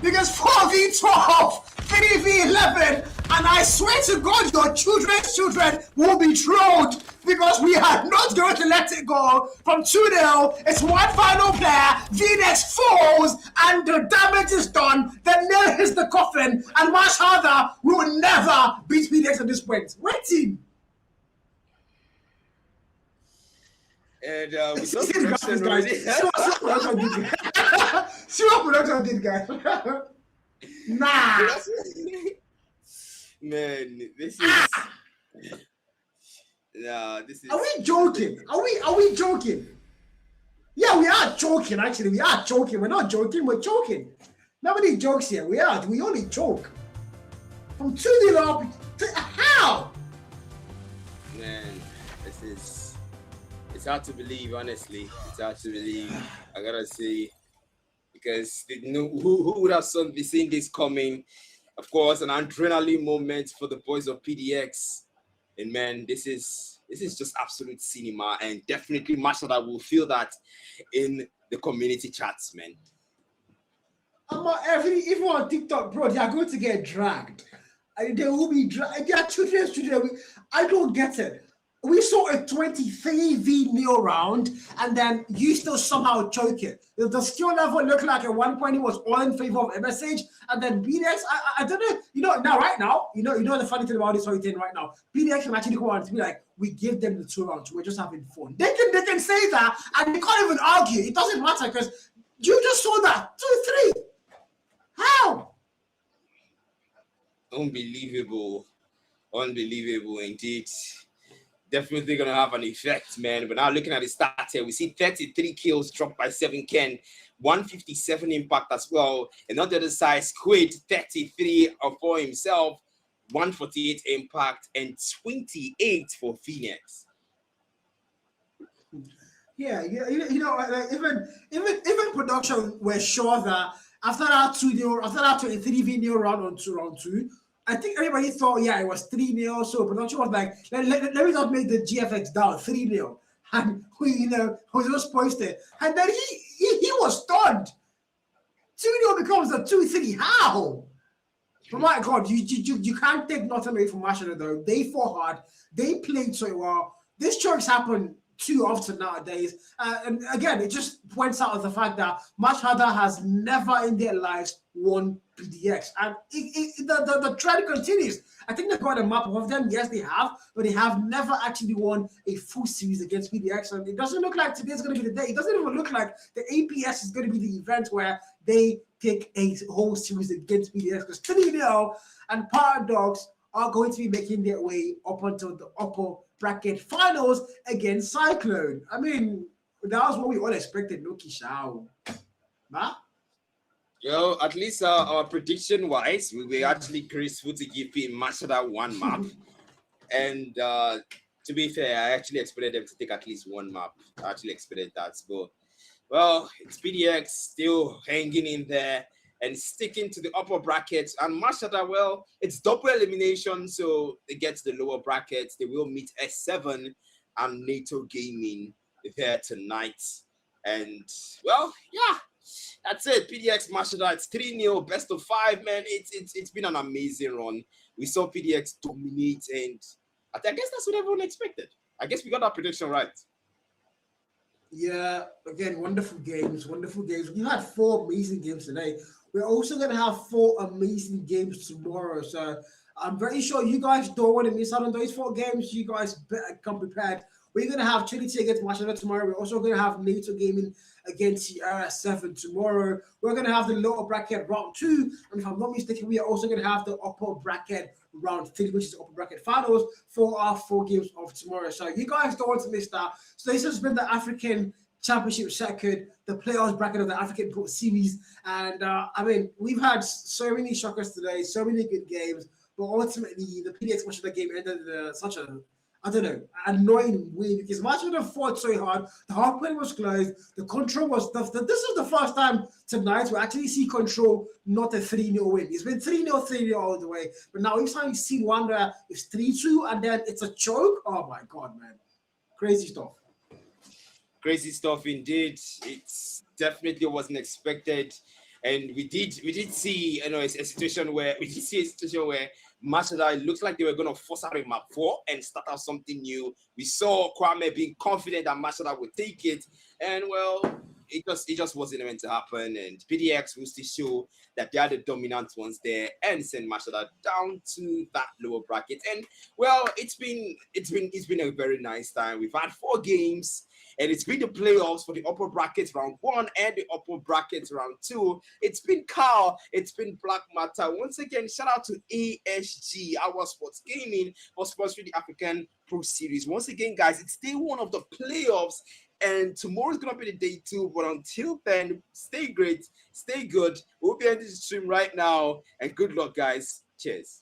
Because 4v12, 3v11, and I swear to God, your children's children will be thrown because we are not going to let it go from 2-0. It's one final player, VNX falls, and the damage is done. The nail hits the coffin, and MASHARDER will never beat VNX at this point. Waiting. And we saw production already. See what production did, guys. Nah. Man, this is this is. Are we joking? Are we joking? Yeah, we are joking. Actually, we are joking. We're not joking. We're joking. Nobody jokes here. We only joke. From 2-0 up. How? Man, this is. It's hard to believe, honestly. It's hard to believe. I gotta say, because who would have seen this coming? Of course, an adrenaline moment for the boys of PDX, and man, this is just absolute cinema, and definitely MASHARDER will feel that in the community chats, man. Even on TikTok, bro, they are going to get dragged. They will be dragged. They are children. I don't get it. We saw a 23v nil round, and then you still somehow choke it. The skill level looked like at one point it was all in favor of MSH, and then BDX, I don't know, right now, the funny thing about this whole thing right now, BDX can actually go on to be like, we give them the 2 rounds, we're just having fun. They can say that, and they can't even argue. It doesn't matter, because you just saw that, 2-3. How? Unbelievable indeed. Definitely gonna have an effect, man. But now looking at the stats here, we see 33 kills dropped by 7Ken, 157 impact as well. And on the other side, Squid 33 for himself, 148 impact, and 28 for Phoenix. Yeah, like even production were sure that after that 2-0, after that 23v nil round on round two. I think everybody thought, yeah, it was 3-0. So production was like, let me not make the GFX down 3-0. And we was just posted. And then he was stunned. 2-0 becomes a 2-3. How? Oh my God, you can't take nothing away from MASHARDER though. They fought hard. They played so well. These chokes happen too often nowadays. And again, it just points out of the fact that MASHARDER has never in their lives won PDX. And the trend continues. I think they've got a map of them. Yes, they have, but they have never actually won a full series against PDX. And it doesn't look like today's going to be the day. It doesn't even look like the APS is going to be the event where they take a whole series against PDX, because 3-0 and Paradox are going to be making their way up until the upper bracket finals against Cyclone. I mean, that was what we all expected, no Kishao. Huh? Yo, at least our prediction wise, we were actually graceful to give him MASHARDER one map. And To be fair, I actually expected them to take at least one map. I actually expected that. But, well, it's PDX still hanging in there and sticking to the upper brackets. And MASHARDER, well, it's double elimination, so they get to the lower brackets. They will meet S7 and NATO Gaming there tonight. And, well, yeah, that's it. PDX MASHARDER, it's 3-0, best of 5, man. It's been an amazing run. We saw PDX dominate, and I guess that's what everyone expected. I guess we got our prediction right. Yeah, again, wonderful games, wonderful games. We had 4 amazing games today. We're also going to have 4 amazing games tomorrow. So I'm very sure you guys don't want to miss out on those 4 games. You guys better come prepared. We're going to have TRINITY against MASHARDER tomorrow. We're also going to have NATO Gaming against CR7 tomorrow. We're going to have the lower bracket round 2. And if I'm not mistaken, we are also going to have the upper bracket round 3, which is the upper bracket finals for our 4 games of tomorrow. So you guys don't want to miss that. So this has been the African Championship Circuit, the playoffs bracket of the African Pro Series. And I mean, we've had so many shockers today, so many good games. But ultimately, the PDX MASHARDER game ended such a, I don't know, annoying win because MASHARDER fought so hard. The hardpoint was closed. The control was tough. This is the first time tonight we actually see control not a 3-0 win. It's been 3-0, 3-0 all the way. But now each time you see one where it's 3-2 and then it's a choke. Oh my God, man. Crazy stuff. Crazy stuff indeed. It's definitely wasn't expected. And we did see, you know, a situation where MASHARDER, it looks like they were going to force out a map 4 and start out something new. We saw Kwame being confident that MASHARDER would take it. And, well, it just wasn't meant to happen. And PDX will still show that they are the dominant ones there and send MASHARDER down to that lower bracket. And, well, it's been a very nice time. We've had 4 games. And it's been the playoffs for the upper brackets round 1 and the upper brackets round 2. It's been Carl. It's been Black Matter. Once again, shout out to ASG, our sports gaming, for sponsoring the African Pro Series. Once again, guys, it's day 1 of the playoffs. And tomorrow is going to be the day 2. But until then, stay great, stay good. We'll be ending the stream right now. And good luck, guys. Cheers.